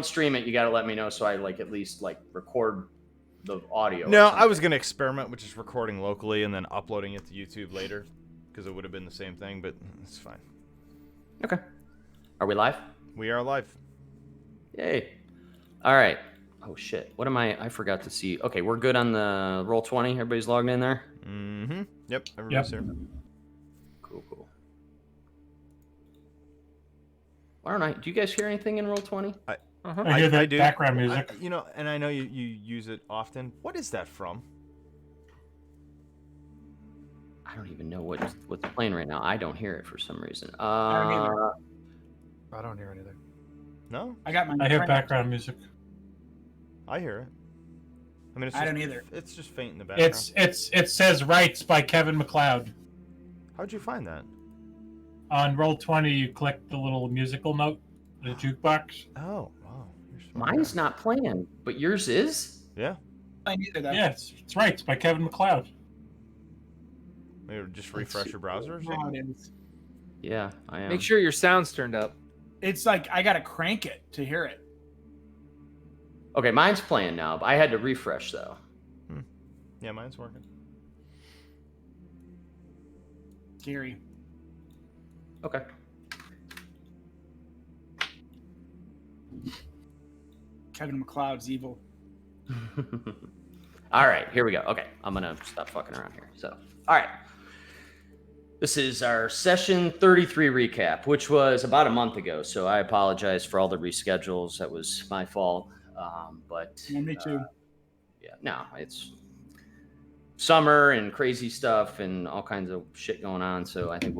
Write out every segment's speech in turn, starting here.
stream it, you got to let me know so I at least record the audio. No, I was gonna experiment with just recording locally and then uploading it to YouTube later, because it would have been the same thing. But it's fine. Okay. Are we live? We are live. Yay! All right. Oh shit! What am I? I forgot to see. Okay, we're good on the Roll20. Everybody's logged in there. Mm-hmm. Yep. Everybody's here. Cool. Why don't I? Do you guys hear anything in Roll20? I hear that background music. And I know you use it often. What is that from? I don't even know what's playing right now. I don't hear it for some reason. I don't hear it either. No? I hear background music. I hear it. I mean, I don't either. It's just faint in the background. It says Rights by Kevin MacLeod. How'd you find that? On Roll20, you click the little musical note, the jukebox. Oh, wow. Mine's not playing, but yours is? Yeah. I neither. Though. Yeah, it's Rights by Kevin MacLeod. Maybe just refresh your browser or something? Yeah, I am. Make sure your sound's turned up. It's like I gotta crank it to hear it. Okay, mine's playing now, but I had to refresh though. Yeah, mine's working. Scary. Okay. Kevin MacLeod's evil. All right, here we go. Okay, I'm gonna stop fucking around here. So, all right. This is our session 33 recap, which was about a month ago. So I apologize for all the reschedules. That was my fault. But me too. Yeah, no, it's summer and crazy stuff and all kinds of shit going on. So I think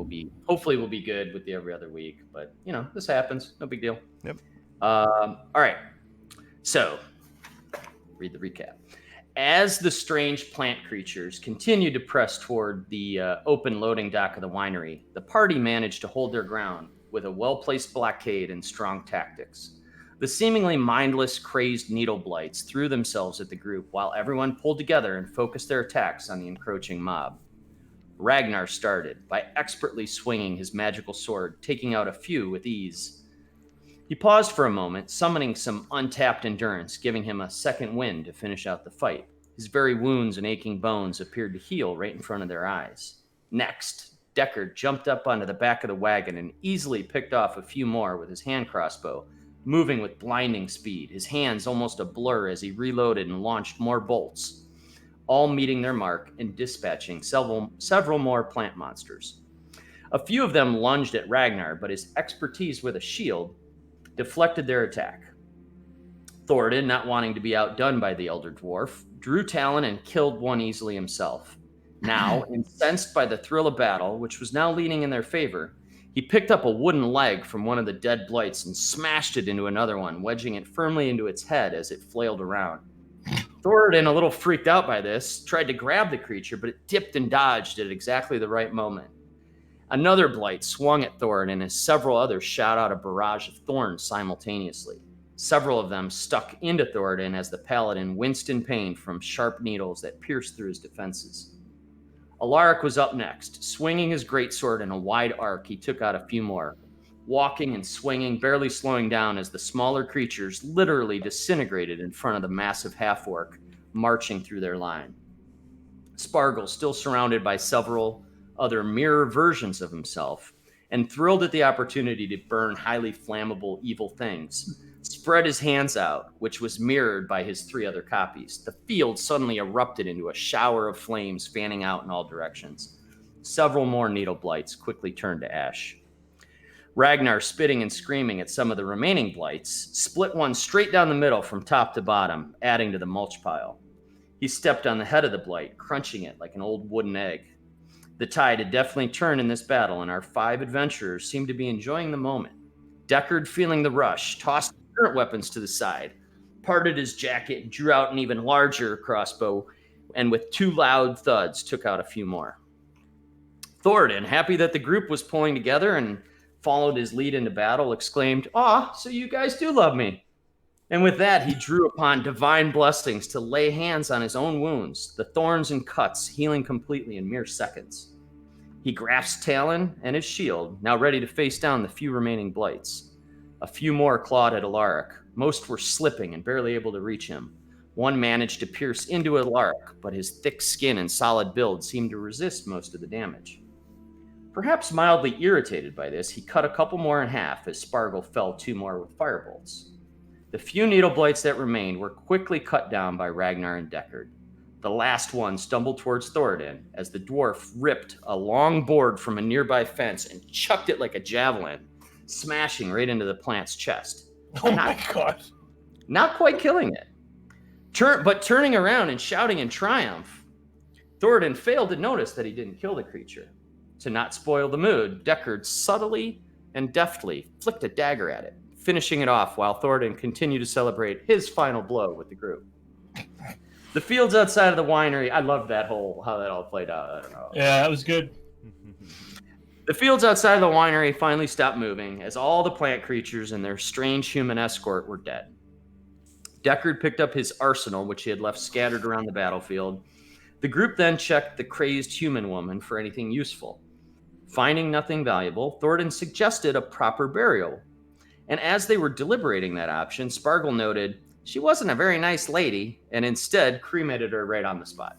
hopefully we'll be good with the every other week. But this happens. No big deal. Yep. All right. So read the recap. As the strange plant creatures continued to press toward the open loading dock of the winery, the party managed to hold their ground with a well-placed blockade and strong tactics. The seemingly mindless, crazed needle blights threw themselves at the group while everyone pulled together and focused their attacks on the encroaching mob. Ragnar started by expertly swinging his magical sword, taking out a few with ease. He paused for a moment, summoning some untapped endurance, giving him a second wind to finish out the fight. His very wounds and aching bones appeared to heal right in front of their eyes. Next, Deckard jumped up onto the back of the wagon and easily picked off a few more with his hand crossbow, moving with blinding speed, his hands almost a blur as he reloaded and launched more bolts, all meeting their mark and dispatching several more plant monsters. A few of them lunged at Ragnar, but his expertise with a shield deflected their attack. Thoradin, not wanting to be outdone by the Elder Dwarf, drew Talon and killed one easily himself. Now, incensed by the thrill of battle, which was now leaning in their favor, he picked up a wooden leg from one of the dead blights and smashed it into another one, wedging it firmly into its head as it flailed around. Thoradin, a little freaked out by this, tried to grab the creature, but it dipped and dodged at exactly the right moment. Another blight swung at Thoradin as several others shot out a barrage of thorns simultaneously. Several of them stuck into Thoradin as the paladin winced in pain from sharp needles that pierced through his defenses. Alaric was up next. Swinging his greatsword in a wide arc, he took out a few more, walking and swinging, barely slowing down as the smaller creatures literally disintegrated in front of the massive half-orc marching through their line. Spargle, still surrounded by several other mirror versions of himself, and thrilled at the opportunity to burn highly flammable evil things, spread his hands out, which was mirrored by his three other copies. The field suddenly erupted into a shower of flames fanning out in all directions. Several more needle blights quickly turned to ash. Ragnar, spitting and screaming at some of the remaining blights, split one straight down the middle from top to bottom, adding to the mulch pile. He stepped on the head of the blight, crunching it like an old wooden egg. The tide had definitely turned in this battle, and our 5 adventurers seemed to be enjoying the moment. Deckard, feeling the rush, tossed current weapons to the side, parted his jacket, and drew out an even larger crossbow, and with 2 loud thuds, took out a few more. Thoradin, happy that the group was pulling together and followed his lead into battle, exclaimed, "Ah, so you guys do love me." And with that, he drew upon divine blessings to lay hands on his own wounds, the thorns and cuts healing completely in mere seconds. He grasped Talon and his shield, now ready to face down the few remaining blights. A few more clawed at Alaric, Most were slipping and barely able to reach him. One managed to pierce into a lark, but his thick skin and solid build seemed to resist most of the damage. Perhaps mildly irritated by this, he cut a couple more in half as Spargle felled 2 more with firebolts. The few needle blights that remained were quickly cut down by Ragnar and Deckard. The last one stumbled towards Thoradin as the dwarf ripped a long board from a nearby fence and chucked it like a javelin, smashing right into the plant's chest. Oh my god. Not quite killing it. But turning around and shouting in triumph, Thoradin failed to notice that he didn't kill the creature. To not spoil the mood, Deckard subtly and deftly flicked a dagger at it, finishing it off while Thoradin continued to celebrate his final blow with the group. The fields outside of the winery, I love that how that all played out. I don't know. Yeah, that was good. The fields outside of the winery finally stopped moving as all the plant creatures and their strange human escort were dead. Deckard picked up his arsenal, which he had left scattered around the battlefield. The group then checked the crazed human woman for anything useful. Finding nothing valuable, Thoradin suggested a proper burial. And as they were deliberating that option, Spargle noted, she wasn't a very nice lady, and instead cremated her right on the spot.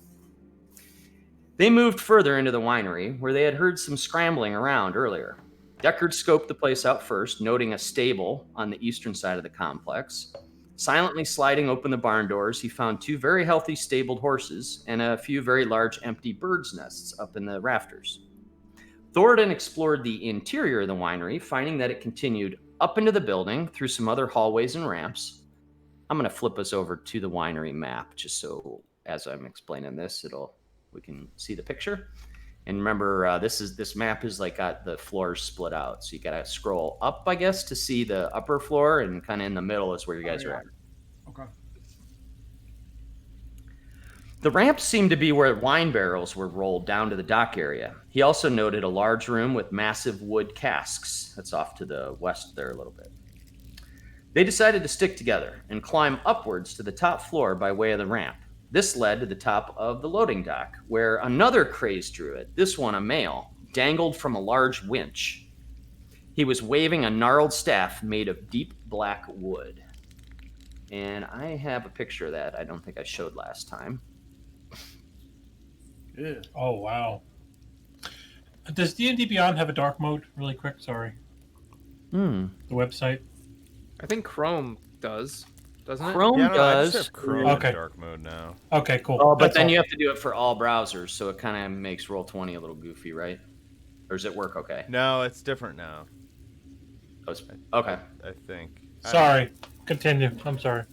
They moved further into the winery, where they had heard some scrambling around earlier. Deckard scoped the place out first, noting a stable on the eastern side of the complex. Silently sliding open the barn doors, he found 2 very healthy stabled horses and a few very large empty birds' nests up in the rafters. Thoradin explored the interior of the winery, finding that it continued up into the building through some other hallways and ramps. I'm going to flip us over to the winery map, just so as I'm explaining this, we can see the picture. And remember, this map is like got the floors split out, so you got to scroll up, I guess, to see the upper floor, and kind of in the middle is where you guys are at. Okay. The ramps seemed to be where wine barrels were rolled down to the dock area. He also noted a large room with massive wood casks. That's off to the west there a little bit. They decided to stick together and climb upwards to the top floor by way of the ramp. This led to the top of the loading dock, where another crazed druid, this one a male, dangled from a large winch. He was waving a gnarled staff made of deep black wood. And I have a picture of that I don't think I showed last time. Yeah. Oh, wow. Does D&D Beyond have a dark mode? Really quick, sorry. The website? I think Chrome does, doesn't it? Chrome Yeah, no, I just does. have Chrome Okay. in dark mode now. Okay, cool. Oh, but That's then all. you have to do it for all browsers, so it kind of makes Roll20 a little goofy, right? Or does it work okay? No, it's different now. Oh, okay. I think. Sorry. Continue. I'm sorry.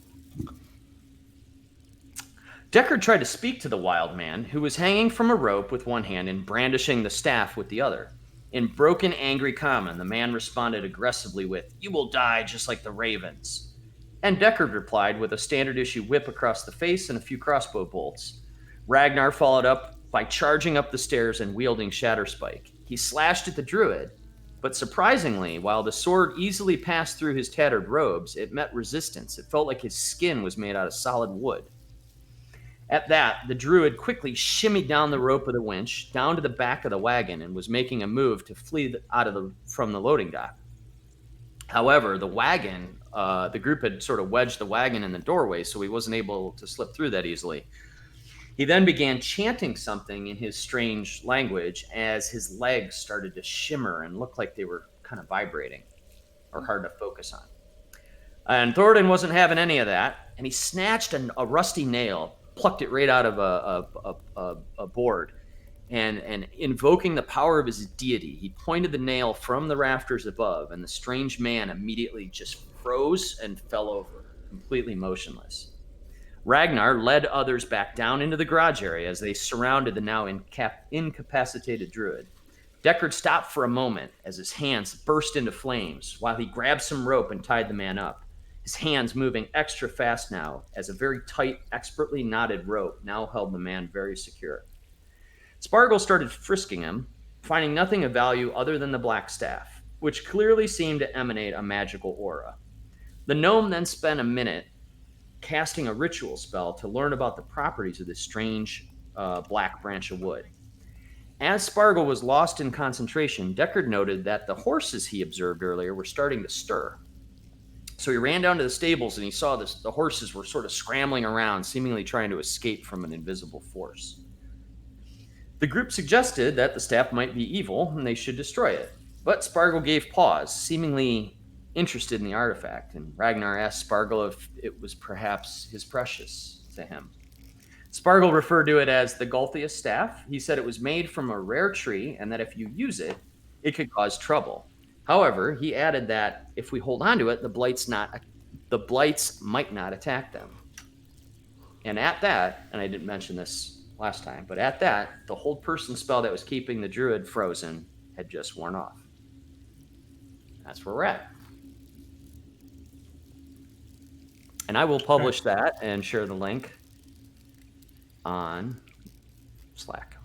Deckard tried to speak to the wild man, who was hanging from a rope with one hand and brandishing the staff with the other. In broken, angry common, the man responded aggressively with, "You will die just like the ravens." And Deckard replied with a standard-issue whip across the face and a few crossbow bolts. Ragnar followed up by charging up the stairs and wielding Shatterspike. He slashed at the druid, but surprisingly, while the sword easily passed through his tattered robes, it met resistance. It felt like his skin was made out of solid wood. At that, the druid quickly shimmied down the rope of the winch, down to the back of the wagon, and was making a move to flee from the loading dock. However, the wagon, the group had sort of wedged the wagon in the doorway, so he wasn't able to slip through that easily. He then began chanting something in his strange language as his legs started to shimmer and look like they were kind of vibrating or hard to focus on. And Thoradin wasn't having any of that, and he snatched a rusty nail, plucked it right out of a board, and invoking the power of his deity, he pointed the nail from the rafters above, and the strange man immediately just froze and fell over, completely motionless. Ragnar led others back down into the garage area as they surrounded the now incapacitated druid. Deckard stopped for a moment as his hands burst into flames while he grabbed some rope and tied the man up. His hands moving extra fast now as a very tight, expertly knotted rope now held the man very secure. Spargle started frisking him, finding nothing of value other than the black staff, which clearly seemed to emanate a magical aura. The gnome then spent a minute casting a ritual spell to learn about the properties of this strange black branch of wood. As Spargle was lost in concentration, Deckard noted that the horses he observed earlier were starting to stir. So he ran down to the stables and he saw the horses were sort of scrambling around, seemingly trying to escape from an invisible force. The group suggested that the staff might be evil and they should destroy it. But Spargle gave pause, seemingly interested in the artifact, and Ragnar asked Spargle if it was perhaps his precious to him. Spargle referred to it as the Gulthius staff. He said it was made from a rare tree and that if you use it, it could cause trouble. However, he added that if we hold on to it, the blights might not attack them. And at that, and I didn't mention this last time, but at that, the hold person spell that was keeping the druid frozen had just worn off. That's where we're at. And I will publish that and share the link on Slack.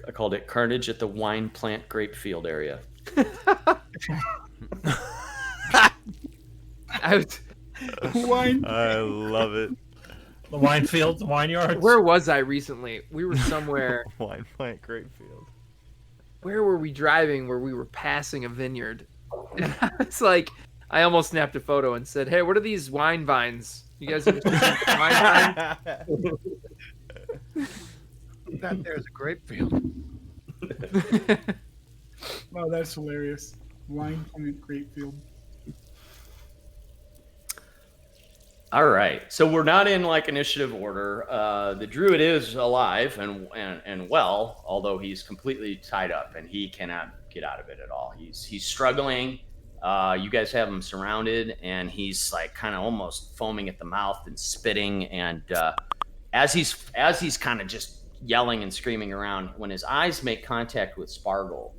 I called it Carnage at the Wine Plant Grape Field area. Wine. I love it. The wine fields, the wine yards. Where was I recently? We were somewhere. Wine plant grape field. Where were we driving where we were passing a vineyard? And I was like, I almost snapped a photo and said, "Hey, what are these wine vines? You guys ever seen wine vines?" That there's a grape field. Oh, that's hilarious. Wine plant grape field. All right, so we're not in like initiative order. The druid is alive and well, although he's completely tied up and he cannot get out of it at all. He's struggling. You guys have him surrounded, and he's like kind of almost foaming at the mouth and spitting. And as he's kind of just yelling and screaming around, when his eyes make contact with Spargle,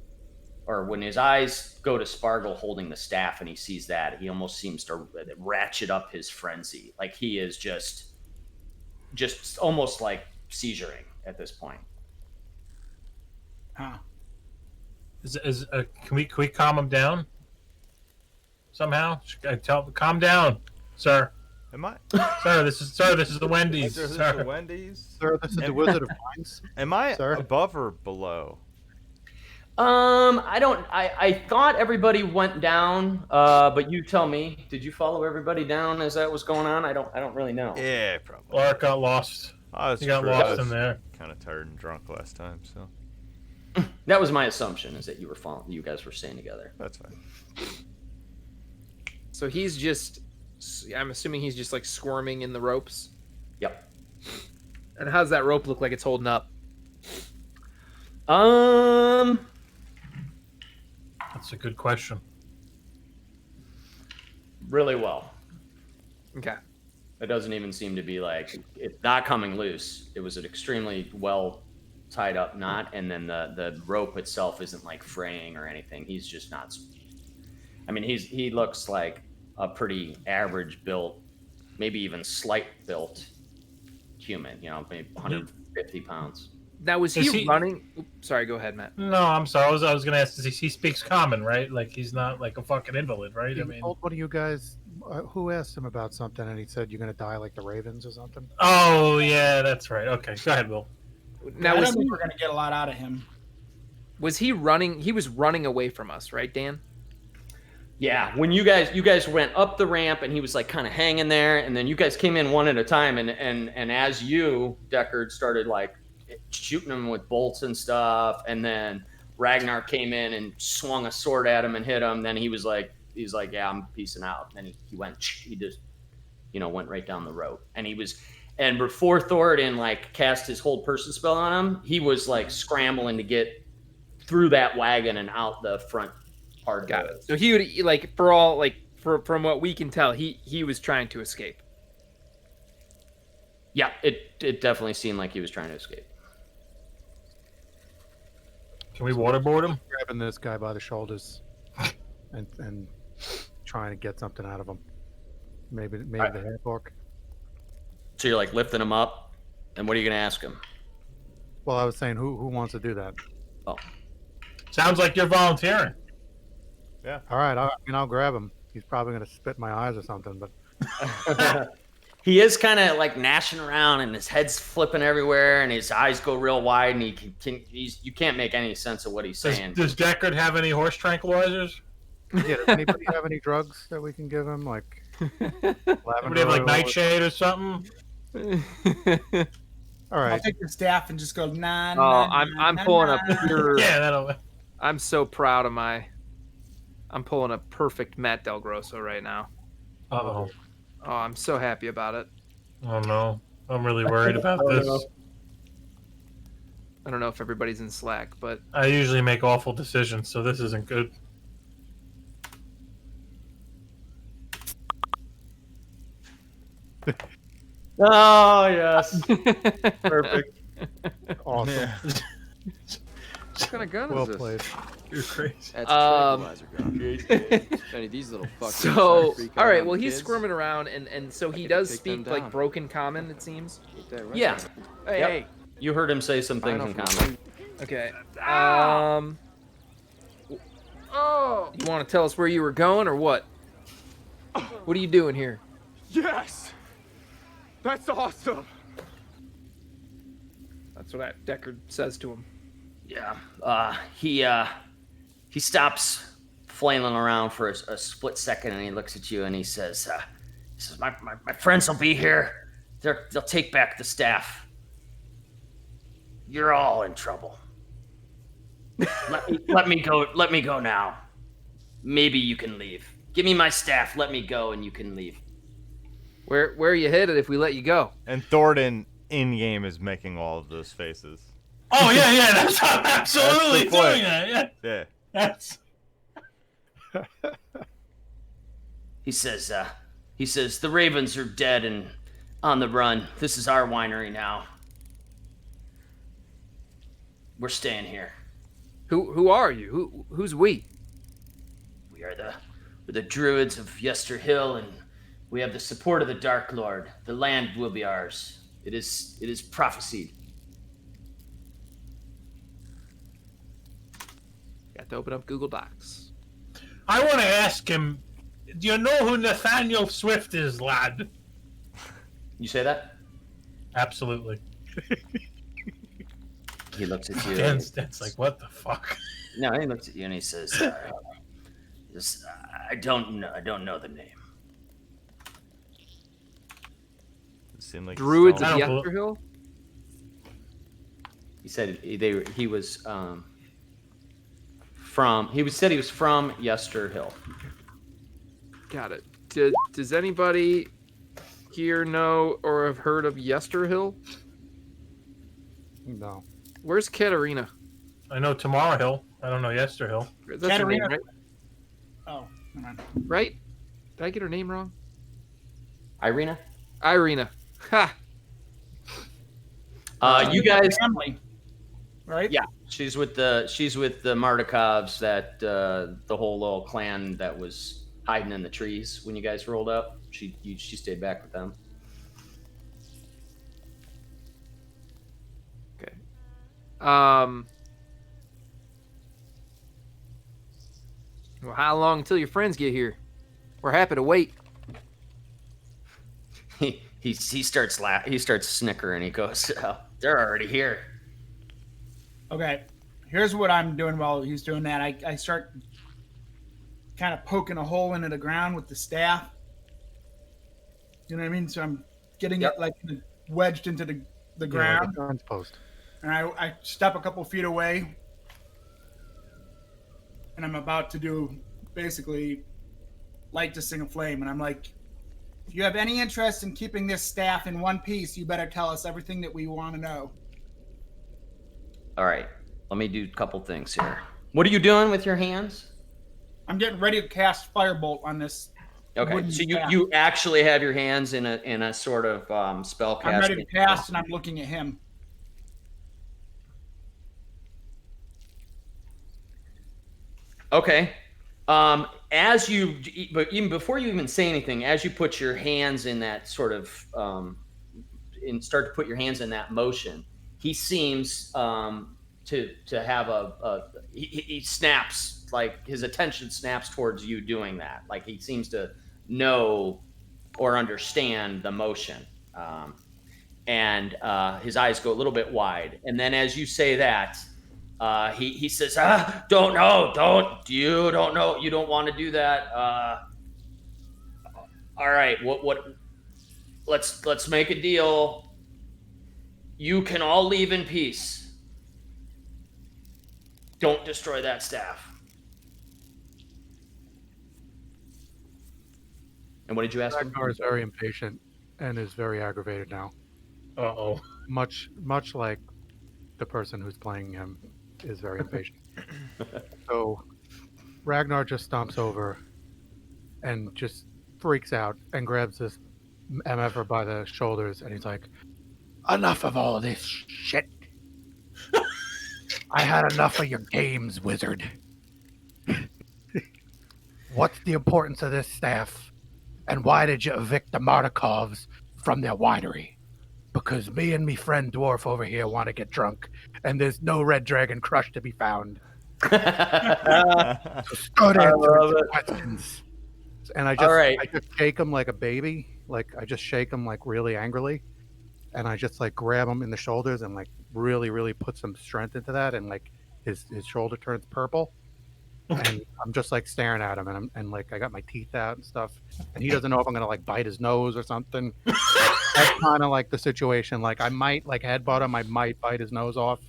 or when his eyes go to Spargle holding the staff and he sees that, he almost seems to ratchet up his frenzy. Like he is just almost like seizuring at this point. Huh. Can we calm him down somehow? Calm down, sir. Am I? Sir, this is the Wendy's. This is Sir. the Wendy's. Sir, this is the Wizard of Wines. Am I Sir? above or below? I thought everybody went down, but you tell me. Did you follow everybody down as that was going on? I don't really know. Yeah, probably. Lark got lost. I was He got lost in there. kind of tired and drunk last time, so That was my assumption, is that you guys were staying together. that's fine. So I'm assuming he's just like squirming in the ropes. Yep. And how's that rope look like it's holding up? That's a good question. Really well. Okay. It doesn't even seem to be like it's not coming loose. It was an extremely well tied up knot, and then the rope itself isn't like fraying or anything. He's just not. I mean, he looks like a pretty average built, maybe even slight built human. You know, maybe 150 pounds. Now was Is he he- running? Oops, sorry, go ahead, Matt. No, I'm sorry. I was gonna ask. He speaks common, right? Like he's not like a fucking invalid, right? He I mean. told one of you guys who asked him about something, and he said you're gonna die like the Ravens or something. Oh yeah, that's right. Okay, go ahead, Will. Now I was don't think we're gonna get a lot out of him. he running? He was running away from us, right, Dan? Yeah, when you guys went up the ramp and he was like kind of hanging there, and then you guys came in one at a time, and as you, Deckard, started like shooting him with bolts and stuff, and then Ragnar came in and swung a sword at him and hit him. Then he's like, yeah, I'm peacing out. And then he just, went right down the rope. And before Thoradin like cast his hold person spell on him, he was like scrambling to get through that wagon and out the front part. Got it. So he would like from what we can tell, he was trying to escape. Yeah, it definitely seemed like he was trying to escape. Can we waterboard him? Grabbing this guy by the shoulders, and trying to get something out of him. Maybe the hair fork. So you're like lifting him up, and what are you gonna ask him? Well, I was saying, who wants to do that? Oh, Sounds like you're volunteering. All right, I'll grab him. He's probably gonna spit in my eyes or something, but he is kind of like gnashing around, and his head's flipping everywhere, and his eyes go real wide, and you can't make any sense of what he's saying. Does Deckard have any horse tranquilizers? Yeah, does anybody have any drugs that we can give him? Like Somebody have like oil? nightshade or something? All I'll right. take the staff and just go nah. Oh, nah, I'm nah, pulling nah. up pure. Yeah, that'll. I'm so proud of I'm pulling a perfect Matt Del Grosso right now. Oh, Oh, I'm so happy about it. oh no, I'm really worried about this. I don't know if everybody's in Slack, but I usually make awful decisions, so this isn't good. Oh yes, perfect. Awesome. Yeah. what kind of gun Well is this? played. You're crazy. That's Um, tranquilizer gun. Any of these little fuckers. So, try to freak all out right. on Well, the he's kids, squirming around, and so he I does can take them speak like down. broken common. It seems. Get that right. Yeah. Hey, Yep. hey. You heard him say some things in Fine, I'll common. Okay. Oh. You want to tell us where you were going or what? What are you doing here? Yes. That's awesome. That's what Deckard says to him. Yeah. He stops flailing around for a split second, and he looks at you and he says, my friends will be here. They'll take back the staff. You're all in trouble. Let me go. Let me go now. Maybe you can leave. Give me my staff. Let me go, and you can leave. Where are you headed if we let you go? And Thornton in game is making all of those faces. Oh yeah, that's I'm absolutely That's the point. doing that. Yeah, Yeah. that's. He says the Ravens are dead and on the run. This is our winery now. We're staying here. Who are you? Who's we? We're the druids of Yester Hill, and we have the support of the Dark Lord. The land will be ours. It is prophesied. Got to open up Google Docs. I want to ask him. Do you know who Nathaniel Swift is, lad? You say that? Absolutely. He looks at you. Dan's like, what the fuck? No, he looks at you and he says, "I don't know the name." It seemed like Druids I of don't bel- Yesterhill? He said he was from. He said he was from Yester Hill. Got it. Does anybody here know or have heard of Yesterhill? No. Where's Katarina? I know Tomorrow Hill. I don't know Yester Hill. That's her name, Katarina. right? Oh, never mind. Right? Did I get her name wrong? Irina. Irina. Ha! You guys. Family, right? Yeah, she's with the Mardikovs, that the whole little clan that was hiding in the trees when you guys rolled up. She stayed back with them. Okay. Well, how long until your friends get here? We're happy to wait. He starts he starts snickering. He goes, oh, "They're already here." Okay. Here's what I'm doing while he's doing that. I start kind of poking a hole into the ground with the staff. You know what I mean? So I'm getting it like wedged into the ground. Yeah, like a guns post. And I step a couple feet away. And I'm about to do basically light to sing a flame. And I'm like, if you have any interest in keeping this staff in one piece, you better tell us everything that we want to know. All right, let me do a couple things here. What are you doing with your hands? I'm getting ready to cast Firebolt on this. Okay, wooden so staff. you actually have your hands in a sort of spell I'm ready casting. to cast, and I'm looking at him. Okay. But even before you even say anything, as you put your hands in that sort of and start to put your hands in that motion, he seems to have he snaps, like his attention snaps towards you doing that. Like he seems to know or understand the motion. And his eyes go a little bit wide. And then as you say that, he says, you don't know, you don't want to do that. All right, let's make a deal. You can all leave in peace. Don't destroy that staff. And what did you ask him? Ragnar is very impatient and is very aggravated now. Uh-oh. Much like the person who's playing him is very impatient. So Ragnar just stomps over and just freaks out and grabs this MFer by the shoulders, and he's like, "Enough of all this shit. I had enough of your games, wizard. What's the importance of this staff? And why did you evict the Martikovs from their winery? Because me and me friend Dwarf over here want to get drunk, and there's no Red Dragon Crush to be found. So start answering some questions." And I just shake him like a baby. Like, I just shake him like really angrily. And I just like grab him in the shoulders and like really, really put some strength into that. And like his shoulder turns purple. And I'm just like staring at him, and like I got my teeth out and stuff, and he doesn't know if I'm gonna like bite his nose or something. That's kind of like the situation. Like, I might like headbutt him, I might bite his nose off.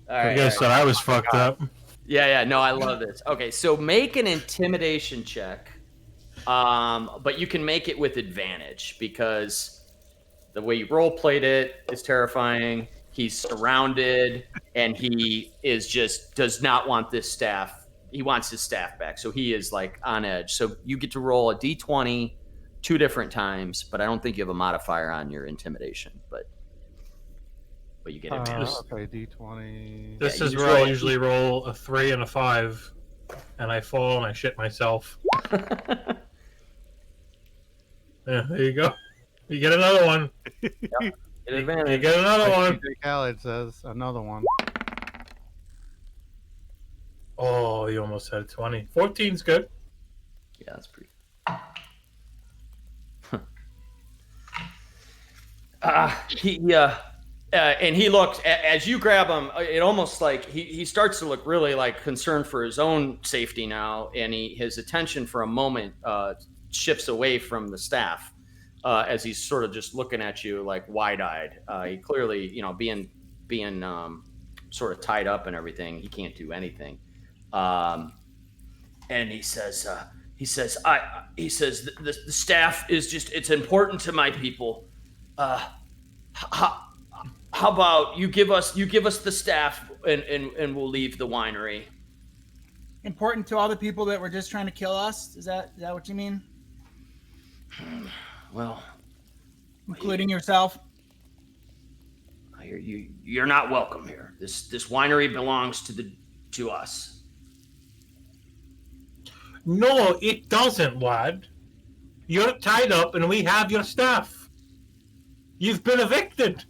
All right, I guess that I was fucked up. Yeah, no, I love this. Okay, so make an intimidation check, but you can make it with advantage because the way you role played it is terrifying. He's surrounded, and he does not want this staff. He wants his staff back, so he is like on edge. So you get to roll a d20 2 different times, but I don't think you have a modifier on your intimidation. But you get advantage. Okay, D20. This Yeah, is you where roll- I usually roll a 3 and a 5, and I fall and I shit myself. Yeah, there you go. You get another one. Get You advantage. get another Like one. TJ Khaled says, another one. Oh, you almost had 20. 14's good. Yeah, that's pretty. And he looks as you grab him. It almost like he starts to look really like concerned for his own safety now, and his attention for a moment shifts away from the staff as he's sort of just looking at you like wide-eyed. He clearly, being sort of tied up and everything, he can't do anything. And he says, the staff is it's important to my people. How about you give us the staff and we'll leave the winery. Important to all the people that were just trying to kill us? Is that what you mean? Well, Including yourself? you're not welcome here. This winery belongs to us. No, it doesn't, lad. You're tied up and we have your staff. You've been evicted.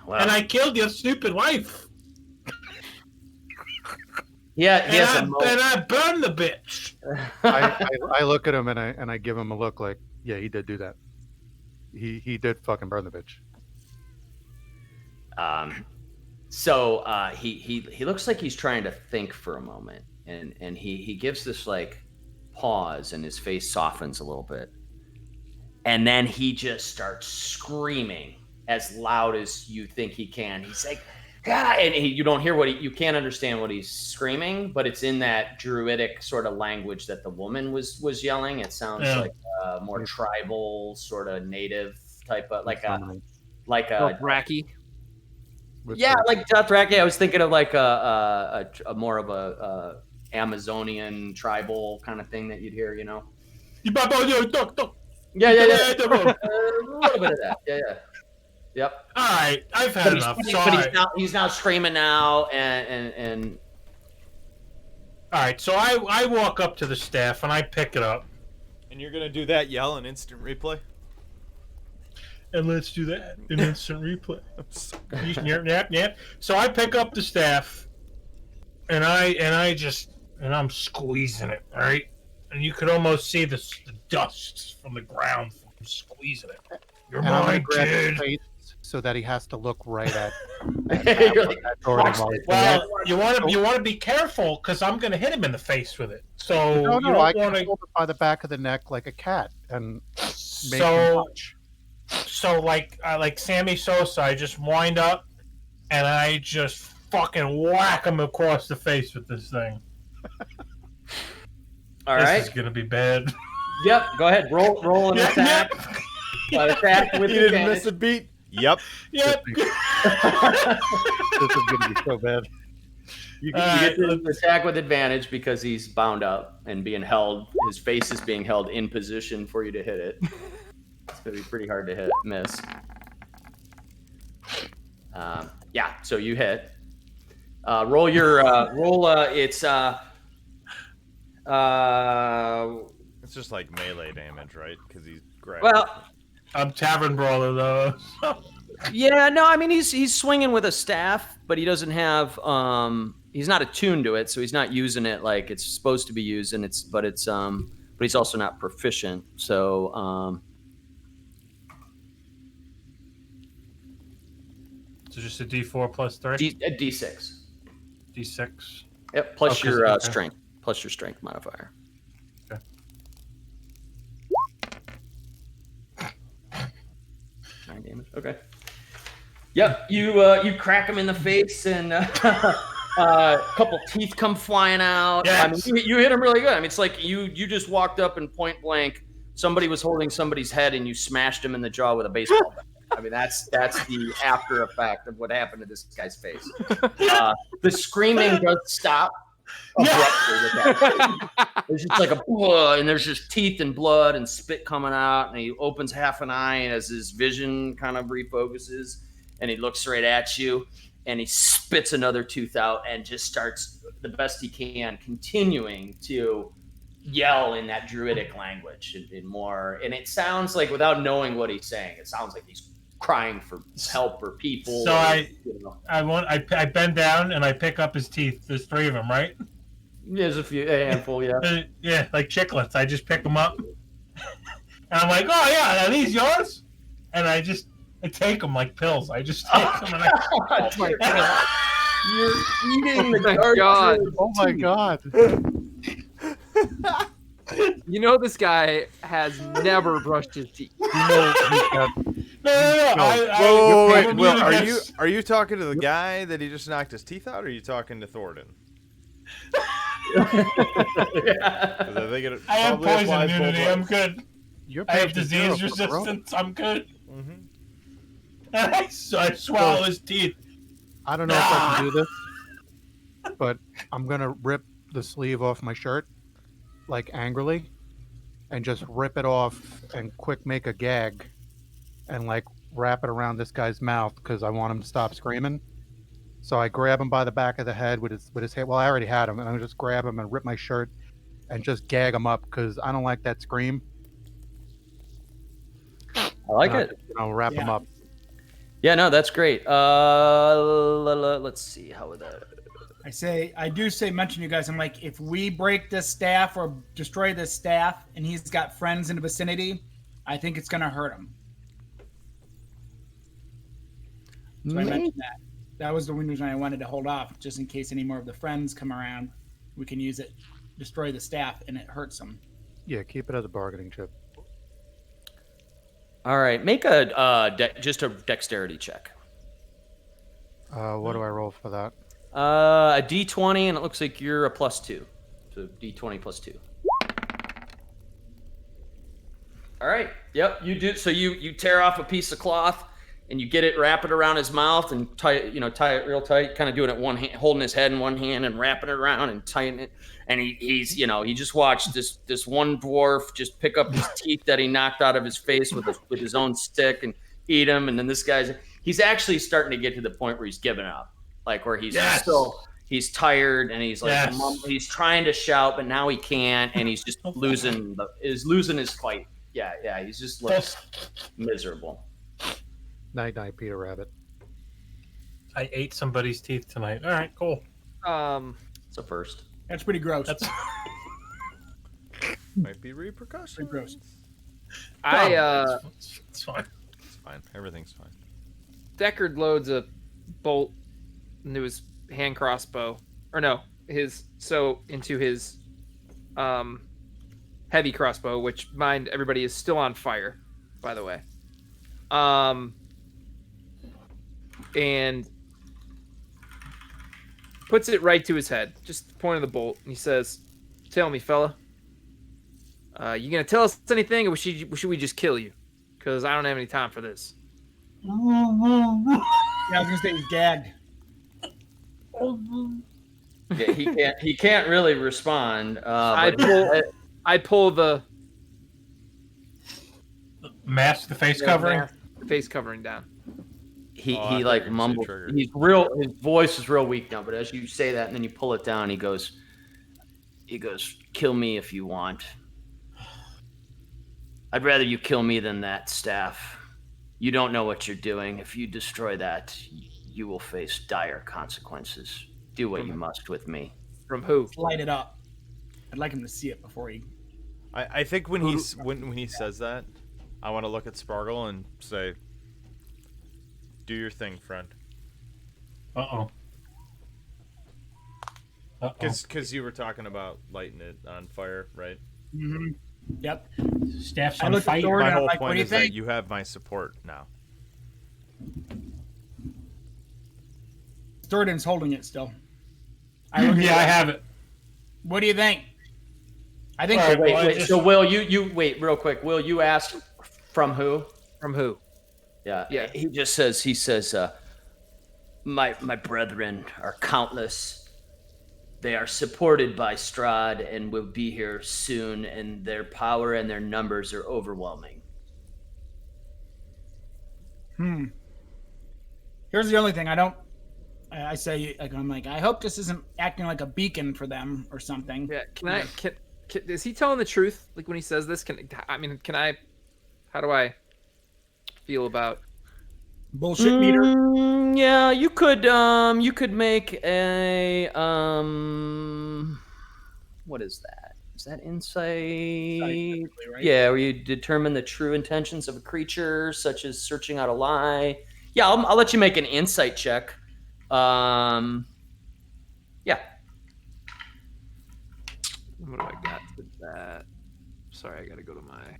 Well, And I killed your stupid wife. yeah, he And has a moment. I burned the bitch. I look at him and I give him a look like, yeah, he did do that. He did fucking burn the bitch. So he looks like he's trying to think for a moment, and he gives this like pause, and his face softens a little bit, and then he just starts screaming as loud as you think he can. He's like, God, and you don't hear you can't understand what he's screaming, but it's in that druidic sort of language that the woman was yelling. It sounds Yeah. like more tribal, sort of native type of like a Racky. With yeah, the- like Dothraki. I was thinking of like a more of a Amazonian tribal kind of thing that you'd hear, You Yeah. All A little bit of that. Yeah. Yep. right, I've had But enough. he's Sorry. he's now screaming now, and All right, so I walk up to the staff and I pick it up. And you're gonna do that yell in instant replay? And let's do that in instant replay. Yep. So I pick up the staff, and I'm squeezing it. All right, and you could almost see the dust from the ground from squeezing it. You're And I'm gonna mine, grab his kid. face so that he has to look right at You're like, Jordan "Watch while this." he's doing it. Well, you want to be careful because I'm going to hit him in the face with it. So No, you no, I don't can want to. hold it by the back of the neck like a cat and make him So watch. so like Sammy Sosa, I just wind up and I just fucking whack him across the face with this thing. All This right. is gonna be bad. Yep. Go ahead. Roll an attack. Attack with You didn't advantage. miss a beat. Yep. Yep. This is gonna be so bad. You get to attack with advantage because he's bound up and being held. His face is being held in position for you to hit it. It's gonna be pretty hard to miss. Yeah, so you hit. Roll your roll. It's It's just like melee damage, right? Because he's grabbing. well, I'm Tavern Brawler though. yeah. No, I mean he's swinging with a staff, but he doesn't have he's not attuned to it, so he's not using it like it's supposed to be used, and but he's also not proficient. So So just a D4 plus 3? a D6. D6. Yep, plus Okay, your okay. strength. Plus your strength modifier. Okay. 9 damage. Okay. Yep, you crack him in the face, and a couple teeth come flying out. Yes. I mean, you hit him really good. I mean, it's like you just walked up and point blank. Somebody was holding somebody's head, and you smashed him in the jaw with a baseball bat. I mean, that's the after effect of what happened to this guy's face. The screaming does stop abruptly with that. There's just like a blood, and there's just teeth and blood and spit coming out, and he opens half an eye, and as his vision kind of refocuses, and he looks right at you, and he spits another tooth out, and just starts the best he can, continuing to yell in that druidic language and more. And it sounds like, without knowing what he's saying, it sounds like he's crying for help or people. So or, I bend down and I pick up his teeth. There's 3 of them, right? There's a handful, yeah. Yeah, like chiclets. I just pick them up, and I'm like, "Oh yeah, are these yours?" And I take them like pills. I just take them and You're eating the my dark God. druid. Oh my god. You know this guy has never brushed his teeth. No. Wait, I'm Will, gonna are you talking to the guy that he just knocked his teeth out, or are you talking to Thornton? 'Cause I think it I have probably poison applies both immunity. I'm ways. good. You're I have patient zero disease for the road. resistance. I'm good. Mhm. And I swallow his teeth. I don't know if I can do this, but I'm gonna rip the sleeve off my shirt, like angrily, and just rip it off and quick make a gag, and like wrap it around this guy's mouth because I want him to stop screaming. So I grab him by the back of the head with his head. Well, I already had him, and I just grab him and rip my shirt, and just gag him up because I don't like that scream. I like And it. I'll wrap him up. Yeah, no, that's great. Let's see. How would that? I do mention you guys. I'm like, if we break this staff or destroy this staff, and he's got friends in the vicinity, I think it's gonna hurt him. So I mentioned that. That was the reason I wanted to hold off, just in case any more of the friends come around. We can use it, destroy the staff, and it hurts them. Yeah, keep it as a bargaining chip. All right, make a just a dexterity check. What do I roll for that? A D20, and it looks like you're a +2. So D20 +2. All right. Yep. You do. So you tear off a piece of cloth, and you get it, wrap it around his mouth, and tie it real tight. Kind of doing it one hand, holding his head in one hand, and wrapping it around and tighten it. And he just watched this one dwarf just pick up his teeth that he knocked out of his face with his own stick and eat them. And then this he's actually starting to get to the point where he's giving up, like where he's he's tired and he's like he's trying to shout, but now he can't, and he's just losing his fight. Yeah, he's just looks miserable. Night, night, Peter Rabbit. I ate somebody's teeth tonight. All right, cool. It's a first. That's pretty gross. That's Might be repercussions. Gross. It's fine. It's fine. Everything's fine. Deckard loads a bolt into his hand crossbow, or no, into his heavy crossbow, which mind everybody is still on fire, by the way. And puts it right to his head, just the point of the bolt, and he says, "Tell me, fella, you gonna tell us anything, or should we just kill you? Because I don't have any time for this." Yeah, I was gonna say he's gagged. Yeah, he can't really respond. I pull the Mask, the face covering. face covering down. He Oh, I thought like you were gonna say mumbles. trigger. His voice is real weak now, but as you say that and then you pull it down, he goes, "Kill me if you want. I'd rather you kill me than that, Staff. You don't know what you're doing. If you destroy that, you will face dire consequences. Do what you must with me." From who? Light it up. I'd like him to see it before he. I think when he says that, I want to look at Sparkle and say, "Do your thing, friend." Uh-oh. Because you were talking about lighting it on fire, right? Mm-hmm. Yep. Staff's I on look at fight. Thor- My I'm whole like, what point do you is that think? you have my support now. Jordan's holding it still. I have it. What do you think? I think. All right, well, I Wait. just- So Will, you wait real quick. Will, you asked from who? From who? Yeah. Yeah. He says, my brethren are countless. They are supported by Strahd and will be here soon, and their power and their numbers are overwhelming. Here's the only thing I say, like, I'm like, I hope this isn't acting like a beacon for them or something. Yeah. Can is he telling the truth? Like when he says this, how do I feel about? Bullshit meter. Yeah, you could make a what is that? Is that insight? Right? Yeah, where you determine the true intentions of a creature, such as searching out a lie. Yeah, I'll let you make an insight check. Yeah. What do I got for that? Sorry, I gotta go to my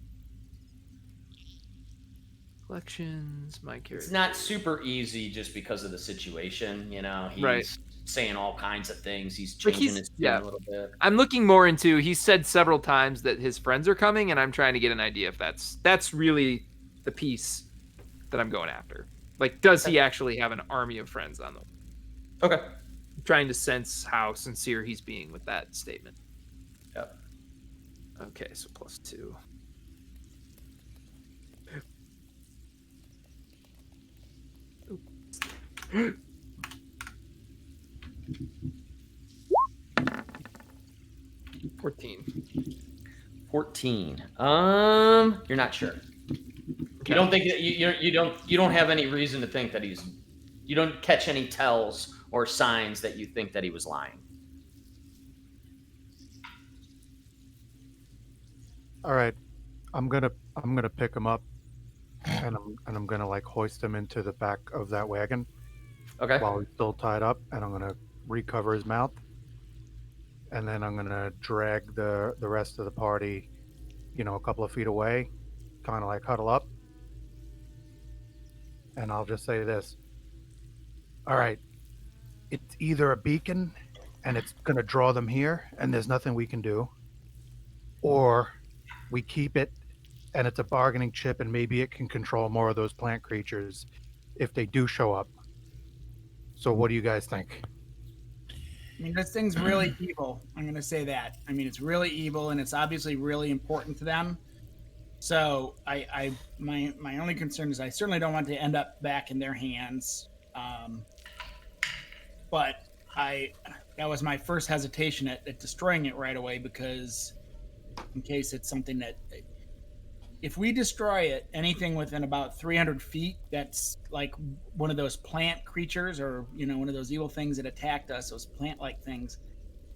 collections. My character. It's not super easy just because of the situation, you know. He's Right. saying all kinds of things. He's Like changing his tune yeah. a little bit. I'm looking more into. He said several times that his friends are coming, and I'm trying to get an idea if that's really the piece that I'm going after. Like, does he actually have an army of friends on them? Okay. I'm trying to sense how sincere he's being with that statement. Yep. Okay, so +2. Ooh. 14. You're not sure. You don't think that you don't have any reason to think that you don't catch any tells or signs that you think that he was lying. All right, I'm gonna pick him up, and I'm gonna like hoist him into the back of that wagon Okay. while he's still tied up, and I'm gonna recover his mouth, and then I'm gonna drag the rest of the party, a couple of feet away, kind of like huddle up, and I'll just say this. All right, it's either a beacon, and it's gonna draw them here, and there's nothing we can do, or we keep it and it's a bargaining chip and maybe it can control more of those plant creatures if they do show up. So what do you guys think? I mean, this thing's really evil. I'm going to say that. I mean, it's really evil and it's obviously really important to them. So my only concern is I certainly don't want to end up back in their hands. But that was my first hesitation at destroying it right away, because in case it's something that, if we destroy it, anything within about 300 feet, that's like one of those plant creatures, or one of those evil things that attacked us, those plant-like things,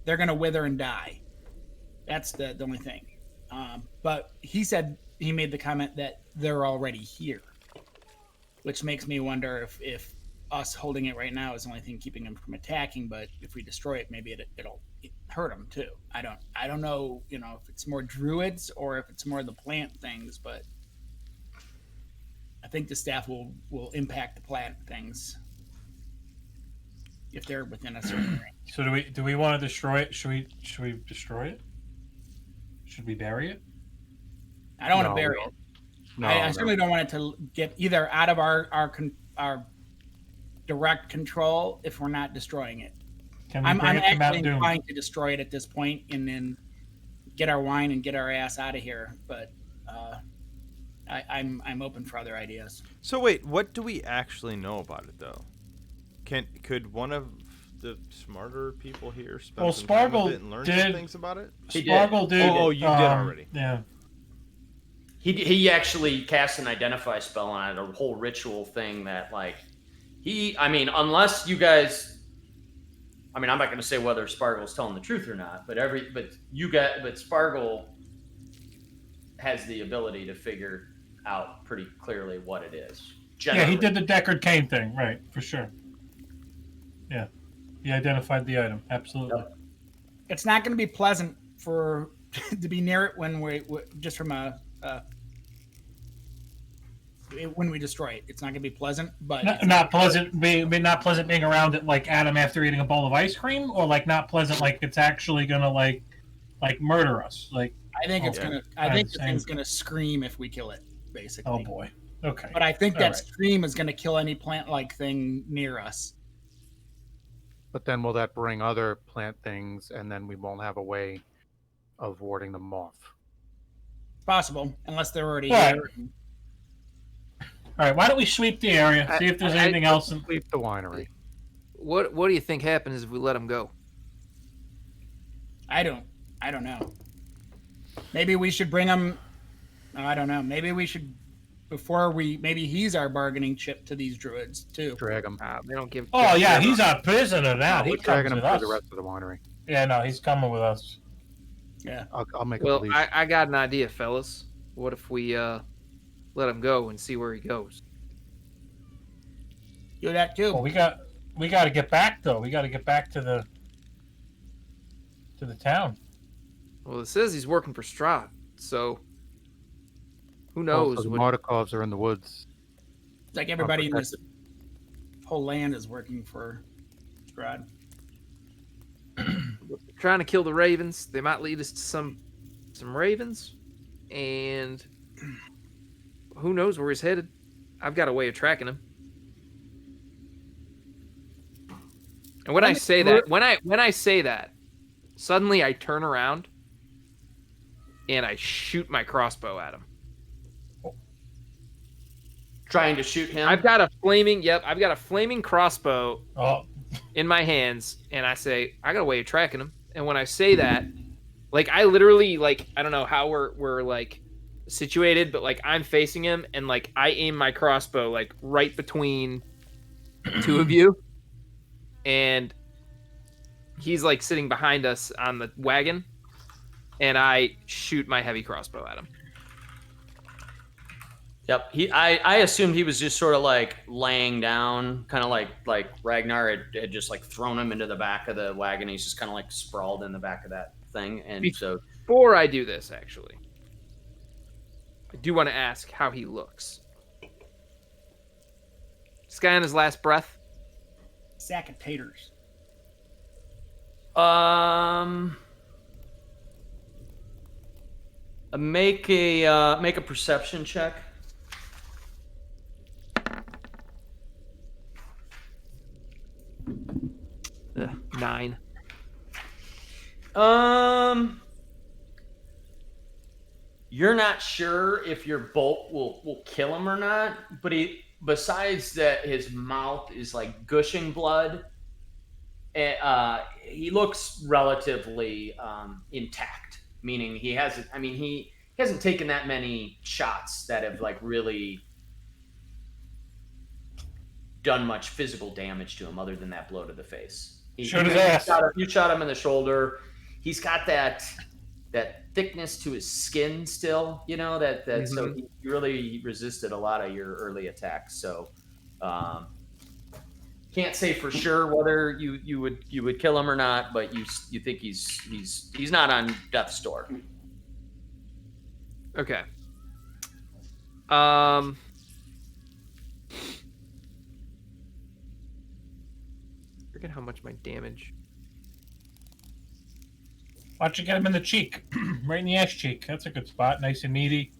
they're going to wither and die. That's the only thing. But he said he made the comment that they're already here, which makes me wonder if us holding it right now is the only thing keeping them from attacking. But if we destroy it, maybe it'll hurt them too. I don't know, if it's more druids or if it's more the plant things, but I think the staff will impact the plant things if they're within a certain range. So do we want to destroy it? Should we destroy it? Should we bury it? I don't want No, to bury no. it. No, I certainly don't want it to get either out of our direct control if we're not destroying it. Can we I'm bring it to actually Mount Doom? inclined to destroy it at this point and then get our wine and get our ass out of here. But I'm open for other ideas. So wait, what do we actually know about it though? Could one of the smarter people here spend some time with it and learn some things about it? Sparkle did. Oh, you did already. Yeah. He actually cast an identify spell on it, a whole ritual thing that unless you guys, I'm not going to say whether Spargle's telling the truth or not, but Spargle has the ability to figure out pretty clearly what it is. Yeah, he did the Deckard Cain thing, right? For sure. Yeah, he identified the item. Absolutely. Yep. It's not going to be pleasant to be near it when we just from when we destroy it. It's not going to be pleasant, but not pleasant. Not pleasant being around it like Adam after eating a bowl of ice cream, or like not pleasant like it's actually gonna like murder us. Like I think it's gonna. I think the same. thing's gonna scream if we kill it. Basically. Oh boy. Okay. But I think All that right. scream is gonna kill any plant-like thing near us. But then will that bring other plant things, and then we won't have a way of warding them off? Possible, unless they're already Right. here. All right. Why don't we sweep the area? See if there's anything else. Leave the winery. What do you think happens if we let him go? I don't know. Maybe we should bring him. I don't know. Maybe we should maybe he's our bargaining chip to these druids too. Drag them. They don't give. Oh yeah, he's a prisoner now. He We're comes dragging them with through us. the rest of the winery. Yeah, no, he's coming with us. Yeah. I'll make a Well, police. I got an idea, fellas. What if we let him go and see where he goes? Do that too. Well, we got to get back though. We got to get back to the town. Well, it says he's working for Strahd, so who Oh, knows? so the what- Mardikovs are in the woods. It's like everybody in this whole land is working for Strahd. trying to kill the ravens. They might lead us to some ravens, and who knows where he's headed. I've got a way of tracking him. And when I say that, suddenly I turn around and I shoot my crossbow at him. Trying to shoot him. I've got a flaming crossbow Oh, in my hands, and I say, I got a way of tracking him. And when I say that, like, I literally, like, I don't know how we're like situated, but like I'm facing him, and like I aim my crossbow like right between two of you, and he's like sitting behind us on the wagon, and I shoot my heavy crossbow at him. Yep. I assumed he was just sort of like laying down, kind of like Ragnar had just like thrown him into the back of the wagon. He's just kind of like sprawled in the back of that thing. And so Before I do this, actually, I do want to ask how he looks. This guy on his last breath. Sack of taters. make a perception check. 9. You're not sure if your bolt will kill him or not, but besides that his mouth is like gushing blood, he looks relatively intact, meaning he hasn't taken that many shots that have like really done much physical damage to him other than that blow to the face. Shoot his ass. You shot him in the shoulder. He's got that thickness to his skin still, so he really resisted a lot of your early attacks. So can't say for sure whether you would kill him or not, but you think he's not on death's door. Okay. Forget how much my damage. Why don't you get him in the cheek? Right in the ass cheek. That's a good spot. Nice and meaty.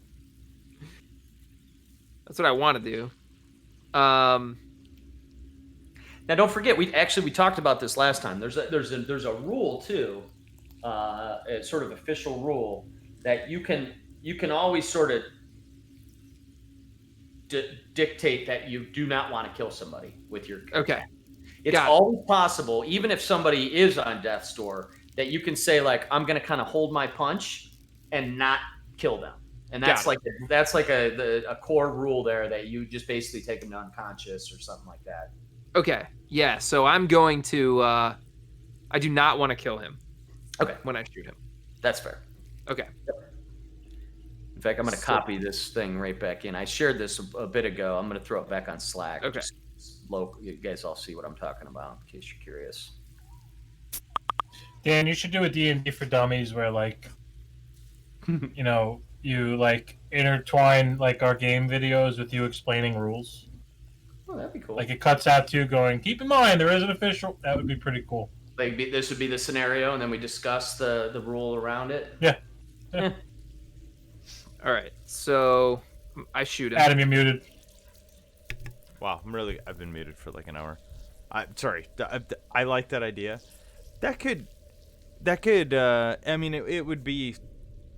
That's what I want to do. Now, don't forget, we talked about this last time. There's a rule too, a sort of official rule that you can always sort of dictate that you do not want to kill somebody with your. Okay. It's always possible, even if somebody is on death's door, that you can say like, I'm going to kind of hold my punch and not kill them. And that's a core rule there, that you just basically take them to unconscious or something like that. Okay. Yeah. So I'm going to. I do not want to kill him. Okay. When I shoot him. That's fair. Okay. In fact, I'm going to copy this thing right back in. I shared this a bit ago. I'm going to throw it back on Slack. Okay. You guys all see what I'm talking about, in case you're curious. Dan, you should do a D&D for Dummies where, like, you, like, intertwine, like, our game videos with you explaining rules. Oh, that'd be cool. Like, it cuts out to you going, keep in mind, there is an official... That would be pretty cool. Like, this would be the scenario, and then we discuss the rule around it? Yeah. All right. So I shoot him. Adam, you're muted. Wow, I've been muted for like an hour. Sorry, I like that idea. That could, I mean, it would be,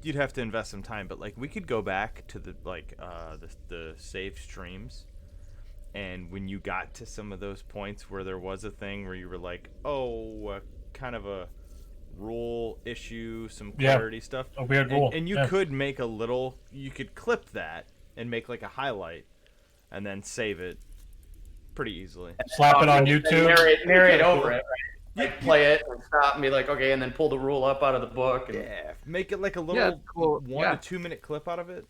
you'd have to invest some time, but like we could go back to the save streams, and when you got to some of those points where there was a thing where you were like, kind of a rule issue, some clarity stuff, a weird rule, and you could make you could clip that and make like a highlight, and then save it pretty easily. Slap it on YouTube. Narrate over it, right? Like play it and stop and be like, okay, and then pull the rule up out of the book. And... Yeah, make it like a little 1 to 2 minute clip out of it.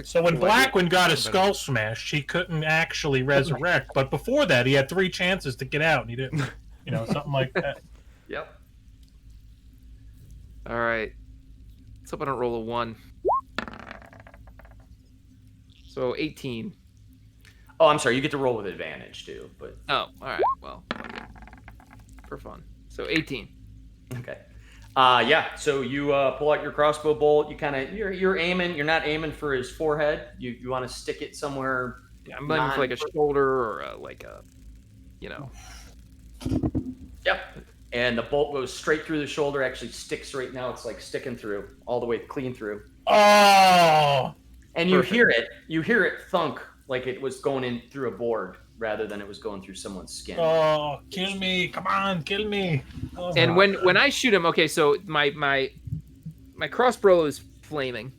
So when Blackwin got his skull smashed, he couldn't actually resurrect. But before that, he had 3 chances to get out, and he didn't. Something like that. Yep. All right. Let's hope I don't roll a 1. So 18. Oh, I'm sorry. You get to roll with advantage too, but. Oh, all right. Well, okay. For fun. So 18. Okay. Yeah. So you pull out your crossbow bolt. You kind of you're aiming. You're not aiming for his forehead. You want to stick it somewhere. Yeah, I'm aiming for like a shoulder or Yep. And the bolt goes straight through the shoulder. Actually sticks right now. It's like sticking through all the way clean through. Oh. And you hear it. You hear it thunk like it was going in through a board rather than it was going through someone's skin. Oh, kill me! Come on, kill me! Oh, and when I shoot him, okay, so my crossbow is flaming.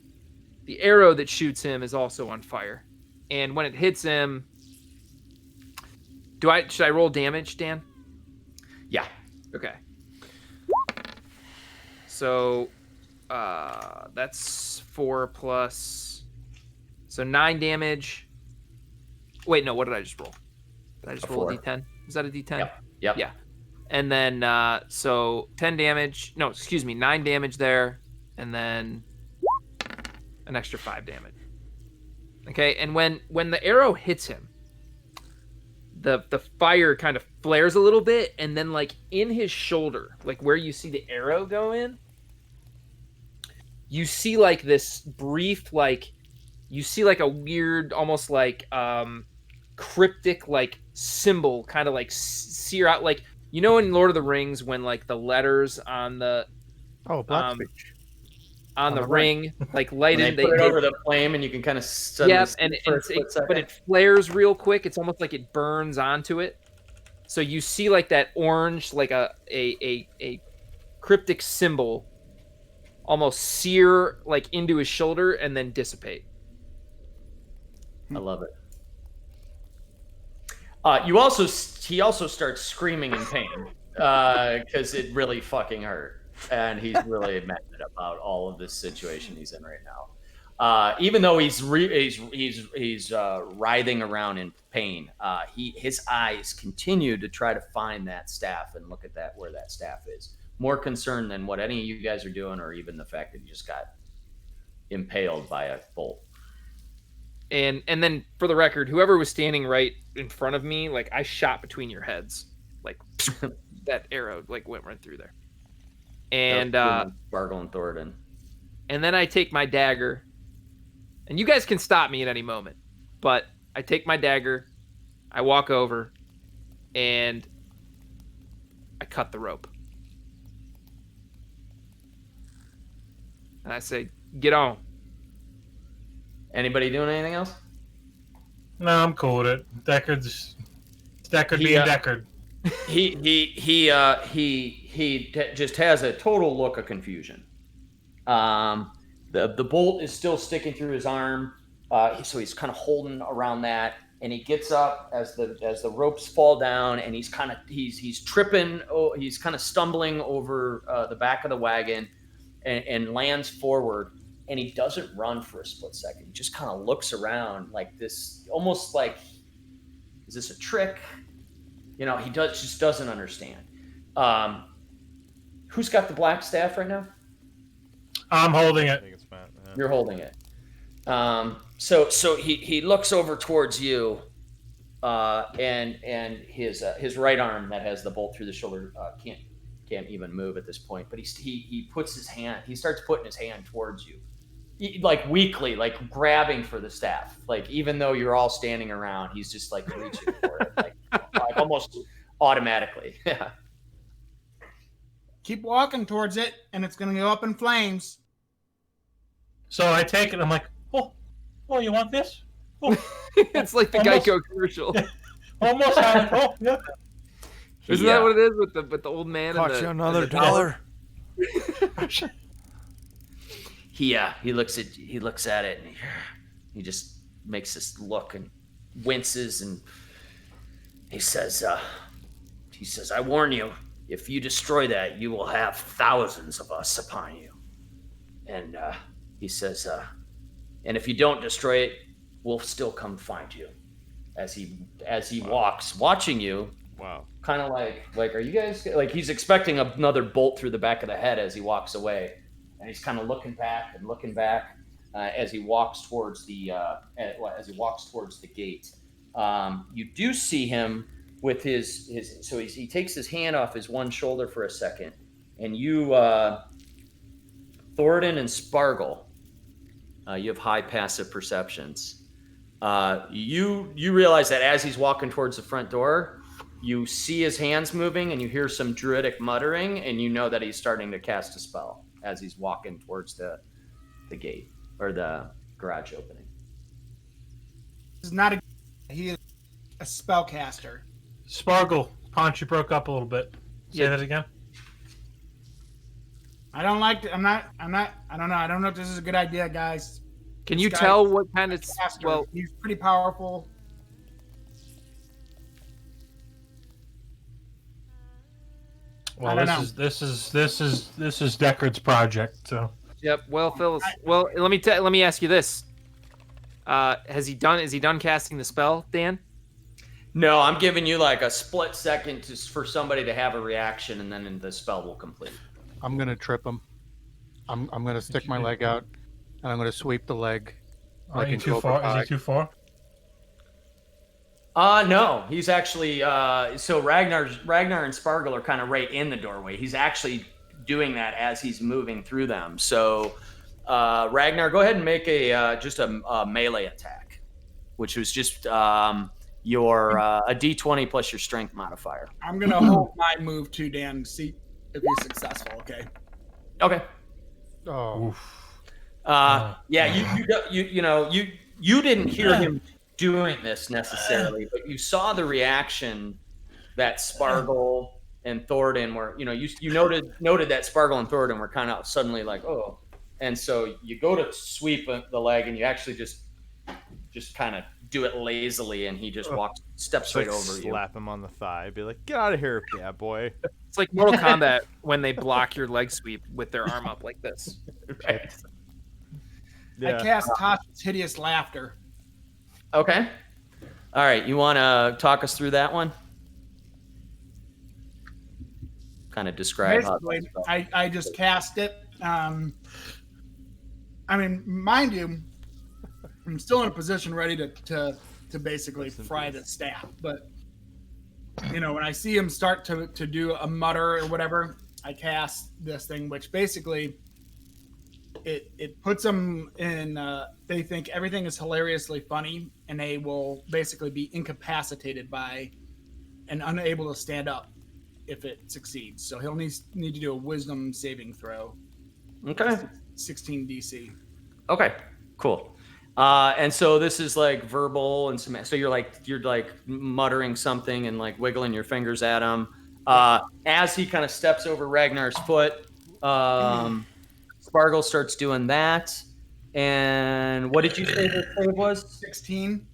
The arrow that shoots him is also on fire, and when it hits him, should I roll damage, Dan? Yeah. Okay. So that's 4 plus, so 9 damage. Wait, no, what did I just roll? Did I just roll a D10? Is that a D10? Yep. Yeah. And then, so 10 damage. No, excuse me, 9 damage there. And then an extra 5 damage. Okay, and when the arrow hits him, the fire kind of flares a little bit. And then, like, in his shoulder, like where you see the arrow go in, you see, like, this brief, like, you see, like, a weird, almost like, cryptic like symbol kind of like sear out, like in Lord of the Rings when like the letters on the black speech on the ring like lighted, they put it over the flame and you can kind of but it flares real quick. It's almost like it burns onto it, so you see like that orange, like a cryptic symbol almost sear like into his shoulder and then dissipate. I love it. He also starts screaming in pain because it really fucking hurt. and he's really mad about all of this situation he's in right now. Even though he's writhing around in pain, his eyes continue to try to find that staff and look at where that staff is. More concerned than what any of you guys are doing, or even the fact that he just got impaled by a bolt. And then for the record, whoever was standing right in front of me, like I shot between your heads, like that arrow like went right through there. And Spargle and Thornton. And then I take my dagger, and you guys can stop me at any moment, but I take my dagger, I walk over, and I cut the rope. And I say, "Get on." Anybody doing anything else? No, I'm cool with it. Deckard being Deckard. He just has a total look of confusion. The bolt is still sticking through his arm, so he's kind of holding around that, and he gets up as the ropes fall down, and he's tripping. He's kind of stumbling over the back of the wagon, and lands forward. And he doesn't run for a split second. He just kind of looks around like this, almost like, is this a trick? He just doesn't understand. Who's got the black staff right now? I'm holding I it. think it's Matt. Yeah. You're holding it. So he looks over towards you, and his right arm that has the bolt through the shoulder can't even move at this point. But he puts his hand. He starts putting his hand towards you. Like weakly, like grabbing for the staff. Like even though you're all standing around, he's just like reaching for it, like almost automatically. Yeah. Keep walking towards it, and it's going to go up in flames. So I take it. I'm like, oh, you want this? Oh. It's like the Geico commercial. Almost. Oh, yeah. Isn't that what it is with the old man? Cost you another $1. He looks at it, and he just makes this look and winces, and he says, I warn you, if you destroy that, you will have thousands of us upon you. And he says, and if you don't destroy it, we'll still come find you. As he walks, watching you. Wow. Kind of like, are you guys, like, he's expecting another bolt through the back of the head as he walks away. And he's kind of looking back as he walks towards the gate. You do see him with he takes his hand off his one shoulder for a second, and you, Thornton and Spargle, you have high passive perceptions. You realize that as he's walking towards the front door, you see his hands moving, and you hear some druidic muttering, and you know that he's starting to cast a spell as he's walking towards the gate or the garage opening. This is not he is a spellcaster. Spargle, Ponch, you broke up a little bit. Say that again. I don't like it. I don't know. I don't know if this is a good idea, guys. Can you tell what kind of he's pretty powerful. Well, this is Deckard's project. So. Yep. Well, Phyllis. Well, let me ask you this. Is he done casting the spell, Dan? No, I'm giving you like a split second for somebody to have a reaction, and then the spell will complete. I'm gonna trip him. I'm gonna stick my leg out, and I'm gonna sweep the leg. Are you too far? Is he too far? No, he's actually so Ragnar and Spargle are kind of right in the doorway. He's actually doing that as he's moving through them. So Ragnar, go ahead and make just a melee attack, which was just your a D20 plus your strength modifier. I'm gonna hold my move too, Dan, to see if he's successful. Okay. Oh. Yeah, you didn't hear him doing this necessarily, but you saw the reaction that Spargle and Thornton were, you noted that Spargle and Thornton were kind of suddenly like, oh, and so you go to sweep the leg, and you actually just kind of do it lazily, and he just steps Just right like over you. slap him on the thigh. Be like, get out of here, yeah, boy. It's like Mortal Kombat when they block your leg sweep with their arm up like this. Right. I cast Tasha's Hideous Laughter. Okay. All right. You want to talk us through that one? Kind of describe how. Basically, I just cast it. I mean, mind you, I'm still in a position ready to basically fry the staff. But, you know, when I see him start to do a mutter or whatever, I cast this thing, which basically it puts them in, they think everything is hilariously funny, and they will basically be incapacitated by and unable to stand up if it succeeds. So he'll need to do a wisdom saving throw. Okay. 16 DC. Okay. Cool. And so this is like verbal and so you're like muttering something and like wiggling your fingers at him. As he kind of steps over Ragnar's foot, Spargle starts doing that. And what did you say the save was? 16.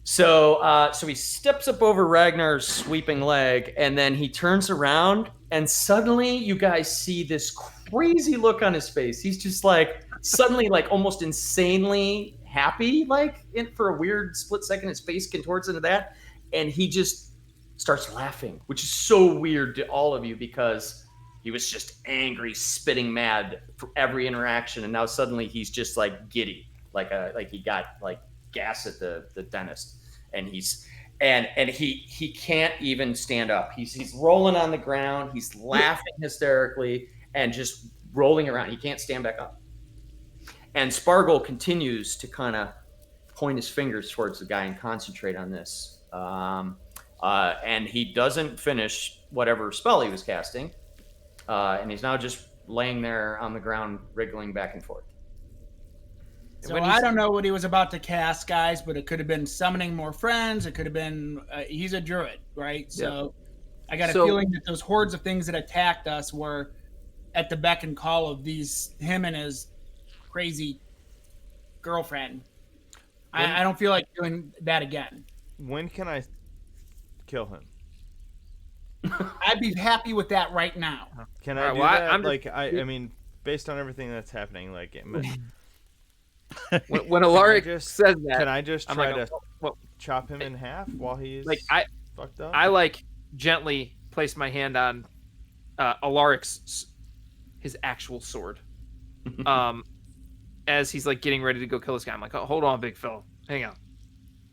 So he steps up over Ragnar's sweeping leg, and then he turns around, and suddenly you guys see this crazy look on his face. He's just like suddenly like almost insanely happy, like for a weird split second, his face contorts into that, and he just starts laughing, which is so weird to all of you because he was just angry, spitting mad for every interaction, and now suddenly he's just like giddy, like he got like gas at the dentist, and he can't even stand up. He's rolling on the ground. He's laughing hysterically and just rolling around. He can't stand back up. And Spargle continues to kind of point his fingers towards the guy and concentrate on this. And he doesn't finish whatever spell he was casting. And he's now just laying there on the ground, wriggling back and forth. So I don't know what he was about to cast, guys, but it could have been summoning more friends. It could have been he's a druid, right? So I got a feeling that those hordes of things that attacked us were at the beck and call of him and his crazy girlfriend. I don't feel like doing that again. When can I kill him? I'd be happy with that right now. Can I do that? I mean, based on everything that's happening, like. When Alaric says that, can I just try to well, chop him in half while he's fucked up? I like gently place my hand on Alaric's his actual sword. As he's like getting ready to go kill this guy, I'm like, oh, hold on, big fella, hang on.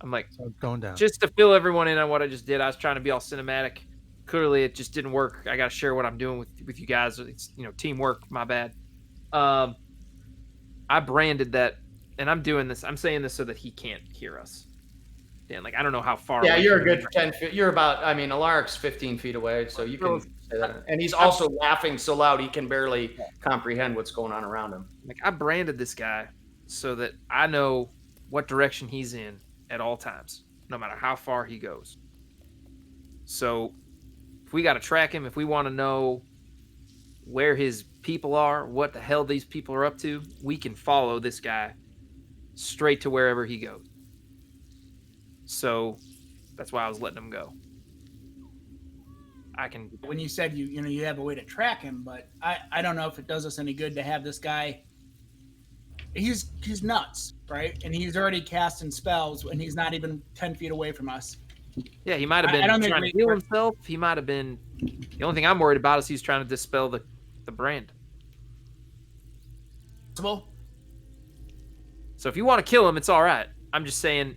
I'm like, so going down. Just to fill everyone in on what I just did. I was trying to be all cinematic. Clearly, it just didn't work. I got to share what I'm doing with you guys. It's teamwork. My bad. I branded that. And I'm doing this. I'm saying this so that he can't hear us. Dan, like I don't know how far. Yeah, you're a good 10 feet. You're about. I mean, Alaric's 15 feet away, so you can say that. And he's also laughing so loud he can barely comprehend what's going on around him. Like I branded this guy so that I know what direction he's in at all times, no matter how far he goes. So, if we got to track him, if we want to know where his people are, what the hell these people are up to, we can follow this guy straight to wherever he goes. So that's why I was letting him go. I can. When you said you have a way to track him, but I don't know if it does us any good to have this guy. He's nuts, right? And he's already casting spells, and he's not even 10 feet away from us. Yeah, he might have been trying to heal himself. He might have been. The only thing I'm worried about is he's trying to dispel the brand. Possible. So if you want to kill him, it's all right. I'm just saying,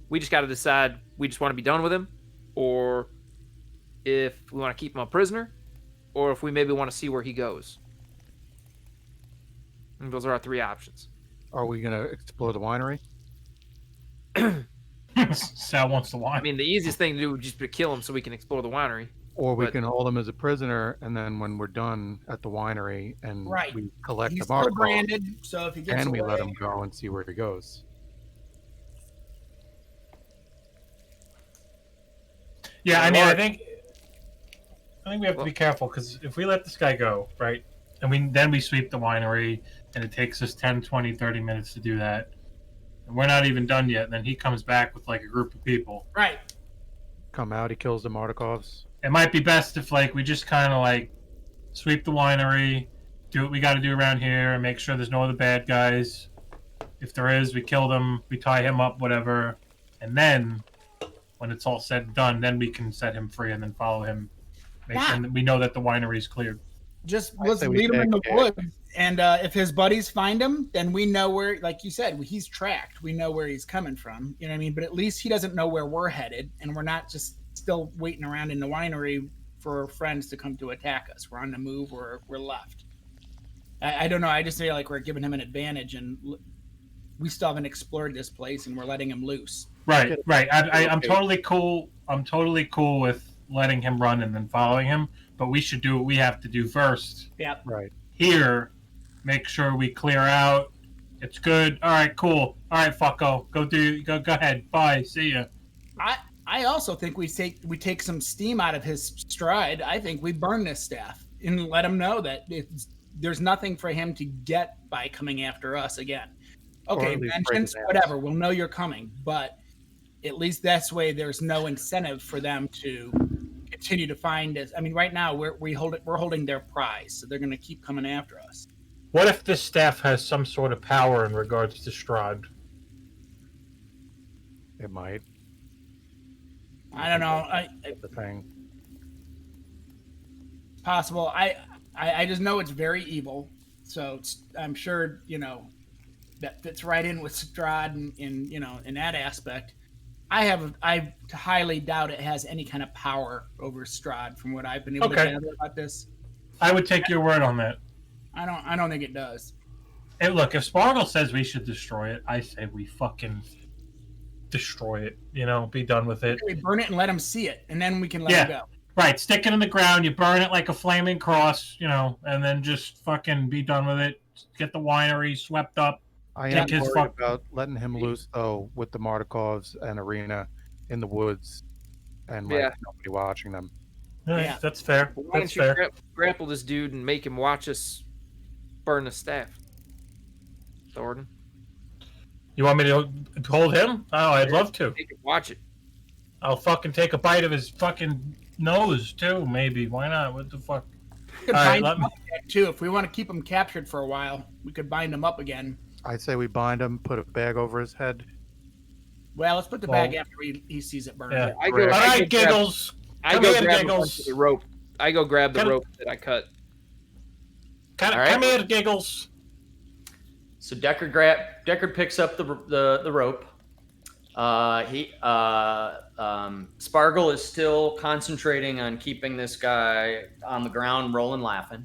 we just got to decide we just want to be done with him, or if we want to keep him a prisoner, or if we maybe want to see where he goes. And those are our three options. Are we going to explore the winery? Sal wants the wine. I mean, the easiest thing to do would just be to kill him so we can explore the winery. Or we can hold him as a prisoner, and then when we're done at the winery and we collect the mark, branded, so if he gets and away, we let him go and see where he goes. Yeah, I mean, I think we have to be careful because if we let this guy go, right, and then we sweep the winery, and it takes us 10, 20, 30 minutes to do that, and we're not even done yet. And then he comes back with like a group of people. Right. Come out, he kills the Mardikovs. It might be best if like we just kind of like sweep the winery, do what we got to do around here, and make sure there's no other bad guys. If there is, we kill them, we tie him up, whatever, and then when it's all said and done, then we can set him free and then follow him. And we know that the winery's cleared. Just let's lead him in the woods, and if his buddies find him, then we know where, like you said, he's tracked. We know where he's coming from. You know what I mean? But at least he doesn't know where we're headed, and we're not just still waiting around in the winery for friends to come to attack us. We're on the move, or we're left. I don't know. I just feel like we're giving him an advantage, and we still haven't explored this place, and we're letting him loose. Right. I'm totally cool. I'm totally cool with letting him run and then following him. But we should do what we have to do first. Yeah. Right. Here, make sure we clear out. It's good. All right, cool. All right, fucko. Go ahead. Bye. See ya. I also think we take some steam out of his stride. I think we burn this staff and let him know that there's nothing for him to get by coming after us again. Okay, vengeance, whatever. We'll know you're coming, but at least this way there's no incentive for them to continue to find us. I mean, right now we're holding their prize, so they're going to keep coming after us. What if this staff has some sort of power in regards to Strahd? It might. I don't know. The thing. Possible. I just know it's very evil, so I'm sure that fits right in with Strahd in that aspect. I highly doubt it has any kind of power over Strahd from what I've been able to gather about this. I would take your word on that. I don't think it does. Hey, look, if Sparkle says we should destroy it, I say we fucking destroy it. Be done with it. We burn it and let him see it, and then we can let him go. Right, stick it in the ground, you burn it like a flaming cross, and then just fucking be done with it. Get the winery swept up. I am worried about letting him loose, though, with the Mardikovs and Arena in the woods and nobody watching them. Yeah, that's fair. Why don't you grapple this dude and make him watch us burn the staff? Thornton. You want me to hold him? Oh, I'd love to. Make him watch it. I'll fucking take a bite of his fucking nose, too, maybe. Why not? What the fuck? We could bind him up again, too. If we want to keep him captured for a while, we could bind him up again. I say we bind him, put a bag over his head. Well, let's put the bag after he sees it burn. Yeah. All right, Giggles. I go grab the rope. I go grab the rope that I cut. Come here, Giggles. So Deckard picks up the rope. Spargle is still concentrating on keeping this guy on the ground, rolling, laughing.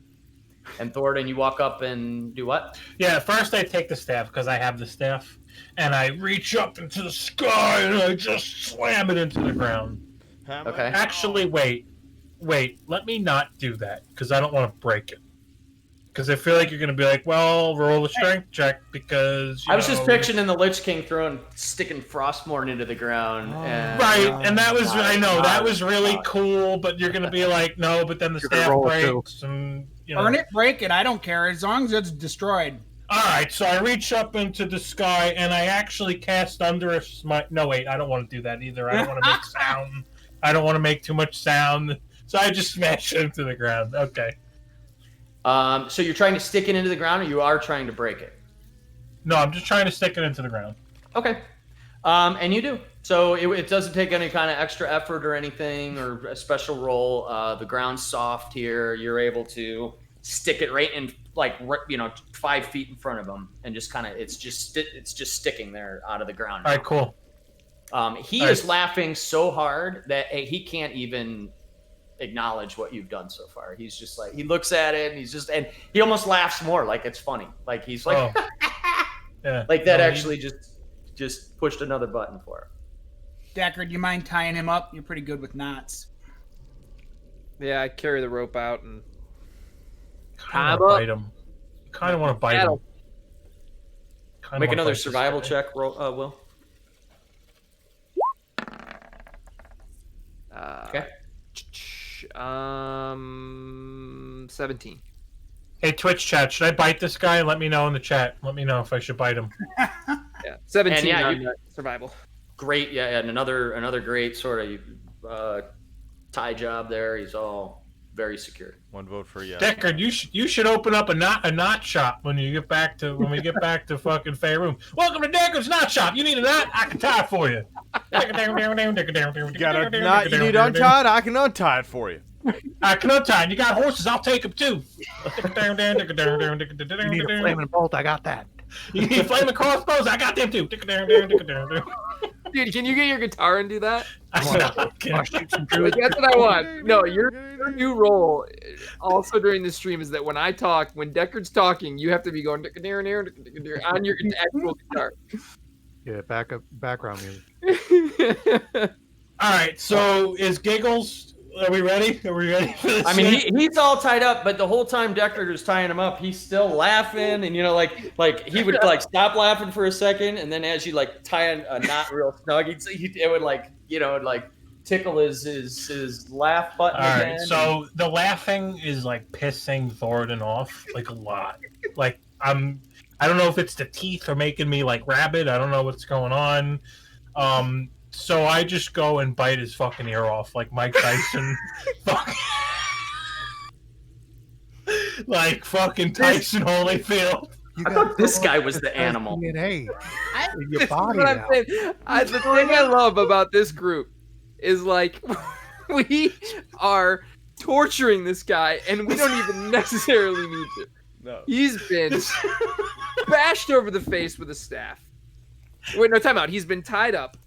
And Thornton, you walk up and do what? Yeah, first I take the staff because I have the staff, and I reach up into the sky and I just slam it into the ground. Okay. Actually, wait. Let me not do that because I don't want to break it. Because I feel like you're going to be like, well, roll a strength check because. I was just picturing the Lich King sticking Frostmourne into the ground. And that was, I know, that was really cool, but you're going to be like, no, but then the staff breaks and. Burn it, break it. I don't care as long as it's destroyed. All right, so I reach up into the sky and I actually cast under a smite. No, wait, I don't want to do that either. I don't want to make sound. I don't want to make too much sound. So I just smash it into the ground. Okay. So you're trying to stick it into the ground, or you are trying to break it? No, I'm just trying to stick it into the ground. Okay. And you do. So it doesn't take any kind of extra effort or anything, or a special roll. The ground's soft here. You're able to stick it right in, 5 feet in front of him, and just kind of it's just sticking there out of the ground. All right, cool. He is laughing so hard that he can't even acknowledge what you've done so far. He's just like, he looks at it and he almost laughs more, like it's funny. Like he's like, yeah, like that actually just pushed another button for him. Deckard, do you mind tying him up? You're pretty good with knots. Yeah, I carry the rope out and kind of bite him. Kind of want to bite him. Make another survival check, Will. Okay. 17. Hey, Twitch chat, should I bite this guy? Let me know in the chat. Let me know if I should bite him. Yeah, Yeah, 17 And yeah, on survival. Great, yeah, and another great sort of tie job there. He's all very secure. 1 vote for yes. Deckard, you should open up a knot shop when we get back to fucking Faerun. Welcome to Deckard's Knot Shop. You need a knot? I can tie it for you. You got a knot you need untied? I can untie it for you. I can untie. You got horses? I'll take them too. You need a flaming bolt? I got that. You need flaming crossbows? I got them too. Dude, can you get your guitar and do that? Like, that's what I want. No, your new role also during the stream is that when I talk, when Deckard's talking, you have to be going on your actual guitar. Yeah, background music. All right, so is Giggles? Are we ready? Are we ready for this? I mean, he's all tied up, but the whole time Deckard was tying him up, he's still laughing, and like he would like stop laughing for a second, and then as you like tie a knot real snug, it would like tickle his laugh button. All right, again. so the laughing is like pissing Thoradin off like a lot. Like I don't know if it's the teeth or making me like rabid. I don't know what's going on. So I just go and bite his fucking ear off like Mike Tyson. Like fucking Tyson Holyfield. I thought this guy was the animal. DNA in your That's body what I'm now. saying. The thing I love about this group is like we are torturing this guy, and we don't even necessarily need to. No. He's been bashed over the face with a staff. Wait, no, time out. He's been tied up,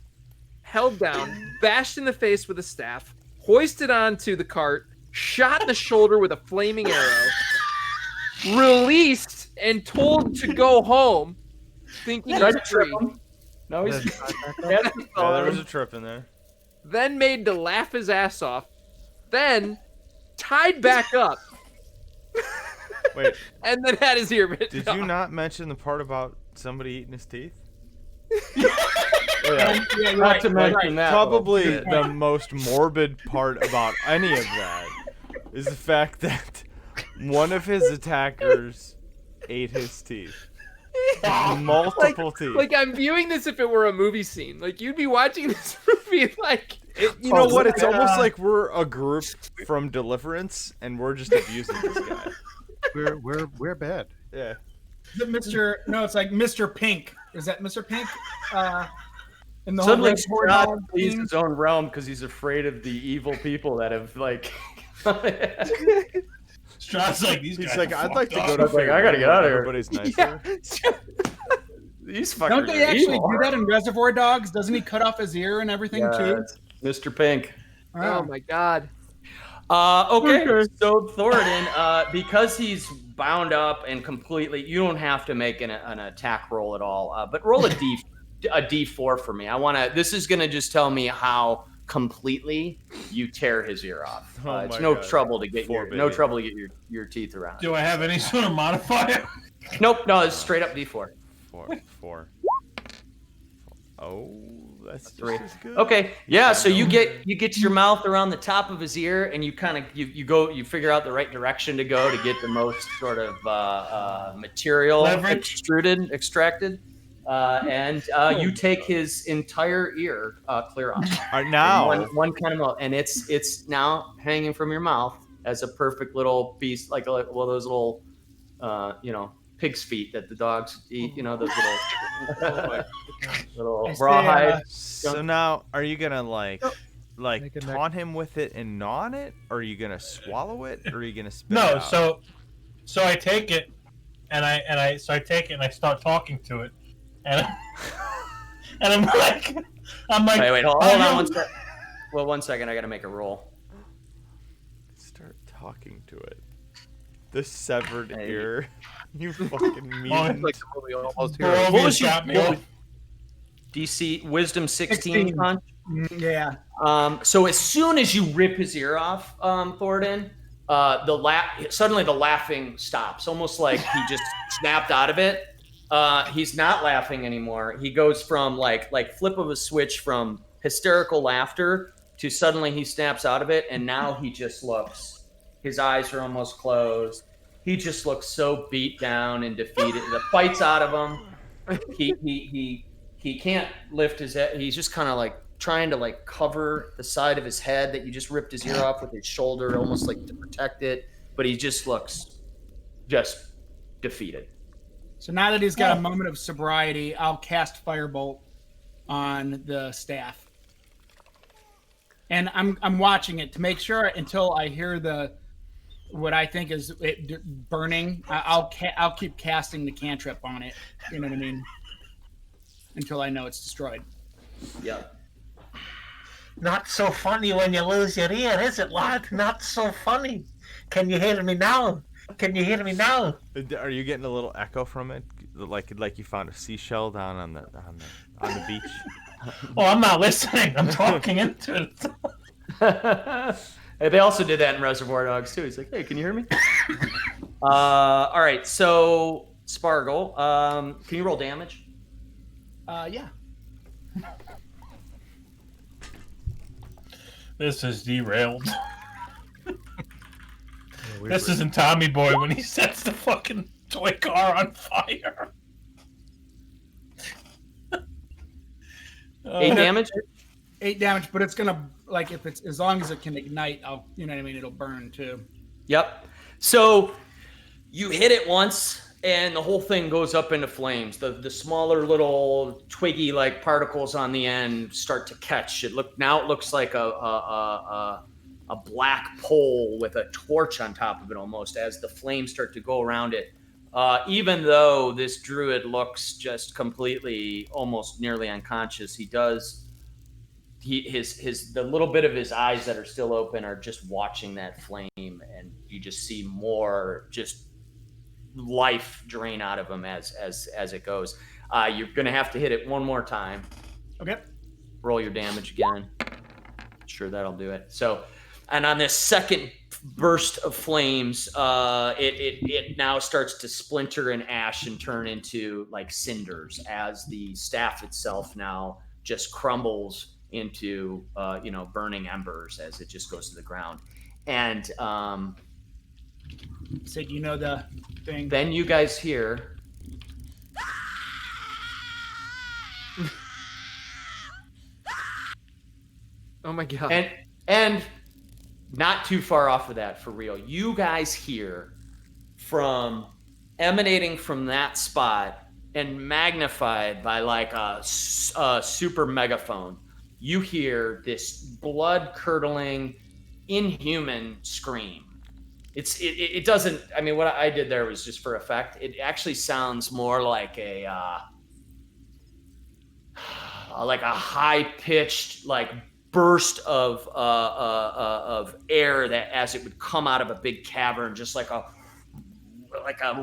held down, bashed in the face with a staff, hoisted onto the cart, shot in the shoulder with a flaming arrow, released and told to go home, thinking he's free. No, he's Yeah, there was a trip in there. Then made to laugh his ass off, then tied back up, Wait, and then had his ear bit. did you not mention the part about somebody eating his teeth? Not to mention that. Probably the most morbid part about any of that is the fact that one of his attackers ate his teeth. Multiple teeth. Like I'm viewing this if it were a movie scene. Like you'd be watching this movie like You know what? It's almost like we're a group from Deliverance and we're just abusing this guy. We're bad. Yeah. Is it Mr. No, it's like Mr. Pink. Is that Mr. Pink? In the Suddenly, whole Reservoir Strahd Dogs leaves thing? his own realm because he's afraid of the evil people that have like. Strahd's like these He's guys like, are I'd like to fucked go up. to Like, I gotta get out of here. Everybody's nicer. These fuckers Don't they are actually evil. do that in Reservoir Dogs? Doesn't he cut off his ear and everything Yeah, too? it's Mr. Pink. oh my god. Okay, so Thoradin, because he's bound up and completely, you don't have to make an attack roll at all. But roll a D4 for me. This is gonna just tell me how completely you tear his ear off. Oh it's my no God. trouble to get Four, no baby. trouble to get your teeth around. Do I have any sort of modifier? Nope, no, it's straight up D4. Four. Oh, that's Three. just as good. Okay, yeah. So you get your mouth around the top of his ear, and you kind of you figure out the right direction to go to get the most sort of material Leverage. extracted, and you take his entire ear clear off. All right, now. One kind of mouth, and it's now hanging from your mouth as a perfect little piece, like one of those little, pig's feet that the dogs eat. Those little I say, rawhide. So now, are you gonna like Make a taunt him with it and gnaw on it, or are you gonna swallow it, or are you gonna spit it No, out? so I take it, and I take it and I start talking to it, and I'm like, Wait, hold "Oh, on no." one second. Well, 1 second, I gotta make a roll. Start talking to it. The severed Hey. ear. You fucking Oh, mean. Like the movie Almost Barovius Here. What was your- got me what off. was- DC Wisdom 16 16. punch. Yeah. So as soon as you rip his ear off, Thoradin, suddenly the laughing stops, almost like he just snapped out of it. He's not laughing anymore. He goes from like flip of a switch from hysterical laughter to suddenly he snaps out of it, and now he just looks. His eyes are almost closed. He just looks so beat down and defeated. The fight's out of him. He He can't lift his head. He's just kind of like trying to like cover the side of his head that you just ripped his ear off with his shoulder, almost like to protect it. But he just looks just defeated. So now that he's got a moment of sobriety, I'll cast Firebolt on the staff. And I'm watching it to make sure until I hear what I think is it burning. I'll keep casting the cantrip on it. You know what I mean? Until I know it's destroyed. Yep. Not so funny when you lose your ear, is it, lad? Not so funny. Can you hear me now? Can you hear me now? Are you getting a little echo from it, like you found a seashell down on the beach? Oh, I'm not listening. I'm talking into it. Hey, they also did that in Reservoir Dogs too. He's like, "Hey, can you hear me?" All right, so Spargle, can you roll damage? Yeah. This is derailed. This isn't Tommy Boy when he sets the fucking toy car on fire. 8 damage. 8 damage, but it's gonna like if it's as long as it can ignite, you know what I mean. It'll burn too. Yep. So you hit it once, and the whole thing goes up into flames. The smaller little twiggy like particles on the end start to catch. It looks like a black pole with a torch on top of it almost as the flames start to go around it. Even though this druid looks just completely, almost nearly unconscious, the little bit of his eyes that are still open are just watching that flame, and you just see more just life drain out of him as it goes. You're gonna have to hit it one more time. Okay. Roll your damage again. Sure, that'll do it. So, and on this second burst of flames, it now starts to splinter and ash and turn into like cinders as the staff itself now just crumbles into burning embers as it just goes to the ground. And so you know the thing. Then you guys hear Oh my god. and not too far off of that, for real, you guys hear emanating from that spot and magnified by like a super megaphone, you hear this blood-curdling, inhuman scream. It doesn't, I mean, what I did there was just for effect. It actually sounds more like a high-pitched, like burst of air that as it would come out of a big cavern, just like a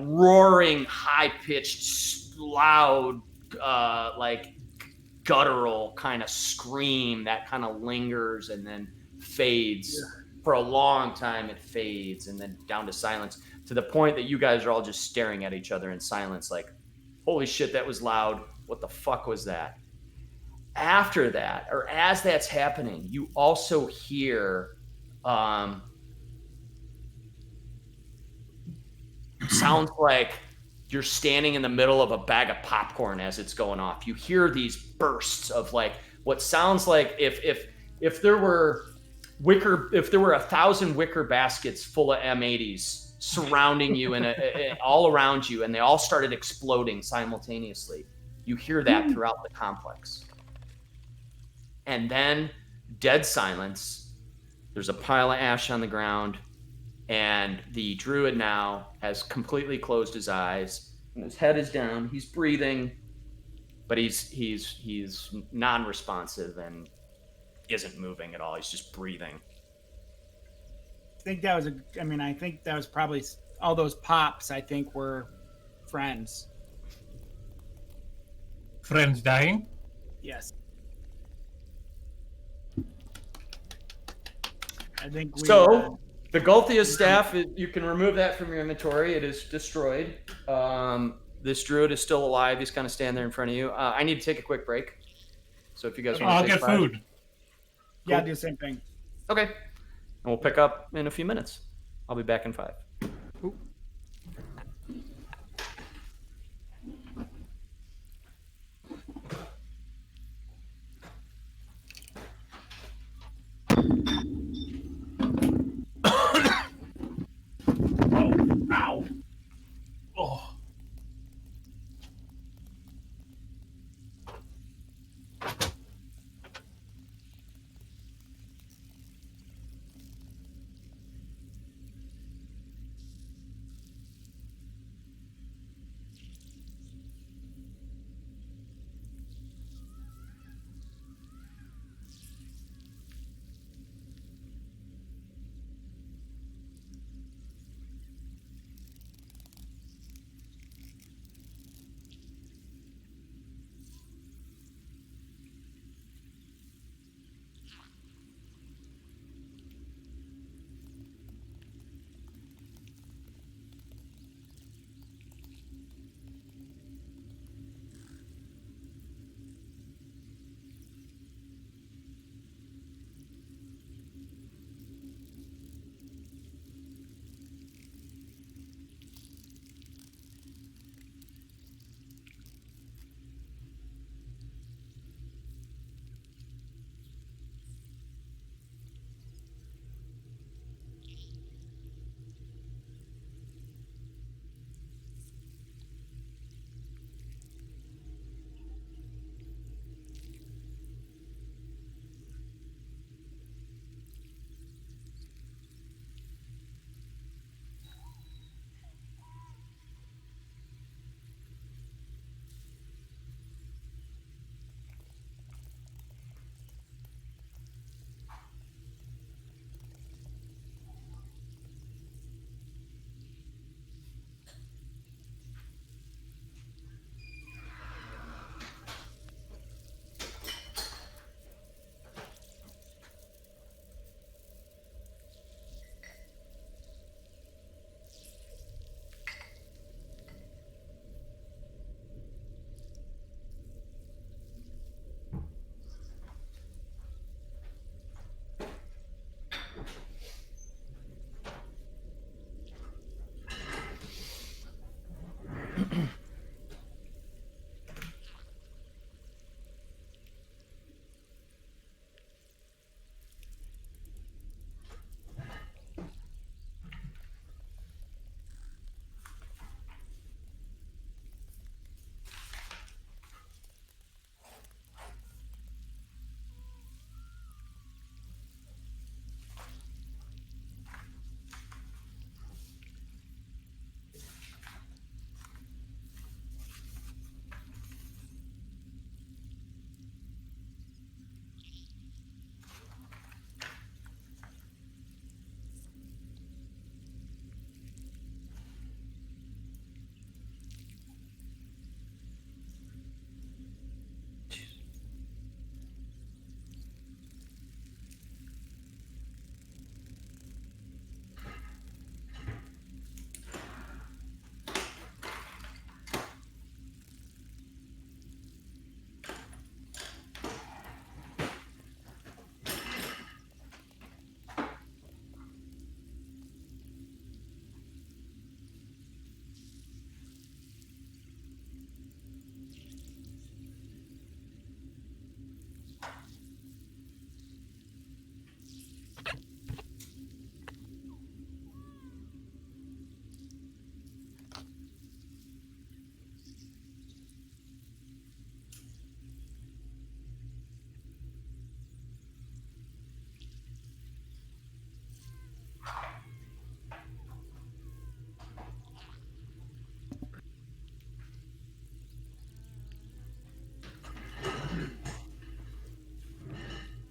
roaring, high-pitched, loud, like guttural kind of scream that kind of lingers and then fades. For a long time. It fades and then down to silence, to the point that you guys are all just staring at each other in silence like, holy shit, that was loud. What the fuck was that? After that, or as that's happening, you also hear sounds like you're standing in the middle of a bag of popcorn as it's going off. You hear these bursts of like what sounds like if there were 1,000 wicker baskets full of M80s surrounding you and all around you, and they all started exploding simultaneously. You hear that throughout the complex. And then dead silence. There's a pile of ash on the ground, and the druid now has completely closed his eyes, and his head is down. He's breathing, but he's non-responsive and isn't moving at all. He's just breathing. I think that was probably all those pops. I think were friends. Friends dying? Yes. I think we. So the Gulthia staff, you can remove that from your inventory. It is destroyed. This druid is still alive. He's kind of standing there in front of you. I need to take a quick break. So if you guys want to I'll take get 5. food. Yeah, do the same thing. Okay. And we'll pick up in a few minutes. I'll be back in 5.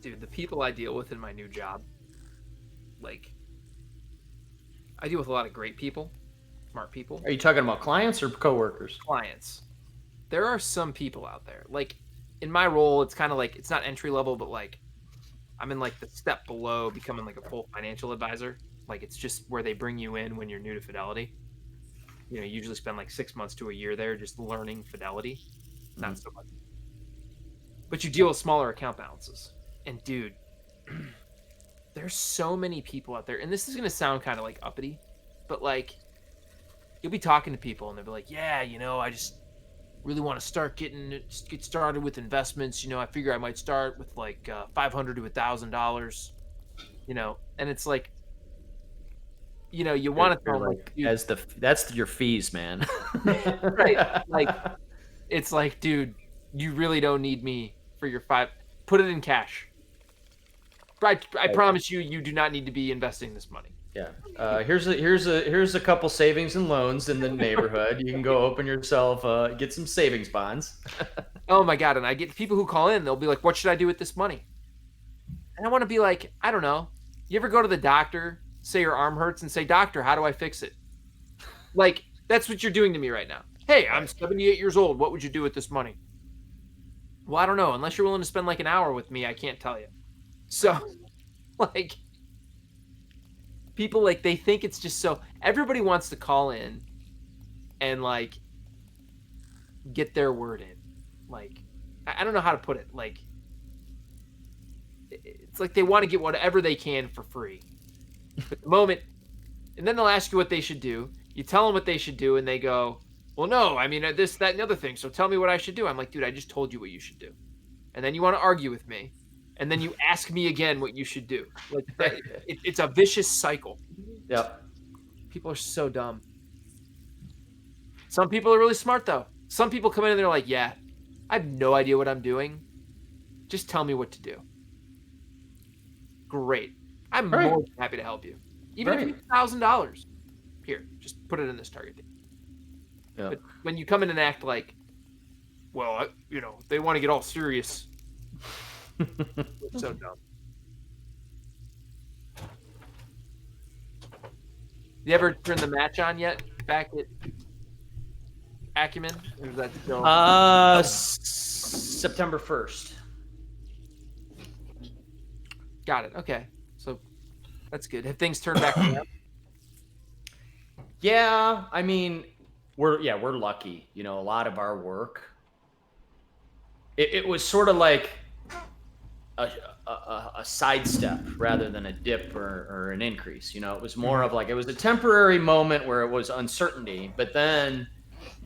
Dude, the people I deal with in my new job, like, I deal with a lot of great people, smart people, Are you talking about clients or coworkers? clients. There are some people out there, like, in my role, it's kind of like, it's not entry level, but like, I'm in like the step below becoming like a full financial advisor. Like, it's just where they bring you in when you're new to Fidelity. You know, you usually spend like 6 months to a year there just learning Fidelity. Not so much. But you deal with smaller account balances. And dude, there's so many people out there. And this is going to sound kind of like uppity, but like, you'll be talking to people and they'll be like, yeah, you know, I just really want to get started with investments. You know, I figure I might start with like $500 to $1,000, you know, and it's like, you know, you want to tell them like, dude, that's your fees, man. right? Like, it's like, dude, you really don't need me for your put it in cash. I promise you, you do not need to be investing this money. Yeah. Here's a couple savings and loans in the neighborhood. You can go open yourself, get some savings bonds. Oh my God. And I get people who call in, they'll be like, what should I do with this money? And I want to be like, I don't know. You ever go to the doctor, say your arm hurts, and say, doctor, how do I fix it? Like, that's what you're doing to me right now. Hey, I'm 78 years old. What would you do with this money? Well, I don't know. Unless you're willing to spend like an hour with me, I can't tell you. So, like, people, like, they think it's just so... Everybody wants to call in and, like, get their word in. Like, I don't know how to put it. Like, it's like they want to get whatever they can for free. But the moment... And then they'll ask you what they should do. You tell them what they should do, and they go, well, no, I mean, this, that, and the other thing, so tell me what I should do. I'm like, dude, I just told you what you should do. And then you want to argue with me. And then you ask me again what you should do. Like, it's a vicious cycle. Yep. People are so dumb. Some people are really smart, though. Some people come in and they're like, yeah, I have no idea what I'm doing. Just tell me what to do. Great. I'm more than happy to help you. Even if you have $1,000. Here, just put it in this target date. Yeah. But when you come in and act like, well, you know, they want to get all serious. It's so dumb. You ever turn the match on yet? Back at Acumen? Or is that still... September 1st. Got it. Okay. So that's good. Have things turned back around? Yeah, I mean, we're lucky. You know, a lot of our work, it was sort of like a sidestep rather than a dip or an increase. You know, it was more of like, it was a temporary moment where it was uncertainty, but then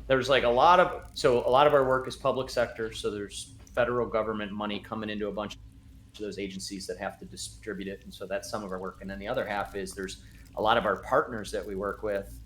there's like a lot of our work is public sector. So there's federal government money coming into a bunch of those agencies that have to distribute it. And so that's some of our work. And then the other half is there's a lot of our partners that we work with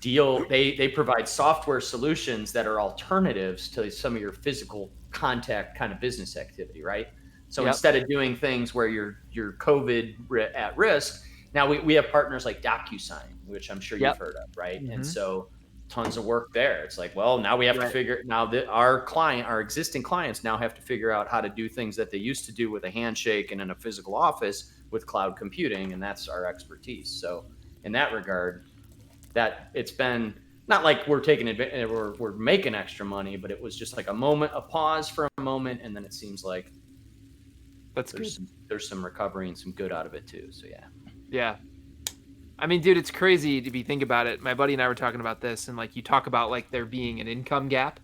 they provide software solutions that are alternatives to some of your physical contact kind of business activity, right? So instead of doing things where you're COVID at risk, now we have partners like DocuSign, which I'm sure you've heard of, right? Mm-hmm. And so tons of work there. It's like, well, now we have to figure now that our existing clients now have to figure out how to do things that they used to do with a handshake and in a physical office with cloud computing, and that's our expertise. So in that regard, that it's been not like we're taking advantage, we're making extra money, but it was just like a pause for a moment, and then it seems like there's some recovery and some good out of it too. So yeah. I mean, dude, it's crazy to think about it. My buddy and I were talking about this, and like you talk about like there being an income gap.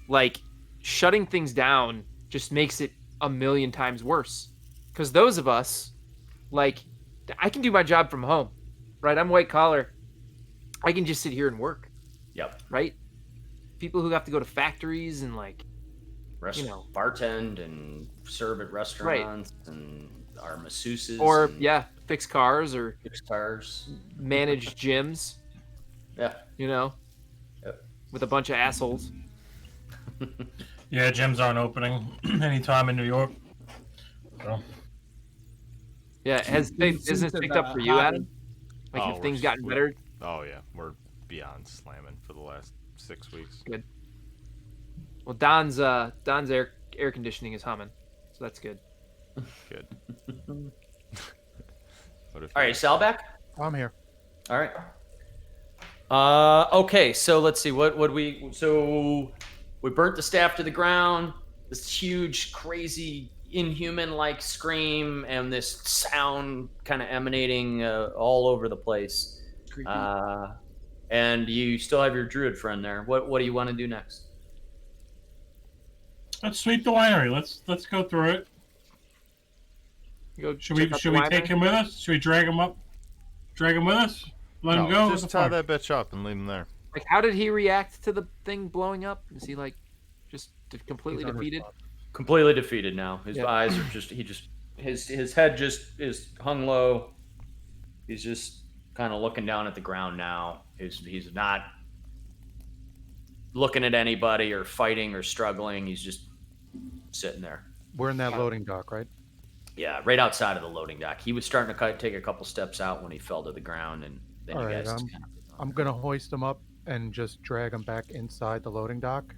Like shutting things down just makes it a million times worse. Because those of us, like, I can do my job from home, right? I'm white collar. I can just sit here and work. Yep. Right? People who have to go to factories and like, bartend and serve at restaurants and our masseuses. Or, fix cars or manage gyms. Yeah. You know? Yep. With a bunch of assholes. Yeah, gyms aren't opening anytime in New York. So. Yeah, has business picked up for you, Adam? Like, have things gotten better? Oh, yeah. We're beyond slamming for the last 6 weeks. Good. Well, Don's air conditioning is humming. so that's good. Good. What if All right, Sal back. I'm here. All right. Okay, so let's see. What we burnt the staff to the ground. This huge, crazy, inhuman-like scream and this sound kind of emanating all over the place. And you still have your druid friend there. What do you want to do next? Let's sweep the winery. Let's go through it. Go Should we take him with us? Should we drag him up? Drag him with us? Let him go? Just What the tie fuck? that bitch up and leave him there. Like, how did he react to the thing blowing up? Is he like just completely He's defeated? Completely defeated now. His Yep. eyes are his head just is hung low. He's just kind of looking down at the ground now. He's not looking at anybody or fighting or struggling. He's just sitting there. We're in that loading dock, right? Yeah, right outside of the loading dock. He was starting to take a couple steps out when he fell to the ground, and then All you right, guys just kind of. I'm gonna hoist him up and just drag him back inside the loading dock,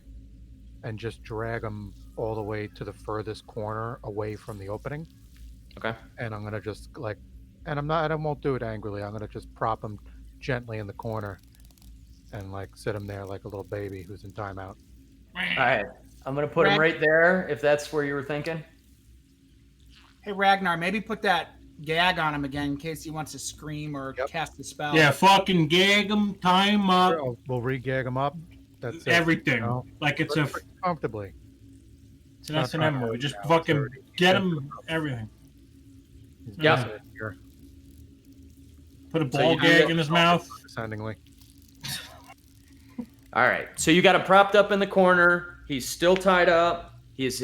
and just drag him all the way to the furthest corner away from the opening. Okay. And I'm gonna just and I won't do it angrily. I'm gonna just prop him gently in the corner, and like sit him there like a little baby who's in timeout. All right, I'm gonna put him right there if that's where you were thinking. Hey Ragnar, maybe put that gag on him again in case he wants to scream or Yep. cast the spell. Yeah, fucking gag him, tie him up, We'll re-gag him up. That's it. everything. No. Like it's a Comfortably. it's an not S&M gonna movie. hurt Just now, it's fucking already- get him everything. He's Yeah. missing it here, Put a So ball you gag do- in his mouth. descendingly. All right, so you got him propped up in the corner. He's still tied up. His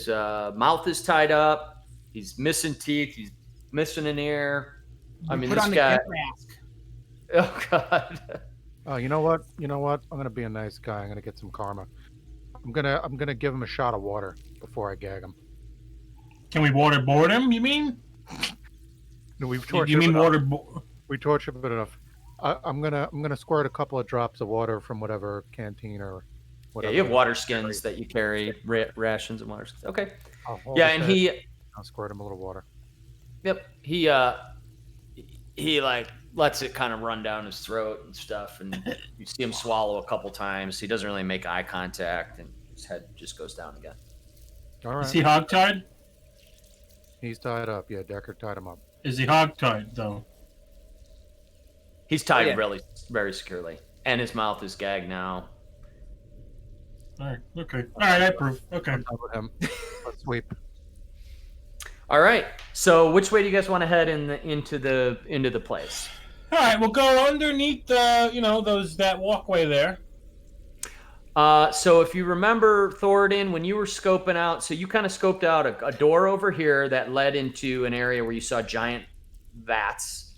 mouth is tied up. He's missing teeth. He's missing an ear. I mean, put this on the guy. gimp mask. Oh God. Oh, you know what? You know what? I'm gonna be a nice guy. I'm gonna get some karma. I'm gonna give him a shot of water before I gag him. Can we waterboard him? You mean? No, we've You tortured mean him enough. waterboard? We tortured him enough. I'm gonna squirt a couple of drops of water from whatever canteen or Yeah, whatever. you have water skins that you carry, rations and water skins. Okay. I'll hold Yeah, his and head, he. I'll squirt him a little water. Yep. He like lets it kind of run down his throat and stuff, and you see him swallow a couple times. He doesn't really make eye contact, and his head just goes down again. All Is right. he hogtied? He's tied up. Yeah, Decker tied him up. Is he hogtied though? He's tied Yeah. really very securely, and his mouth is gagged now. All right. Okay. All right. I approve. Okay. I'm done with him. Let's sweep. All right. So which way do you guys want to head into the place? All right. We'll go underneath that walkway there. So if you remember, Thoradin, when you were scoping out, so you kind of scoped out a door over here that led into an area where you saw giant vats.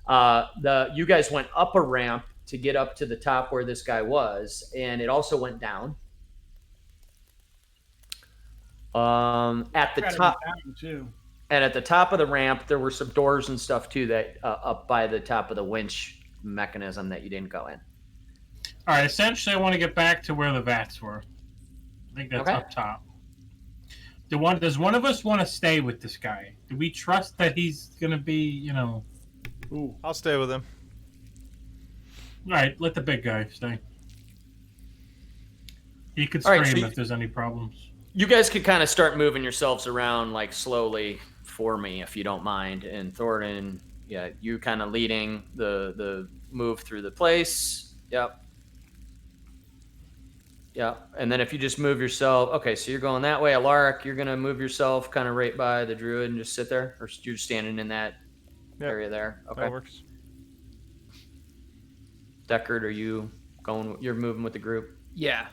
You guys went up a ramp to get up to the top where this guy was, and it also went down. At the Gotta be top, down, too. and at the top of the ramp, there were some doors and stuff too that up by the top of the winch mechanism that you didn't go in. All right. Essentially, I want to get back to where the vats were. I think that's Okay. up top. Does one of us want to stay with this guy? Do we trust that he's gonna be, Ooh. I'll stay with him. All right, let the big guy stay. He could All right, scream so if there's any problems. You guys could kind of start moving yourselves around like slowly for me, if you don't mind. And Thoradin, yeah, you kind of leading the move through the place. Yep. Yeah, and then if you just move yourself, okay, so you're going that way. Alaric, you're gonna move yourself kind of right by the druid and just sit there, or you're standing in that Yep. area there. Okay. That works. Deckard, are you going? You're moving with the group. Yeah.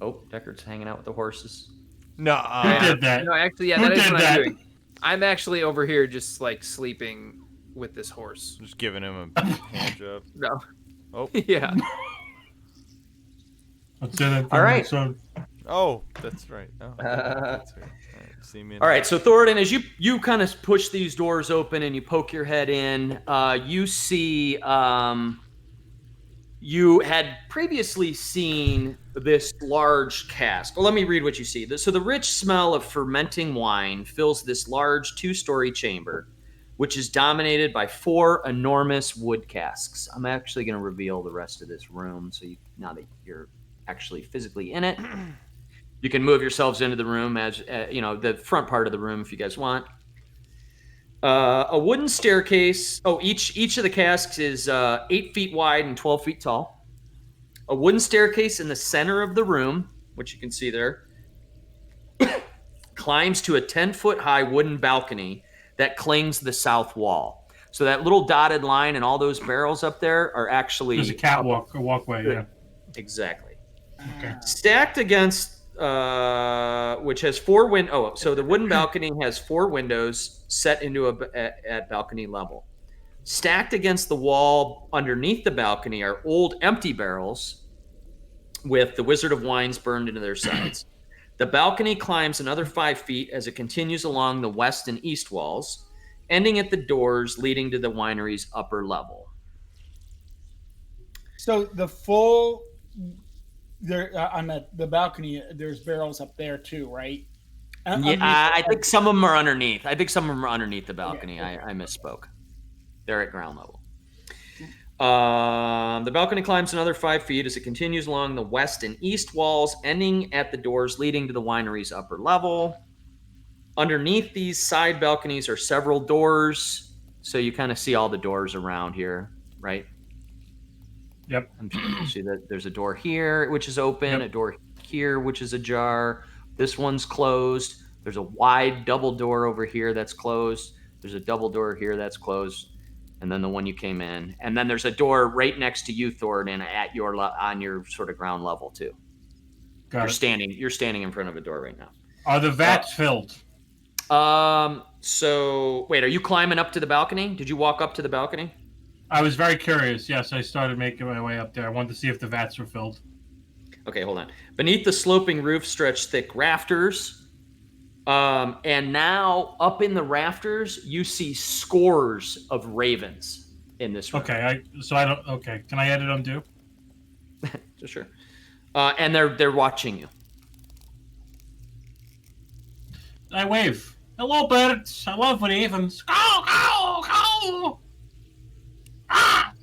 Oh, Deckard's hanging out with the horses. No, Who did that? No, actually, yeah, Who that is did what that? I'm doing. I'm actually over here just like sleeping with this horse. just giving him a hand job. No. Oh. Yeah. Let's do that. All right. So, Oh, that's right. Oh, that's right. All right. See me. All right, so Thoradin, as you kind of push these doors open and you poke your head in, you see You had previously seen this large cask. Well, let me read what you see. So the rich smell of fermenting wine fills this large 2-story chamber, which is dominated by 4 enormous wood casks. I'm actually going to reveal the rest of this room, so now that you're actually physically in it, you can move yourselves into the room as the front part of the room if you guys want. A wooden staircase. Oh, each of the casks is 8 feet wide and 12 feet tall. A wooden staircase in the center of the room, which you can see there, climbs to a 10-foot high wooden balcony that clings the south wall. So that little dotted line and all those barrels up there are actually... There's a catwalk, a walkway, yeah. Exactly. Okay. Stacked against... which has 4 windows. So the wooden balcony has 4 windows set into at balcony level. Stacked against the wall underneath the balcony are old empty barrels with the Wizard of Wines burned into their sides. The balcony climbs another 5 feet as it continues along the west and east walls, ending at the doors leading to the winery's upper level. So the full there on the balcony, there's barrels up there too, right? I think some of them are underneath. I think some of them are underneath the balcony. Okay. I misspoke. They're at ground level. The balcony climbs another 5 feet as it continues along the west and east walls, ending at the doors leading to the winery's upper level. Underneath these side balconies are several doors, so you kind of see all the doors around here, right? Yep. I'm sure you see that there's a door here, which is open, a door here, which is ajar. This one's closed. There's a wide double door over here that's closed. There's a double door here that's closed. And then the one you came in. And then there's a door right next to you, Thornton, at your on your sort of ground level too. You're standing in front of a door right now. Are the vats filled? So wait, are you climbing up to the balcony? Did you walk up to the balcony? I was very curious. Yes, I started making my way up there. I wanted to see if the vats were filled. Okay, hold on. Beneath the sloping roof stretch thick rafters. And now up in the rafters, you see scores of ravens in this room. Okay, can I edit undo? Sure. And they're watching you. I wave. Hello, birds. I love ravens. Go, go, go! Ah!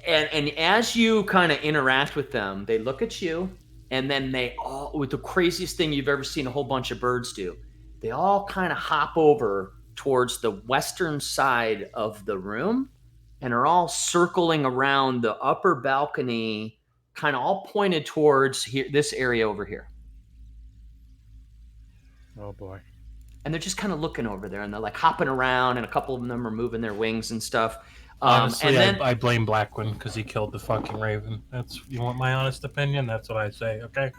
And as you kind of interact with them, they look at you, and then they all, with the craziest thing you've ever seen a whole bunch of birds do, they all kind of hop over towards the western side of the room and are all circling around the upper balcony, kind of all pointed towards here, this area over here. Oh boy. And they're just kind of looking over there, and they're like hopping around, and a couple of them are moving their wings and stuff. Honestly, and then, I blame Blackwin because he killed the fucking raven. You want my honest opinion? That's what I say. Okay.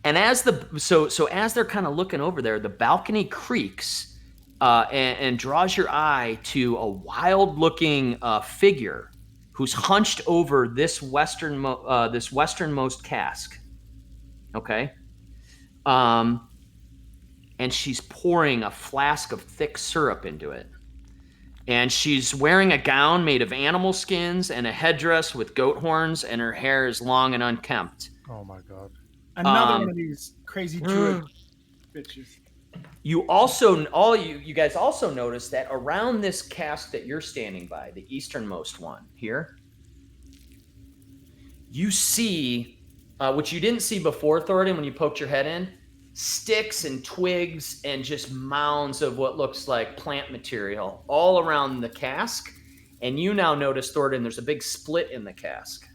And as as they're kind of looking over there, the balcony creaks and draws your eye to a wild-looking figure who's hunched over this westernmost cask. Okay. And she's pouring a flask of thick syrup into it. And she's wearing a gown made of animal skins and a headdress with goat horns, and her hair is long and unkempt. Oh my god. Another one of these crazy druid bitches. You guys also notice that around this cask that you're standing by, the easternmost one here, you see, which you didn't see before, Thornton, when you poked your head in, sticks and twigs and just mounds of what looks like plant material all around the cask. And you now notice, Thornton, there's a big split in the cask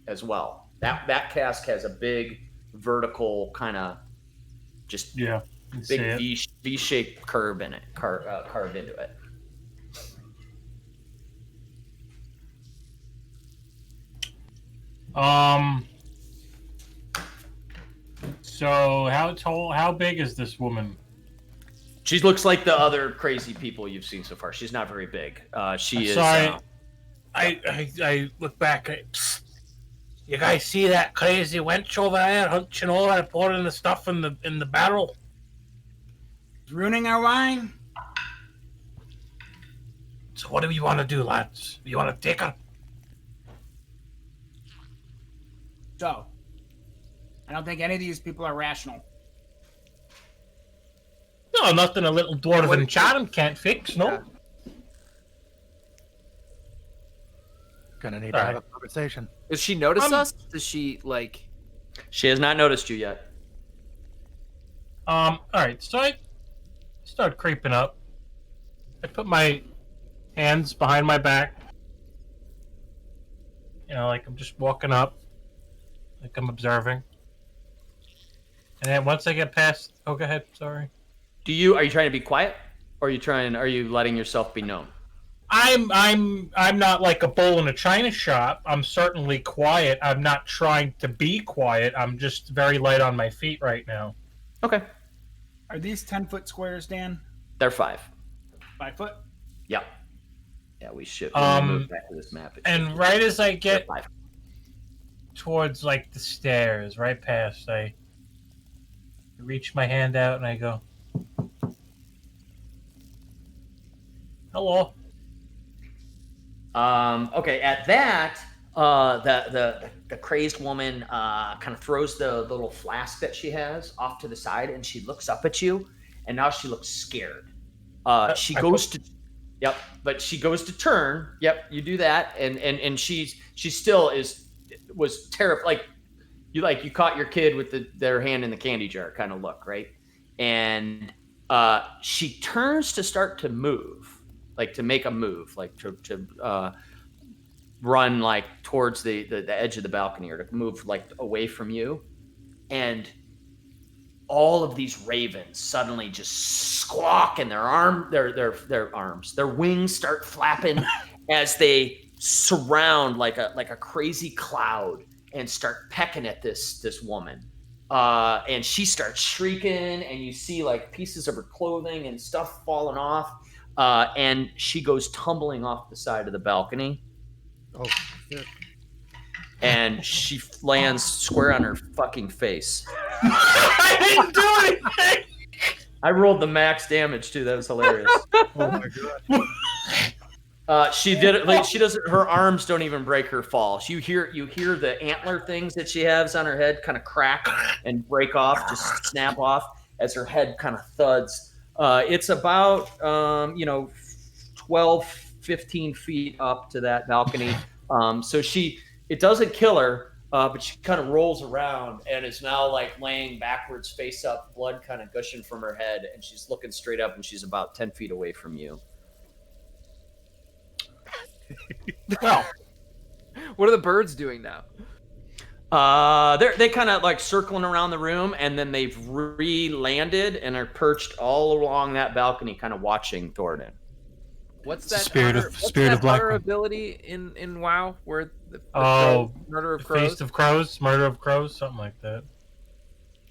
as well. That cask has a big vertical kind of just big V-shaped curve in it, carved into it. So how big is this woman? She looks like the other crazy people you've seen so far. She's not very big. She is. Sorry, I look back. You guys see that crazy wench over there hunching over and pouring the stuff in the barrel? Ruining our wine. So what do we want to do, lads? You want to take her? So, I don't think any of these people are rational. No, nothing a little dwarven Chatham can't fix, no? Gonna need to have a conversation. Does she notice us? Does she like? She has not noticed you yet. Alright, so I start creeping up. I put my hands behind my back. You know, like I'm just walking up. Like I'm observing. And then once I get past... Oh, go ahead, sorry. Are you trying to be quiet? Or are you letting yourself be known? I'm not like a bull in a china shop. I'm certainly quiet. I'm not trying to be quiet. I'm just very light on my feet right now. Okay. Are these 10-foot squares, Dan? They're 5. 5 foot? Yeah. Yeah, we should when we move back to this map. And right as I get 5. towards like the stairs, right past, I reach my hand out and I go, "Hello." Okay, at that, the crazed woman kind of throws the little flask that she has off to the side, and she looks up at you, and now she looks scared. She goes to turn. Yep, you do that, and she still was terrified. You caught your kid with their hand in the candy jar kind of look, right? And she turns to start to move. Like to make a move, like to run like towards the edge of the balcony or to move like away from you. And all of these ravens suddenly just squawk and their wings start flapping as they surround like a crazy cloud and start pecking at this woman. And she starts shrieking and you see like pieces of her clothing and stuff falling off. And she goes tumbling off the side of the balcony. Oh, shit. And she lands square on her fucking face. I didn't do anything. I rolled the max damage too. That was hilarious. Oh my god. She did it. Like, she doesn't. Her arms don't even break her fall. You hear the antler things that she has on her head kind of crack and break off, just snap off as her head kind of thuds. It's about 12, 15 feet up to that balcony. So it doesn't kill her, but she kind of rolls around and is now like laying backwards, face up, blood kind of gushing from her head, and she's looking straight up, and she's about 10 feet away from you. Well, what are the birds doing now? They kind of like circling around the room, and then they've re-landed and are perched all along that balcony, kind of watching Thoradin. What's that? Spirit of Black hunter One. ability in WoW where the murder of Feast crows? of Crows, Murder of Crows, something like that.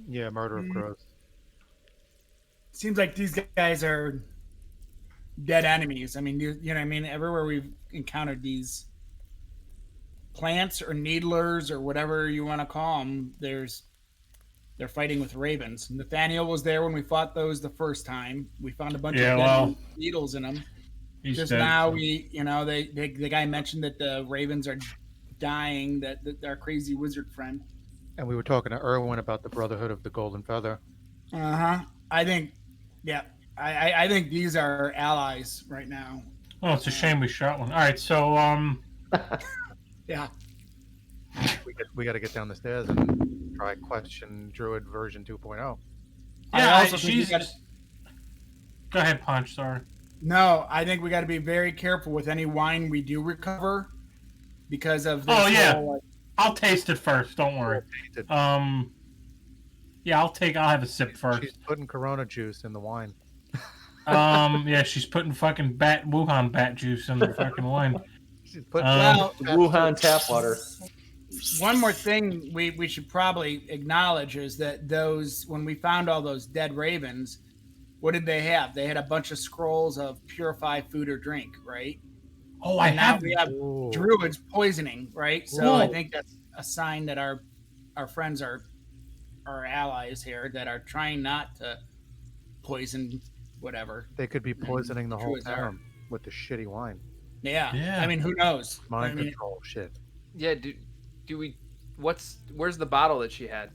Yeah, Murder of Crows. Seems like these guys are dead enemies. I mean, you know what I mean? Everywhere we've encountered these plants or needlers or whatever you want to call them, they're fighting with ravens. Nathaniel was there when we fought those the first time. We found a bunch of dead needles in them. Just dead. now, the guy mentioned that the ravens are dying. That our crazy wizard friend. And we were talking to Erwin about the Brotherhood of the Golden Feather. I think these are allies right now. Oh, it's a shame we shot one. All right, so Yeah. We got to get down the stairs and try question Druid version 2.0. yeah, also think she's. we gotta- Go ahead, Punch. Sorry. No, I think we got to be very careful with any wine we do recover because of this. Oh, yeah. whole, I'll taste it first. Don't worry. Yeah, I'll have a sip first. She's putting Corona juice in the wine. Yeah, she's putting fucking Wuhan bat juice in the fucking wine. She's putting Wuhan tap water. one more thing we should probably acknowledge is that when we found all those dead ravens, what did they have? They had a bunch of scrolls of purify food or drink, right? Oh, And now have. we have Ooh. druids poisoning, right? So Whoa. I think that's a sign that our friends are our allies here that are trying not to poison whatever. They could be poisoning the whole Druids are. town with the shitty wine. Yeah. Yeah. I mean, who knows? Mind I mean, control shit. Yeah, do we where's the bottle that she had?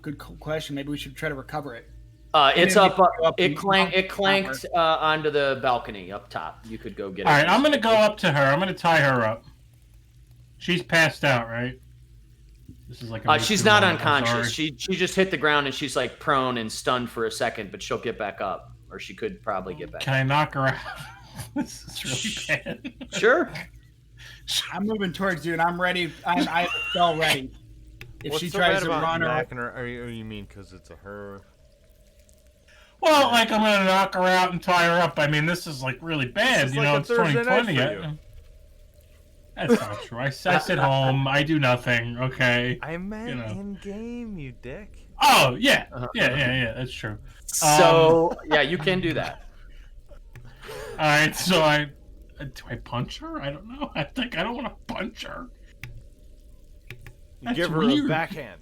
Good question. Maybe we should try to recover it. It's Maybe up. we go up It and- clanked onto the balcony up top. You could go get it. All right, I'm gonna go up to her. I'm gonna tie her up. She's passed out, right? This is like a She's mystery not moment. I'm unconscious. sorry. She just hit the ground and she's like prone and stunned for a second, but she'll get back up, or she could probably get back. Can I knock her out? This is really bad. Sure. I'm moving towards you, and I'm ready. I have a spell ready. If What's she so tries bad to about run or knocking her? Or you mean because it's a her? Well, like I'm gonna knock her out and tie her up. I mean, this is like really bad. This is You like know, a it's Thursday night 2020. for you. That's not true. I sit home. I do nothing. Okay. I meant You know. in game, you dick. Oh yeah, yeah. That's true. So yeah, you can do that. All right. So do I punch her? I don't know. I don't want to punch her. You That's give her weird. a backhand.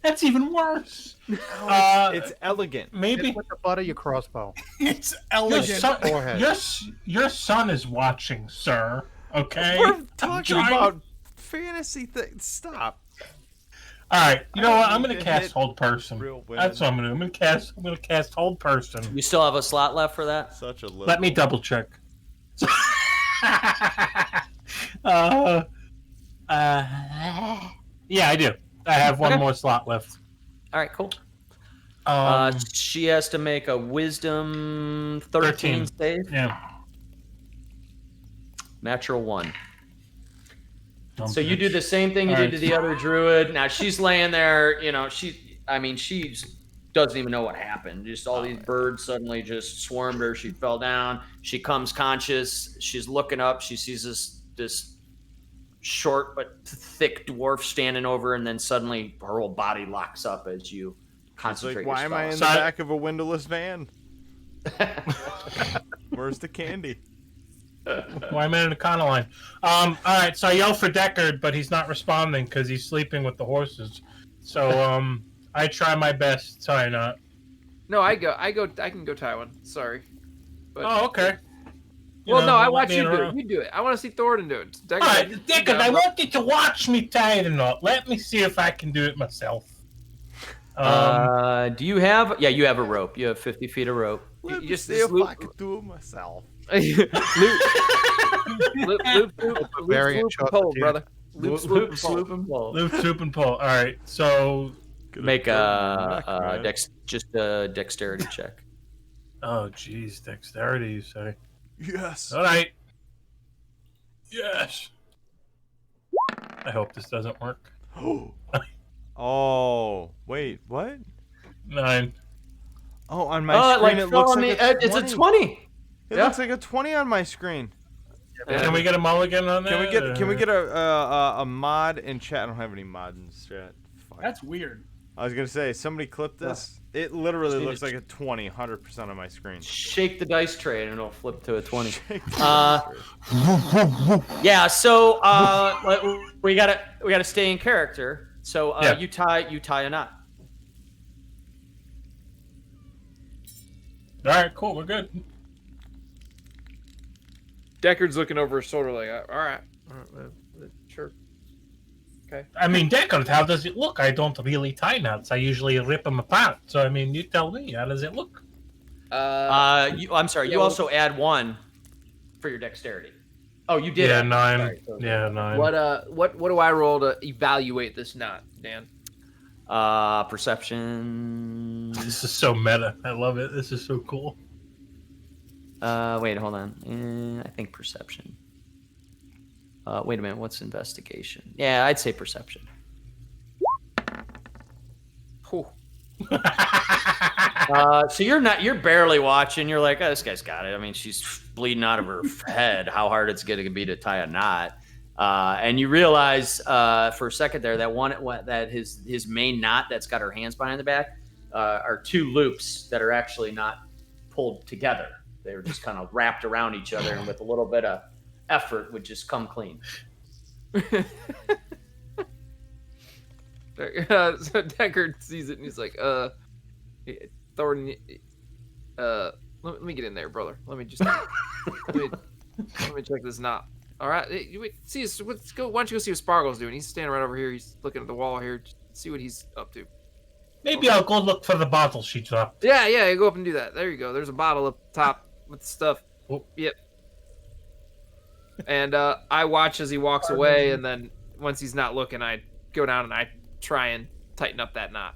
That's even worse. It's elegant. Maybe With the butt of your crossbow. it's your elegant. son, Forehead. your son is watching, sir. Okay. We're talking trying- about fantasy things. Stop. All right. You know what? I'm need gonna to cast hit hold person. real women. That's what I'm gonna do. I'm gonna cast hold person. You still have a slot left for that? Such a little. Let me double check. Yeah, I do. I have one Okay. more slot left. All right, cool. Um, She has to make a Wisdom 13 save. yeah. Natural 1. Dumb So you do bitch. the same thing you All did to right. the other druid. Now she's laying there, she doesn't even know what happened. Just all these birds suddenly just swarmed her. She fell down. She comes conscious. She's looking up. She sees this short but thick dwarf standing over, and then suddenly her whole body locks up as you It's concentrate. like, why am I in the So I- back of a windowless van? Where's the candy? Why am I in the Econoline? All right. So I yell for Deckard, but he's not responding because he's sleeping with the horses. So I try my best to tie a knot. No, I can go tie one. Sorry. But, Oh, okay. well, no, I let watch me you in a do row. it. You do it. I want to see Thornton do it. All right, Deckard, I want you to watch me tie the knot. Let me see if I can do it myself. Do you have? Yeah, you have a rope. You have 50 feet of rope. Let me just see if loop- I could do it myself. loop, Variant loop, shot pole, at you. brother. Loop, swoop, and pole. swoop, and pull. Loop, swoop, and pull. All right. So, Make a a dexterity check. oh, geez, dexterity, you say? Yes. All right. Yes. I hope this doesn't work. Oh, wait, what? 9. Oh, on my Oh, screen it it looks fell on like the. a 20. It's a 20. It Yeah. looks like a 20 on my screen. Can we get a mulligan on that? Can we get or- a mod in chat? I don't have any mods in chat. Fuck. That's weird. I was gonna say somebody clip this. It literally Just looks need like a 20, 100% on my screen. Shake the dice tray and it'll flip to a 20. Shake the Uh, dice. Yeah, so we gotta stay in character. So Yeah. you tie a knot. All right, cool. We're good. Deckard's looking over his shoulder like, all right, sure. I mean, Deckard, how does it look? I don't really tie knots. I usually rip them apart. So, I mean, you tell me. How does it look? I'm sorry. yeah, You well- also add 1 for your dexterity. Oh, you did. Yeah, add 9. Sorry, so- Yeah, 9. What do I roll to evaluate this knot, Dan? Perception. This is so meta. I love it. This is so cool. Wait, hold on. I think perception. Wait a minute. What's investigation? Yeah, I'd say perception. Whew. So you're barely watching. You're like, oh, this guy's got it. I mean, she's bleeding out of her head. How hard it's going to be to tie a knot. And you realize for a second there that his main knot that's got her hands behind the back are 2 loops that are actually not pulled together. They're just kind of wrapped around each other, and with a little bit of effort would just come clean. So Deckard sees it and he's like, Thornton, let me get in there, brother. Let me just let me check this knot. All right. Hey, let's go. Why don't you go see what Spargle's doing? He's standing right over here. He's looking at the wall here. Just see what he's up to. Maybe I'll go look for the bottle she dropped. Yeah. Go up and do that. There you go. There's a bottle up top with stuff. Oh. Yep. And I watch as he walks away, and then once he's not looking, I go down and I try and tighten up that knot.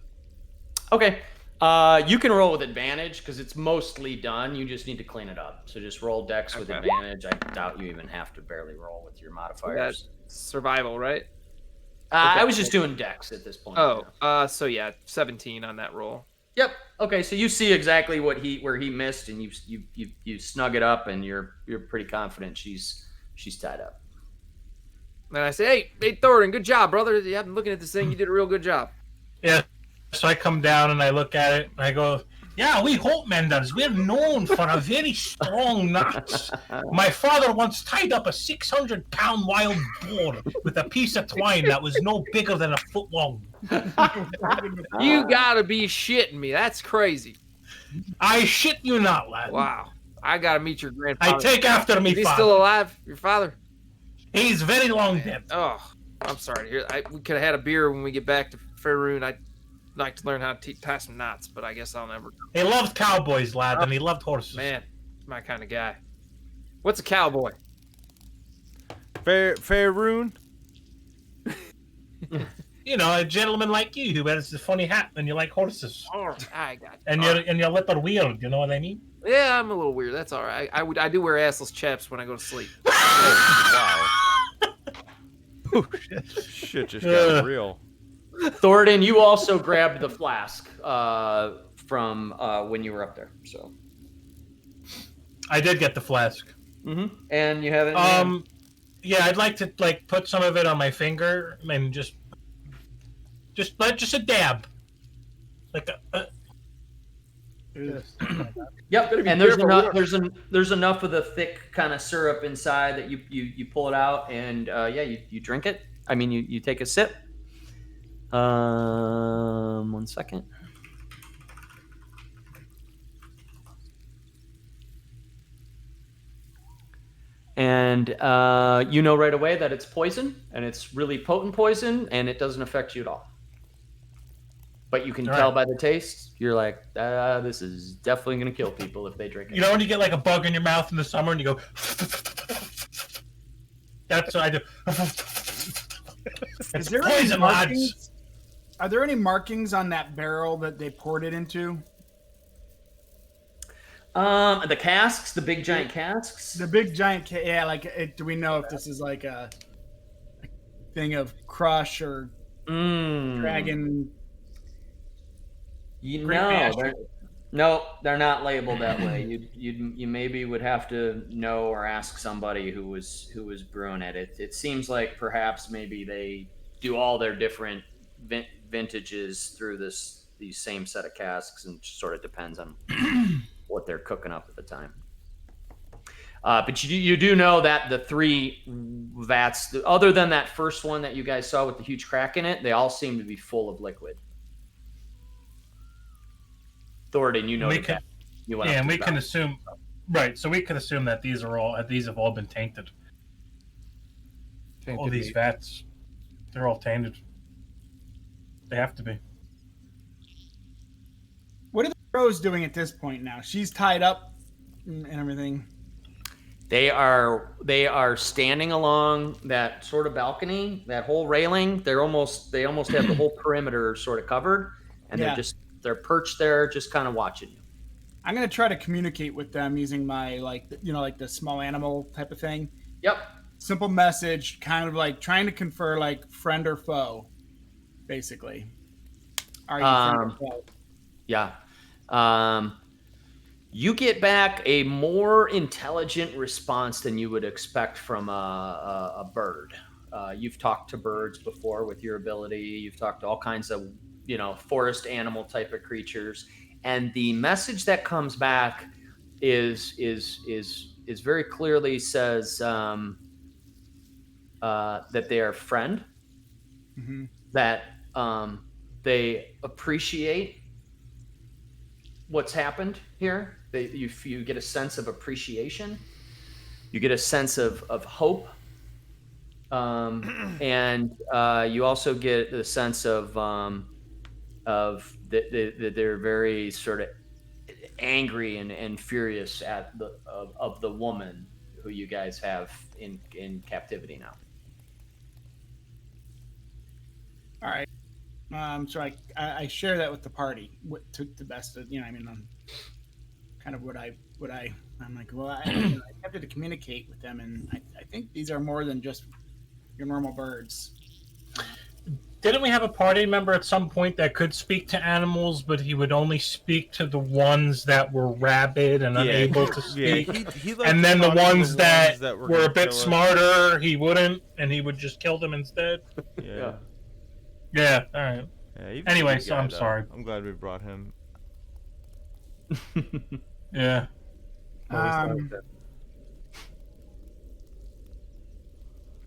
Okay. You can roll with advantage because it's mostly done. You just need to clean it up. So just roll dex with Okay. advantage. I doubt you even have to barely roll with your modifiers. That's survival, right? I was just doing dex at this point. Oh, so yeah, 17 on that roll. Yep. Okay. So you see exactly where he missed, and you snug it up, and you're pretty confident she's tied up. And I say, hey, Thorin, good job, brother. Yeah, I've been looking at this thing. You did a real good job. Yeah. So I come down and I look at it and I go, yeah, we Holtmenders, we're known for a very strong knots. My father once tied up a 600-pound wild boar with a piece of twine that was no bigger than a foot long. You gotta be shitting me. That's crazy. I shit you not, lad. Wow. I gotta meet your grandfather. I take after me Is he father. still alive? Your father? He's very long dead. Oh, I'm sorry to hear. We could have had a beer when we get back to Faerun. I'd like to learn how to tie some knots, but I guess I'll never. He loved cowboys, lad, and he loved horses. Man, my kind of guy. What's a cowboy? Faerun. You know, a gentleman like you who wears a funny hat and you like horses. Oh, I got you. And you're a little weird, you know what I mean? Yeah, I'm a little weird. That's all right. I do wear assless chaps when I go to sleep. Wow. Shit just got real. Thoradin, you also grabbed the flask from when you were up there. So. I did get the flask. Mm-hmm. And you have it. Yeah, I'd like to put some of it on my finger and just a dab, like a. Yep, and there's enough of the thick kind of syrup inside that you pull it out, and you drink it. I mean, you take a sip. 1 second. And you know right away that it's poison, and it's really potent poison, and it doesn't affect you at all. But you can tell by the taste, you're like, this is definitely going to kill people if they drink it. You know when you get like a bug in your mouth in the summer and you go, that's what I do. Is there any poison, lads. markings? Are there any markings on that barrel that they poured it into? The casks, the big giant casks. The big giant, do we know if this is like a thing of crush or dragon? No, they're not labeled that way. You maybe would have to know or ask somebody who was brewing it. It seems like perhaps maybe they do all their different vintages through these same set of casks, and it sort of depends on what they're cooking up at the time. But you do know that the 3 vats, other than that first one that you guys saw with the huge crack in it, they all seem to be full of liquid. Thoradin, you know that. And we can assume, right? So we can assume that these have all been tainted. All these vats, they're all tainted. They have to be. What are the crows doing at this point now? She's tied up and everything. They are standing along that sort of balcony, that whole railing. They almost have the whole perimeter sort of covered, and they're perched there, just kind of watching you. I'm gonna try to communicate with them using my like the small animal type of thing. Yep. Simple message, kind of like trying to confer like friend or foe, basically. Are you friend or foe? Yeah. You get back a more intelligent response than you would expect from a bird. You've talked to birds before with your ability. You've talked to all kinds of, forest animal type of creatures. And the message that comes back is very clearly says that they are friend, that they appreciate what's happened here. You get a sense of appreciation. You get a sense of hope And you also get the sense of that they're very sort of angry and furious at of the woman who you guys have in captivity now. All right. So I share that with the party. What took the best of, I mean, kind of I'm like, well, I have to communicate with them, and I think these are more than just your normal birds. Didn't we have a party member at some point that could speak to animals, but he would only speak to the ones that were rabid and unable to speak? He liked And to then the talk to ones that were were a gonna bit kill us. smarter, he wouldn't, and he would just kill them instead. Yeah. Yeah, all right. Yeah, he was a Anyway, good so guy, I'm though. sorry. I'm glad we brought him. Yeah.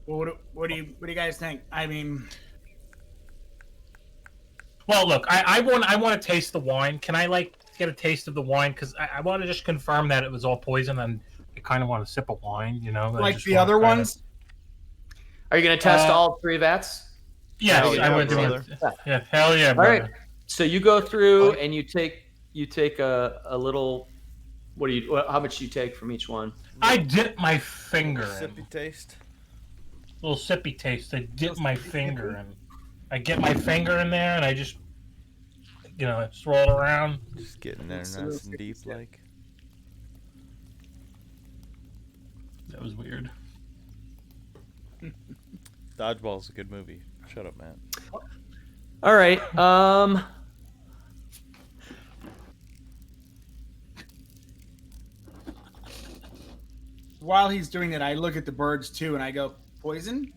Well, what do you guys think? I mean, Well, look, I want to taste the wine. Can I get a taste of the wine? Because I want to just confirm that it was all poison, and I kind of want to sip of wine. like the other ones. Are you going to test all 3 vats? Yes, Hell yeah, I would do brother. it. Yeah, hell yeah, All brother. right. So you go through and you take a little. How much do you take from each one? I dip my finger in. Sippy taste. Little sippy taste. I dip my finger in. I get my finger in there, and I just, swirl it around. Just getting there nice and deep, like. That was weird. Dodgeball's a good movie. Shut up, man. All right. While he's doing that, I look at the birds too, and I go, poison.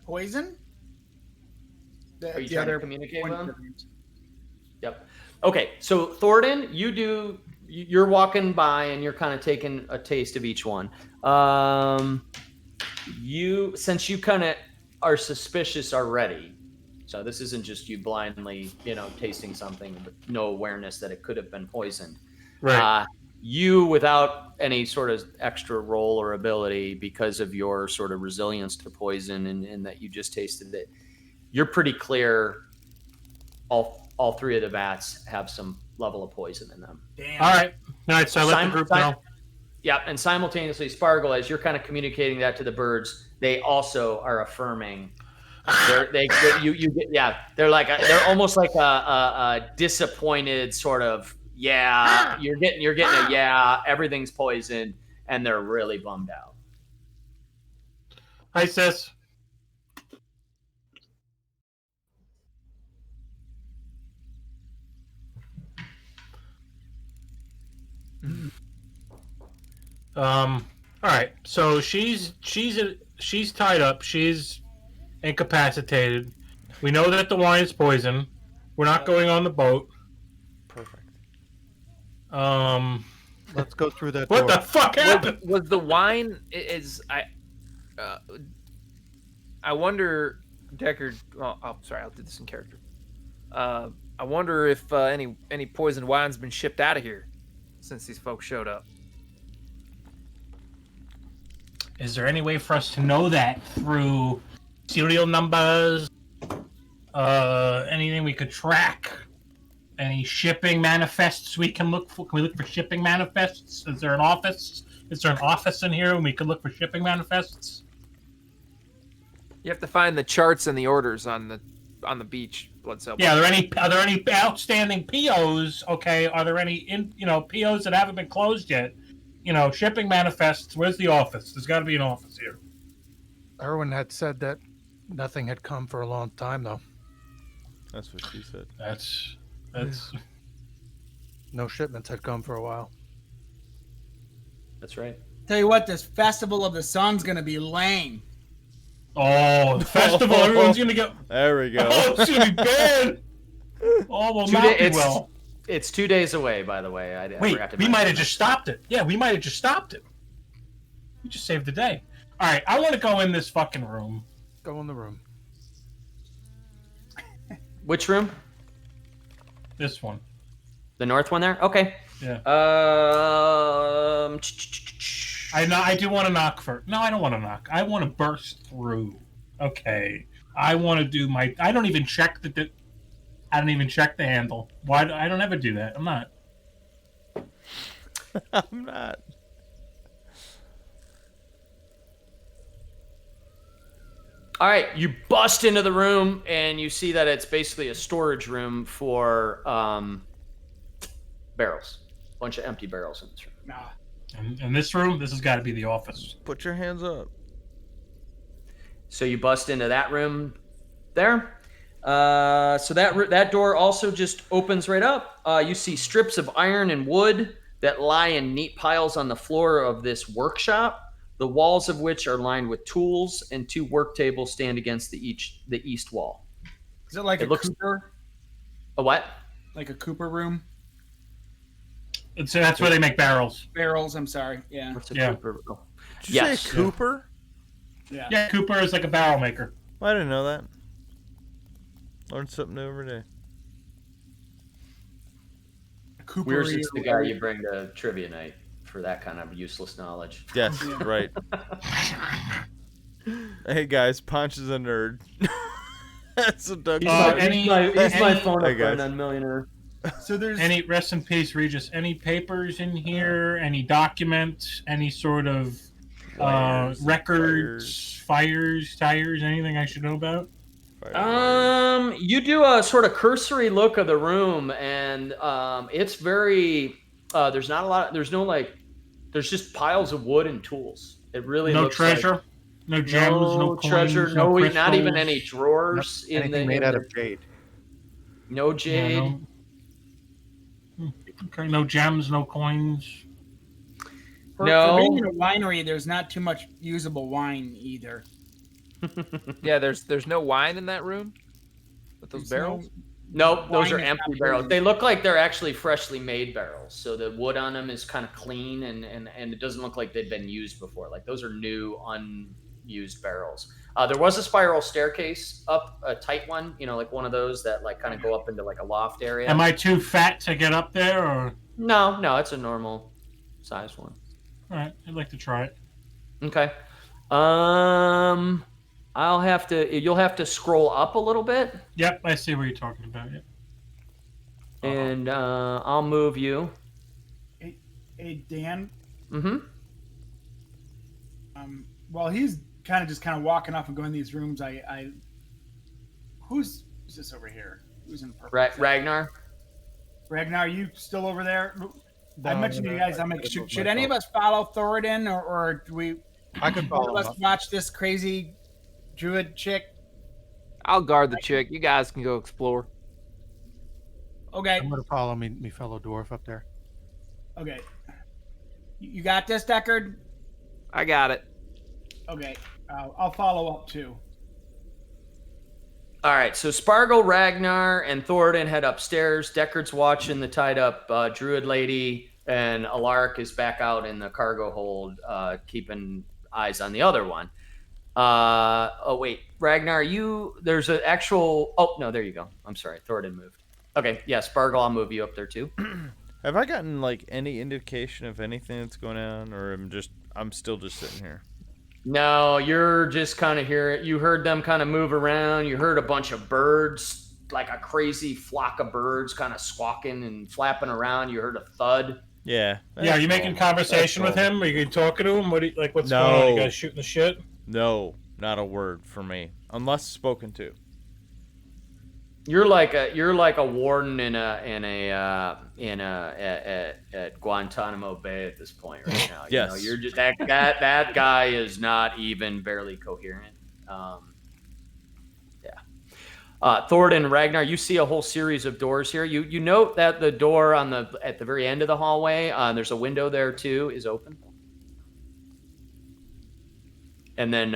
Are you trying to communicate with them? Yep. Okay. So Thornton, you're walking by and you're kind of taking a taste of each one. Since you kind of are suspicious already, so this isn't just you blindly, tasting something with no awareness that it could have been poisoned. Right. You, without any sort of extra roll or ability, because of your sort of resilience to poison and that you just tasted it, you're pretty clear. All 3 of the bats have some level of poison in them. Damn. All right. So I let the group know. Yeah, and simultaneously, Sparkle, as you're kind of communicating that to the birds, they also are affirming. They're like they're almost like a disappointed sort of you're getting a everything's poisoned, and they're really bummed out. Hi, sis. All right. So she's tied up. She's incapacitated. We know that the wine is poison. We're not going on the boat. Perfect. Let's go through that What door. the fuck happened? Was the wine I wonder, Deckard. Oh, sorry, I'll do this in character. I wonder if any poisoned wine's been shipped out of here since these folks showed up. Is there any way for us to know that through serial numbers? Anything we could track? Any shipping manifests we can look for? Can we look for shipping manifests? Is there an office? Is there an office in here and we could look for shipping manifests? You have to find the charts and the orders on the beach. Blood cell. Yeah, are there any outstanding POs? Okay, are there any POs that haven't been closed yet? Shipping manifests. Where's the office? There's got to be an office here. Erwin had said that nothing had come for a long time, though. That's what she said. That's No shipments had come for a while. That's right. Tell you what, this Festival of the Sun's gonna be lame. Oh, the festival. Everyone's gonna go. There we go. Oh, it's gonna be bad. Oh, well, not be well. It's 2 days away, by the way. I Wait, forgot to we mention might have that. just stopped it. Yeah, we might have just stopped it. We just saved the day. All right, I want to go in this fucking room. Go in the room. Which room? This one. The north one there? Okay. Yeah. Um. I do want to knock for. No, I don't want to knock. I want to burst through. Okay. I want to do my. I don't even check the. I don't even check the handle. Why? I don't ever do that. I'm not. I'm not. All right, you bust into the room and you see that it's basically a storage room for barrels. A bunch of empty barrels in this room. Nah. In this room, this has got to be the office. Put your hands up. So you bust into that room there. So that door also just opens right up. You see strips of iron and wood that lie in neat piles on the floor of this workshop, the walls of which are lined with tools, and 2 work tables stand against the east wall. Is it like It a looks- Cooper? A what? Like a Cooper room? So that's where they make barrels. Barrels, I'm sorry. Yeah. What's a Yeah. Cooper? Oh. Did you Yes. say Cooper? Yeah. Yeah, Cooper is like a barrel maker. I didn't know that. Learn something new every day. Cooper. Weir's just the guy you bring to trivia night for that kind of useless knowledge. Yes, right. Hey guys, Ponch is a nerd. That's what Doug He's said. my phone Hey, up guys. on Millionaire. So there's Any rest in peace, Regis. Any papers in here? Any documents? Any sort of Wires, records, fires, tires? Anything I should know about? You do a sort of cursory look of the room, and it's very. There's not a lot. There's no there's just piles of wood and tools. It really No looks treasure, like no gems, no coins, treasure, no not even crystals. any drawers in Anything the. made in out the- of jade. No Yeah, jade. no. Okay, no gems, no coins. for No. being in a winery, there's not too much usable wine either. Yeah, there's no wine in that room with those There's no- barrels. Nope, those Wine are is empty not barrels. really- They look like they're actually freshly made barrels. So the wood on them is kind of clean, and it doesn't look like they've been used before. Like those are new, unused barrels. There was a spiral staircase up, a tight one, like one of those that like kind of go up into like a loft area. Am I too fat to get up there, or? No, it's a normal size one. All right, I'd like to try it. Okay. You'll have to scroll up a little bit, Yep, I see what you're talking about. Yep. and I'll move you. Hey Dan, Mm-hmm. while he's kind of walking off and going to these rooms, who's this over here? Who's in purple? Ragnar. Ragnar, are you still over there? I No, mentioned to you no, guys. I'm like, I moved should any of us follow Thoradin, or do we? I could follow him Let's up. watch this crazy druid chick. I'll guard the chick. You guys can go explore. Okay, I'm gonna follow me fellow dwarf up there. okay. You got this, Deckard. I got it. Okay, I'll follow up too. All right, so Spargle, Ragnar, and Thoradin head upstairs. Deckard's watching the tied up druid lady, and Alaric is back out in the cargo hold, keeping eyes on the other one. Oh wait, Ragnar, there's an actual. Oh no, there you go. I'm sorry, Thoradin moved. Okay, yeah, Spargle, I'll move you up there too. Have I gotten like any indication of anything that's going on, or I'm still just sitting here? No, you're just kind of hearing. You heard them kind of move around. You heard a bunch of birds, like a crazy flock of birds, kind of squawking and flapping around. You heard a thud. Yeah. Yeah, are you making conversation with him? Are you talking to him? What's going on? You guys shooting the shit? No, not a word for me, unless spoken to. You're like a warden at Guantanamo Bay at this point right now. Yes. You're just that guy is not even barely coherent. Thoradin and Ragnar, you see a whole series of doors here. You note that the door at the very end of the hallway, there's a window there too, is open. And then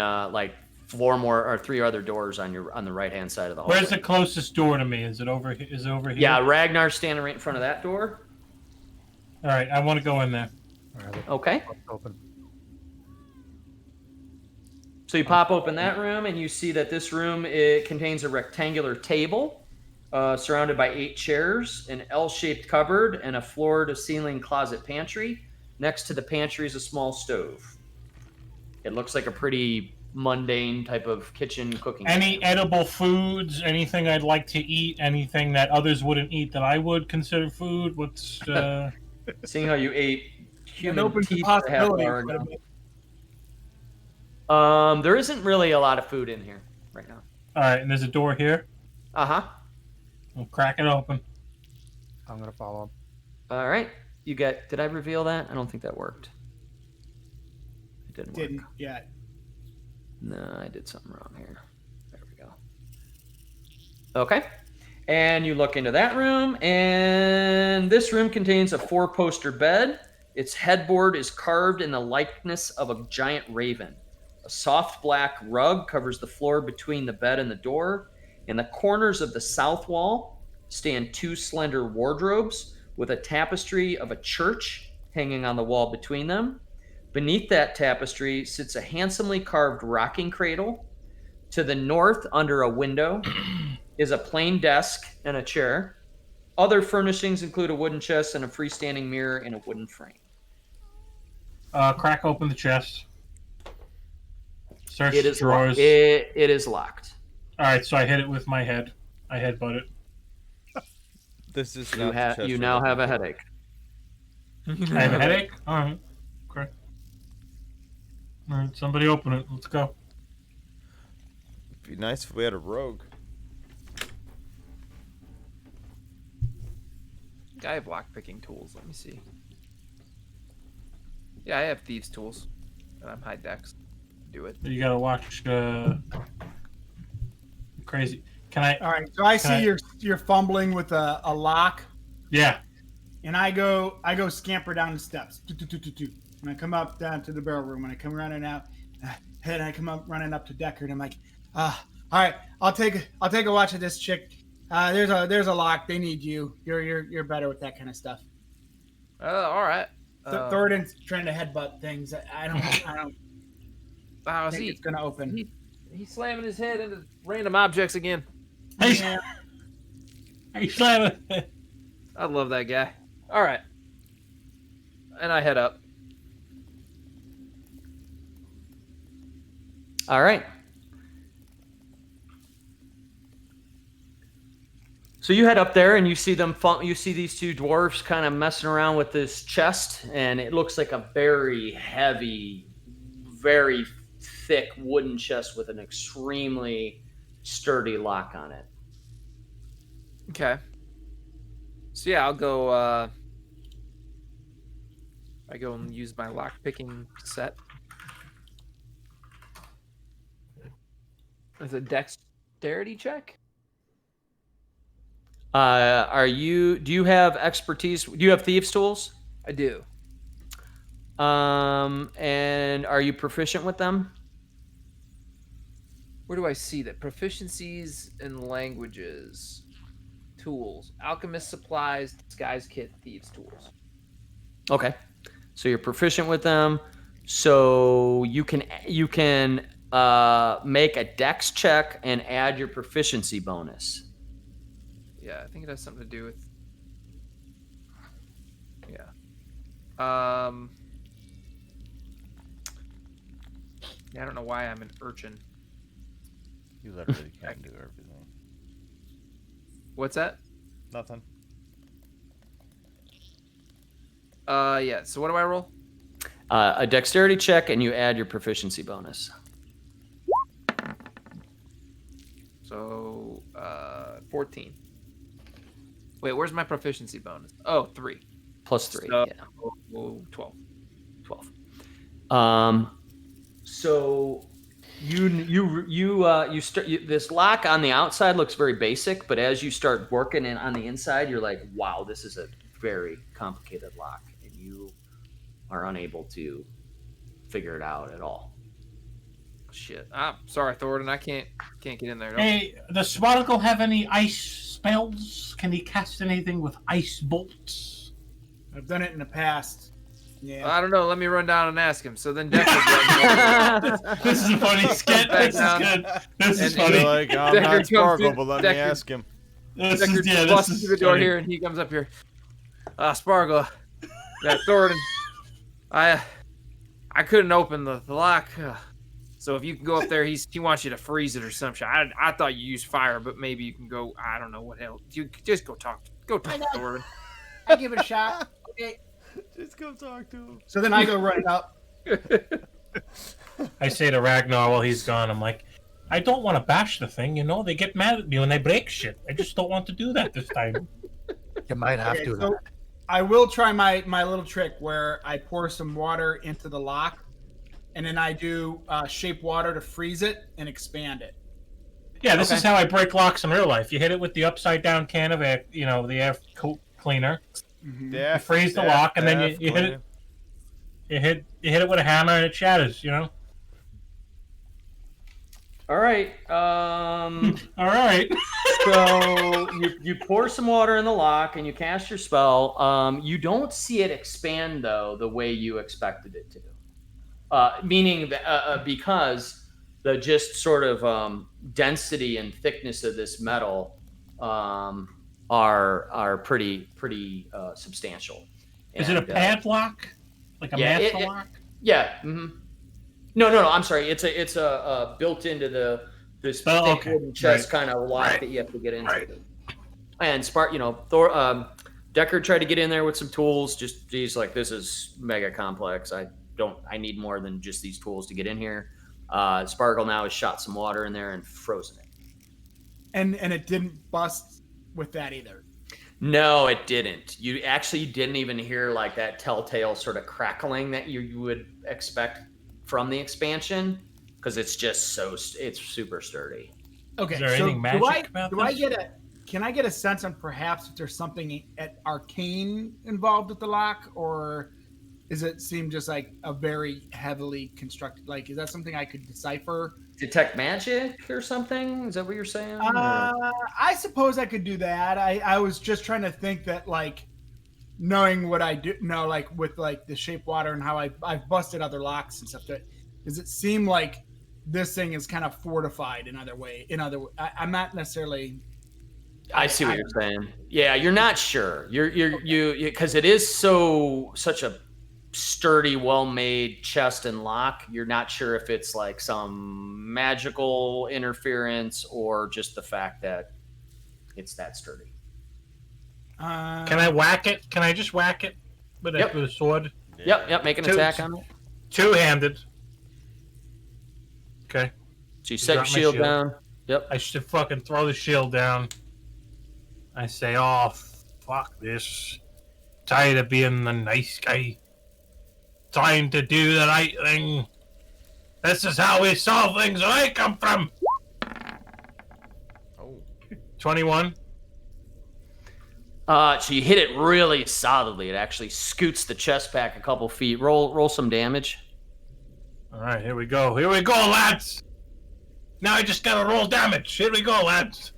three other doors on the right hand side of the hallway. Where's the closest door to me? Is it over here? Yeah, Ragnar's standing right in front of that door. All right, I want to go in there. All right, Okay. let's open. So you pop open that room, and you see that this room, it contains a rectangular table surrounded by 8 chairs, an L-shaped cupboard, and a floor-to-ceiling closet pantry. Next to the pantry is a small stove. It looks like a pretty mundane type of kitchen cooking. Any edible foods? Anything I'd like to eat? Anything that others wouldn't eat that I would consider food? What's Seeing how you ate It human opens the teeth for half an possibility. hour quite a ago. bit. There isn't really a lot of food in here right now. all right? And there's a door here. Uh-huh. I'll crack it open. I'm gonna follow him. All right. You got, did I reveal that? I don't think that worked. It didn't work. Didn't yet. No, I did something wrong here. There we go. Okay. And you look into that room, and this room contains a 4-poster bed. Its headboard is carved in the likeness of a giant raven. A soft black rug covers the floor between the bed and the door. In the corners of the south wall stand 2 slender wardrobes with a tapestry of a church hanging on the wall between them. Beneath that tapestry sits a handsomely carved rocking cradle. To the north, under a window, is a plain desk and a chair. Other furnishings include a wooden chest and a freestanding mirror in a wooden frame. Crack open the chest. Search It the is drawers. it is locked. All right, so I hit it with my head. I headbutt it. This is You not the have chest you we're now looking have a for. headache. I have a headache. All right. Okay. All right. Somebody open it. Let's go. It'd be nice if we had a rogue. I have lockpicking tools. Let me see. Yeah, I have thieves' tools, and I'm high dex. Do it. You gotta watch. Crazy. Can I? All right. So I see Okay. you're fumbling with a lock, Yeah. and I go scamper down the steps. And I come up down to the barrel room, and I come running out, and I come up running up to Deckard. I'm like, all right, I'll take a watch of this chick. There's a lock. They need you. You're better with that kind of stuff. All right. Thoradin's trying to headbutt things. I don't How's think he? it's gonna open. He's slamming his head into random objects again. Hey, Yeah. hey, slam it. I love that guy. All right. And I head up. All right. So you head up there and you see them. You see these 2 dwarves kind of messing around with this chest, and it looks like a very heavy, very thick wooden chest with an extremely sturdy lock on it. Okay. So yeah, I'll go. I go and use my lockpicking set. It's a dexterity check. Do you have expertise? Do you have thieves' tools? I do. And are you proficient with them? Where do I see that? Proficiencies in languages. Tools. Alchemist supplies, disguise kit, thieves' tools. Okay. So you're proficient with them. So you can make a dex check and add your proficiency bonus. Yeah, I think it has something to do with. Yeah. I don't know why I'm an urchin. You literally can't do everything. What's that? Nothing. Yeah. So what do I roll? A dexterity check and you add your proficiency bonus. So 14. Wait, where's my proficiency bonus? Oh, 3. Plus 3. So, Yeah. 12. 12. So you start this lock on the outside looks very basic, but as you start working in on the inside, you're like, wow, this is a very complicated lock, and you are unable to figure it out at all. Shit. Sorry, Thoradin. I can't get in there. Hey, does Sparkle have any ice spells? Can he cast anything with ice bolts? I've done it in the past. Yeah. I don't know. Let me run down and ask him. So then Deckard This is a funny skit. This is good. This is And- funny. You're like, I'm Deckard not comes Sparkle, in- but let me Deckard- ask him. This Deckard is, yeah, this busts is through the door funny. here, and he comes up here. Sparkle. Yeah, Thoradin. I couldn't open the lock. So if you can go up there, he wants you to freeze it or some shit. I thought you used fire, but maybe you can go. I don't know what hell. You just go talk to Thorvin. I give it a shot. Okay. Just go talk to him. So then I go running up. I say to Ragnar while he's gone, I'm like, I don't want to bash the thing, you know? They get mad at me when they break shit. I just don't want to do that this time. You might have Okay, to. so I will try my little trick where I pour some water into the lock, and then I do shape water to freeze it and expand it. Yeah, this is how I break locks in real life. You hit it with the upside down can of air, the air cleaner. Yeah, You freeze the lock, and then you hit it. You hit it with a hammer, and it shatters. All right. All right. So you pour some water in the lock and you cast your spell. You don't see it expand though the way you expected it to. Meaning that because the just sort of density and thickness of this metal are pretty substantial. Is it a padlock? Like a master lock? Yeah. Mm-hmm. No. I'm sorry. It's a built into this thick wooden chest kind of lock that you have to get into. Right. And Deckard tried to get in there with some tools. He's like, this is mega complex. I need more than just these tools to get in here. Sparkle now has shot some water in there and frozen it. And it didn't bust with that either. No, it didn't. You actually didn't even hear like that telltale sort of crackling that you would expect from the expansion because it's just it's super sturdy. Okay, is there anything magic about this? Can I get a sense on perhaps if there's something arcane involved with the lock, or does it seem just like a very heavily constructed? Like, is that something I could decipher? Detect magic or something? Is that what you're saying? I suppose I could do that. I was just trying to think that, like, knowing what I do know, like with like the shape water and how I've busted other locks and stuff. Does it seem like this thing is kind of fortified in other way? I'm not necessarily. I see what you're saying. Yeah, you're not sure. You because it is such a sturdy, well-made chest and lock. You're not sure if it's like some magical interference or just the fact that it's that sturdy. Can I whack it? Can I just whack it with a sword? Yep. Make an attack on it. Two-handed. Okay. So you set your shield down. Yep. I should fucking throw the shield down. I say, oh, fuck this. Tired of being the nice guy. Time to do the right thing. This is how we solve things where I come from. Oh. 21. So you hit it really solidly. It actually scoots the chest back a couple feet. Roll some damage. All right, here we go. Here we go, lads. Now I just gotta roll damage. Here we go, lads.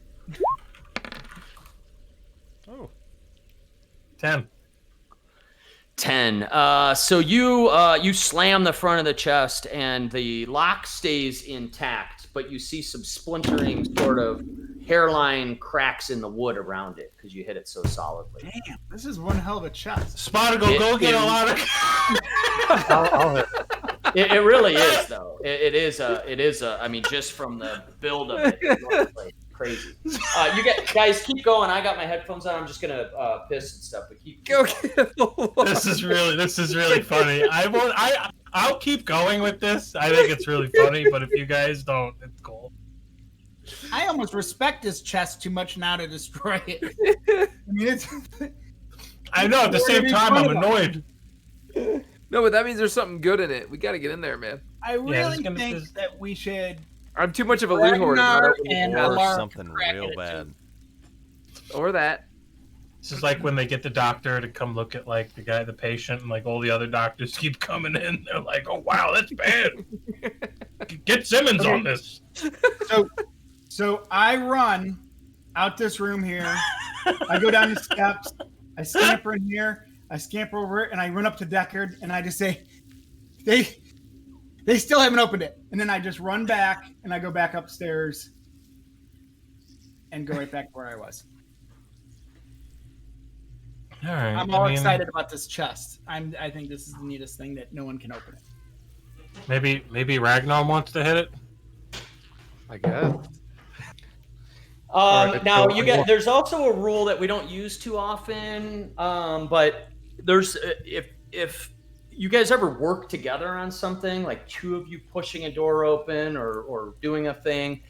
Oh. 10. 10. So you slam the front of the chest and the lock stays intact, but you see some splintering sort of hairline cracks in the wood around it because you hit it so solidly. Damn, this is one hell of a chest. Spargo, go get a lot of. I'll hit. It really is, though. It is. I mean, just from the build of it, it's like crazy. Guys, keep going. I got my headphones on. I'm just gonna piss and stuff. But keep Go going. This is really funny. I'll keep going with this. I think it's really funny, but if you guys don't, it's cool. I almost respect this chest too much now to destroy it. I mean, it's. I know. At the same time, I'm annoyed. No, but that means there's something good in it. We got to get in there, man. I really think that we should. I'm too much of a loot hoarder. Or something real bad. Or that. This is like when they get the doctor to come look at like the patient, and like all the other doctors keep coming in. They're like, "Oh wow, that's bad. Get Simmons on this." So I run out this room here. I go down the steps. I scamper in here. I scamper over it, and I run up to Deckard, and I just say, They still haven't opened it. And then I just run back, and I go back upstairs and go right back where I was. All right. I'm excited about this chest. I think this is the neatest thing that no one can open it. Maybe Ragnar wants to hit it. I guess. Now so you get. There's also a rule that we don't use too often, but there's if you guys ever work together on something, like two of you pushing a door open or doing a thing,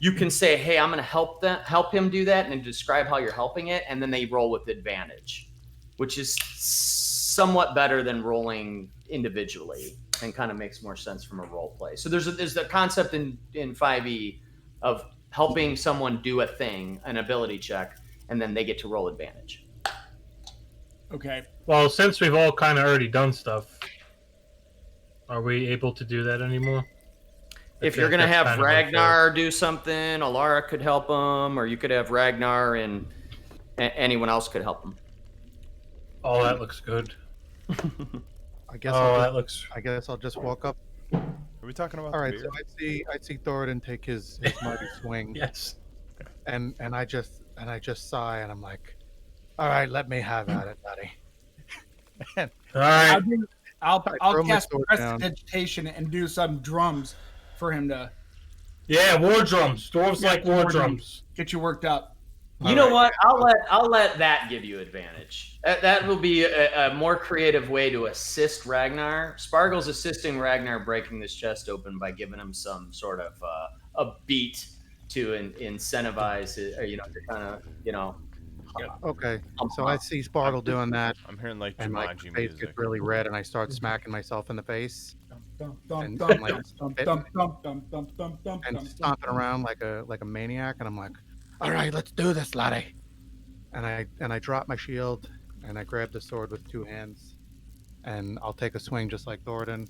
you can say, "Hey, I'm going to help him do that," and then describe how you're helping it, and then they roll with advantage, which is somewhat better than rolling individually, and kind of makes more sense from a role play. So there's the concept in 5e of helping someone do a thing, an ability check, and then they get to roll advantage. Okay. Well, since we've all kind of already done stuff, are we able to do that anymore? If you're going to have Ragnar do something, Alara could help him, or you could have Ragnar and anyone else could help him. Oh, that looks good. I guess. I guess I'll just walk up. Are we talking about? All right. the So beer? I see Thoradin take his mighty swing. Yes. And I just sigh and I'm like, all right, let me have at it, buddy. And All right. I'll throw my cast sword down. prestidigitation and do some drums for him to Yeah, war drums. Dwarves Yeah, like war war drums. get you worked up. You know what? I'll let that give you advantage. That will be a more creative way to assist Ragnar. Spargle's assisting Ragnar breaking this chest open by giving him some sort of a beat to incentivize it, or to kind of Okay. So I see Sparkle doing that, I'm hearing like and my Jumanji face music. gets really red, and I start smacking myself in the face And stomping around like a maniac. And I'm like, all right, let's do this, laddie. And I drop my shield and I grab the sword with two hands, and I'll take a swing just like Thoradin.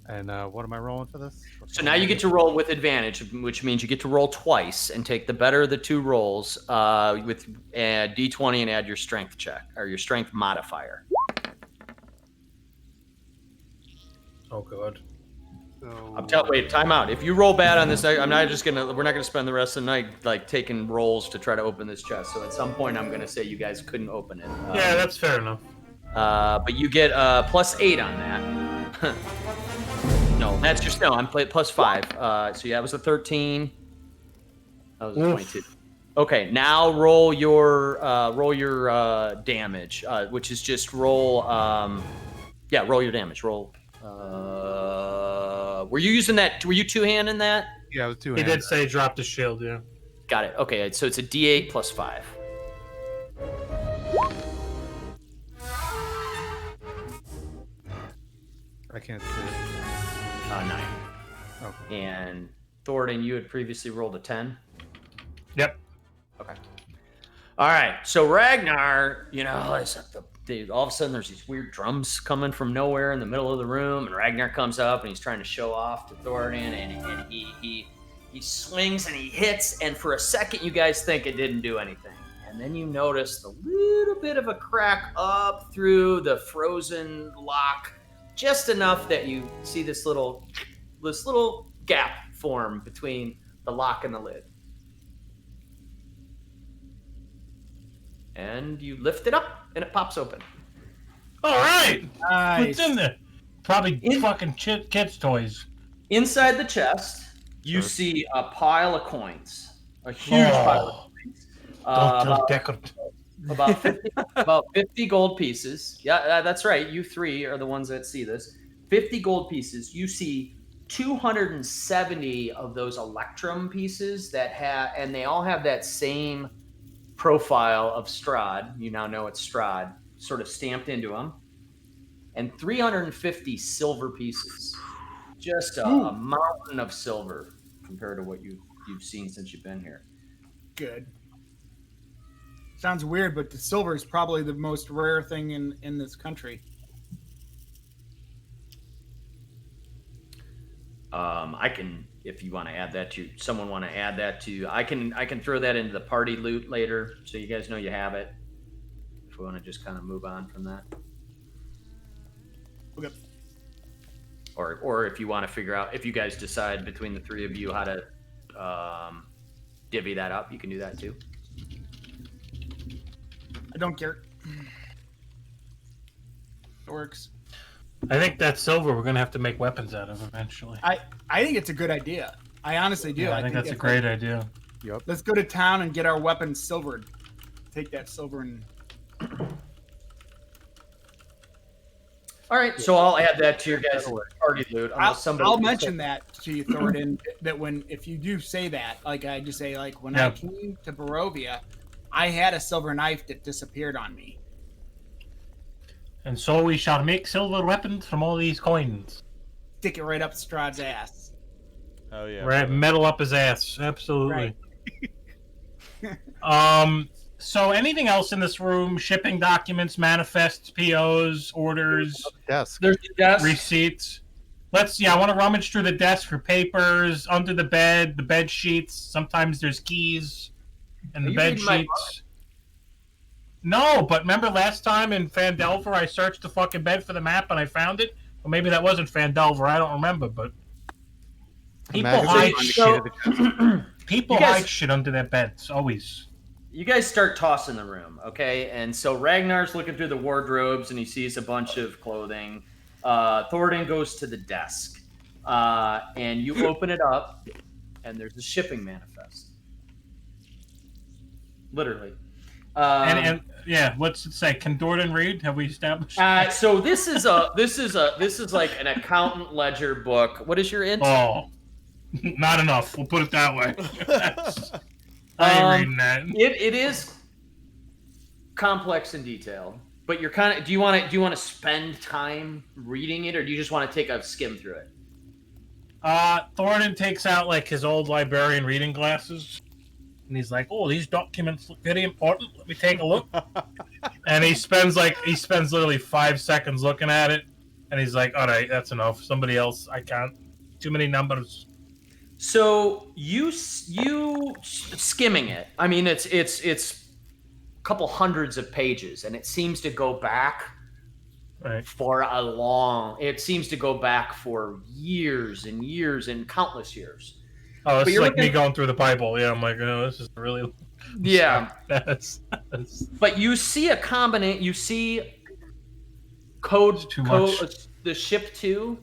And what am I rolling for this? So now you get to roll with advantage, which means you get to roll twice and take the better of the two rolls with D20 and add your strength check or your strength modifier. Oh, God. So, Wait, time out. If you roll bad on this, we're not gonna spend the rest of the night like taking rolls to try to open this chest. So at some point, I'm gonna say you guys couldn't open it. Yeah, that's fair enough. But you get +8 on that. No, that's just no. I'm playing +5. So yeah, it was a 13. That was a 22. Okay, now roll your damage, which is just roll. Roll your damage. Roll. Were you using that? Were you two-handing that? yeah, it was two He hands. did say drop the shield, yeah. Got it. Okay, so it's a D8 + 5. I can't see it. 9. Okay. And Thoradin, you had previously rolled a 10. Yep. Okay. All right. So Ragnar, all of a sudden there's these weird drums coming from nowhere in the middle of the room, and Ragnar comes up and he's trying to show off to Thoradin, and he swings and he hits, and for a second you guys think it didn't do anything, and then you notice the little bit of a crack up through the frozen lock, just enough that you see this little gap form between the lock and the lid. And you lift it up, and it pops open. All right. Nice. What's in there? Probably fucking kids' toys. Inside the chest, you see a pile of coins. A huge pile of coins. Don't tell Deckard. About 50 gold pieces. Yeah, that's right. You three are the ones that see this. 50 gold pieces. You see 270 of those electrum pieces and they all have that same profile of Strahd. You now know it's Strahd, sort of stamped into them. And 350 silver pieces. Just a mountain of silver compared to what you've seen since you've been here. Good. Sounds weird, but the silver is probably the most rare thing in this country. I can, if you want to add that to, someone want to add that to, I can throw that into the party loot later, so you guys know you have it. If we want to just kind of move on from that, Okay. or if you want to figure out, if you guys decide between the three of you how to divvy that up, you can do that too. I don't care. It works. I think that silver we're gonna have to make weapons out of eventually. I think it's a good idea. I honestly do. Yeah, I think that's a great idea. Let's go to town and get our weapons silvered. Take that silver and. All right, so I'll add that to your guys' party loot. I'll mention that to you, Thornton. That if you do say that, like I just say, like when I came to Barovia, I had a silver knife that disappeared on me. And so we shall make silver weapons from all these coins. Stick it right up Strahd's ass. Oh yeah. Right, metal up his ass. Absolutely. Right. So anything else in this room? Shipping documents, manifests, POs, orders, Desk. There's the desk. receipts. I want to rummage through the desk for papers, under the bed sheets. Sometimes there's keys and the you bed reading my sheets. No, but remember last time in Phandelver, I searched the fucking bed for the map and I found it? Well, maybe that wasn't Phandelver. I don't remember, but people hide shit under their beds, always. You guys start tossing the room, okay? And so Ragnar's looking through the wardrobes and he sees a bunch of clothing. Thornton goes to the desk, and you open it up, and there's a shipping manifest. Literally. And what's it say? Can Thornton read? Have we established? So this is like an accountant ledger book. What is your int? Oh, not enough. We'll put it that way. I ain't reading that. It is complex and detailed, but you're kind of. Do you want to spend time reading it, or do you just want to take a skim through it? Thornton takes out like his old librarian reading glasses, and he's like, "Oh, these documents look very important. Let me take a look." And he spends literally 5 seconds looking at it, and he's like, "All right, that's enough. Somebody else. I can't. Too many numbers." So you skimming it. I mean, it's a couple hundreds of pages, and it seems to go back for It seems to go back for years and years and countless years. Oh, this is like me going through the Bible. Yeah, I'm like, oh, this is really. Yeah. That's. But you see a combination. You see the ship two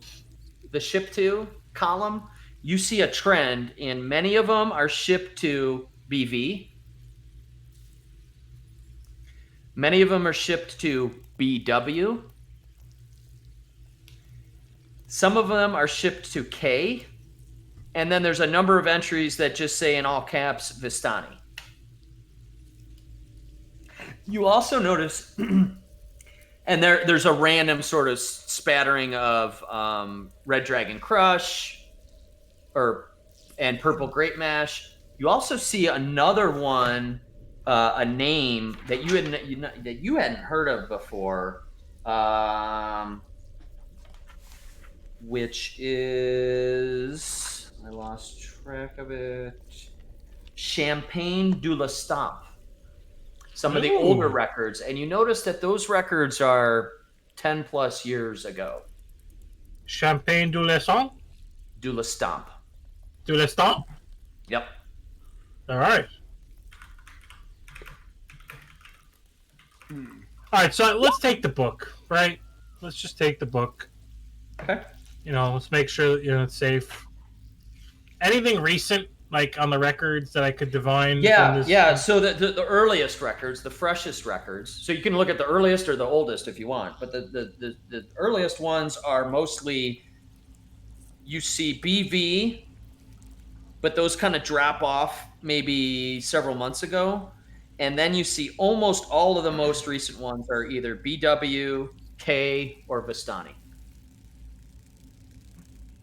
column. You see a trend in many of them are shipped to BV. Many of them are shipped to BW. Some of them are shipped to K. And then there's a number of entries that just say in all caps, Vistani. You also notice, and there's a random sort of spattering of Red Dragon Crush, and Purple Grape Mash. You also see another one, a name that you hadn't heard of before, which is, I lost track of it, Champagne du l'Estape. Some of the older records, and you notice that those records are 10 plus years ago. Champagne du l'Estape? Du l'Estape. Du l'Estape? Yep. All right. All right, so let's take the book, right? Let's just take the book. Okay. Let's make sure that it's safe. Anything recent, like on the records that I could divine? Yeah. So the earliest records, the freshest records. So you can look at the earliest or the oldest if you want, but the earliest ones are mostly. You see BV, but those kind of drop off maybe several months ago. And then you see almost all of the most recent ones are either BW, K, or Vistani.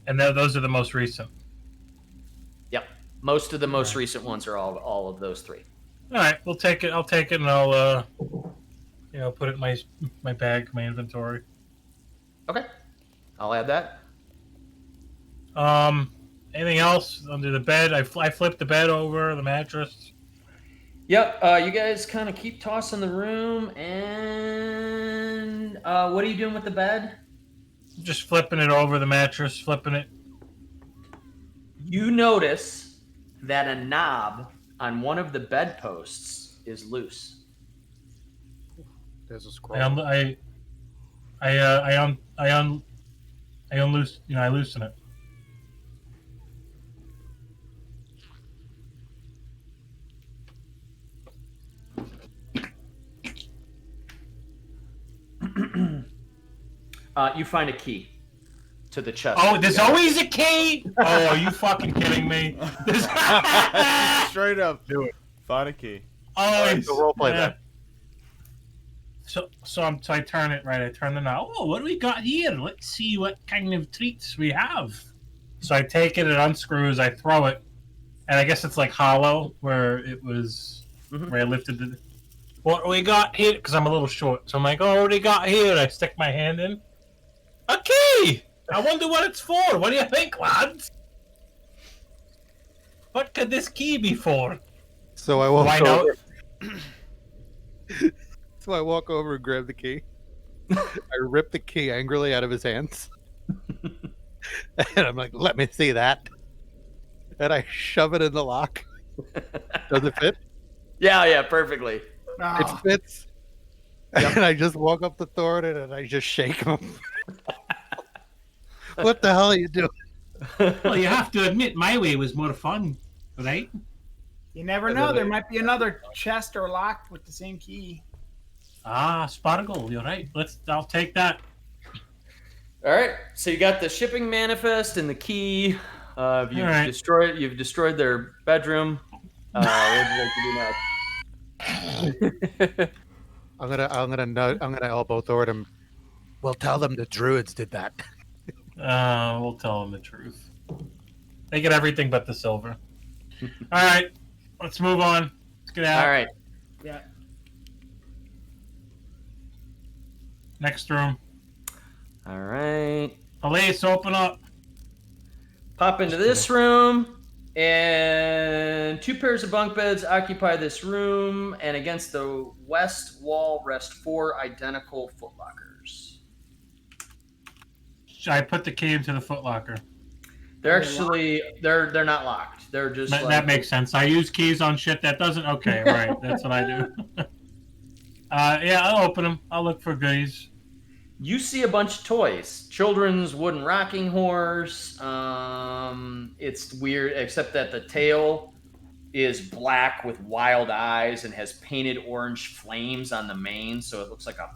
And those are the most recent. Yep. Most of the most recent ones are all of those three. All right, we'll take it. I'll take it and I'll put it in my bag, my inventory. Okay. I'll add that. Anything else under the bed? I flipped the bed over, the mattress. Yep. You guys kind of keep tossing the room, and what are you doing with the bed? Just flipping it over the mattress, flipping it. You notice that a knob on one of the bedposts is loose. There's a scroll. I I loosen it. You find a key to the chest. Oh, there's always a key. Oh, are you fucking kidding me? Straight up. Do it. Find a key. Always. So roleplay that. So I turn it right. I turn the knob. Oh, what do we got here? Let's see what kind of treats we have. So I take it, it unscrews, I throw it, and I guess it's like hollow where it was where I lifted it. What do we got here? Because I'm a little short, so I'm like, oh, what do we got here? I stick my hand in. A key. I wonder what it's for. What do you think, lads? What could this key be for? So I walk Why not? over. So I walk over and grab the key. I rip the key angrily out of his hands. And I'm like, let me see that. And I shove it in the lock. Does it fit? Yeah, perfectly. It fits. And I just walk up to Thornton and I just shake him. What the hell are you doing? Well, you have to admit, my way was more fun, right? You never know. There might be another chest or lock with the same key. Ah, Sparkle, you're right. I'll take that. All right. So you got the shipping manifest and the key. You've All right. destroyed their bedroom. What would you like to do next? I'm gonna elbow Thornton. Well, tell them the druids did that. We'll tell them the truth. They get everything but the silver. All right, let's move on. Let's get out. All right. Yeah. Next room. All right. Police, open up. Pop into this room, and 2 pairs of bunk beds occupy this room, and against the west wall rest 4 identical footlockers. I put the key into the footlocker. They're actually they're not locked. They're just That makes sense. I use keys on shit that doesn't. Okay, right. That's what I do. Yeah, I'll open them. I'll look for goodies. You see a bunch of toys. Children's wooden rocking horse. It's weird, except that the tail is black with wild eyes and has painted orange flames on the mane, so it looks like a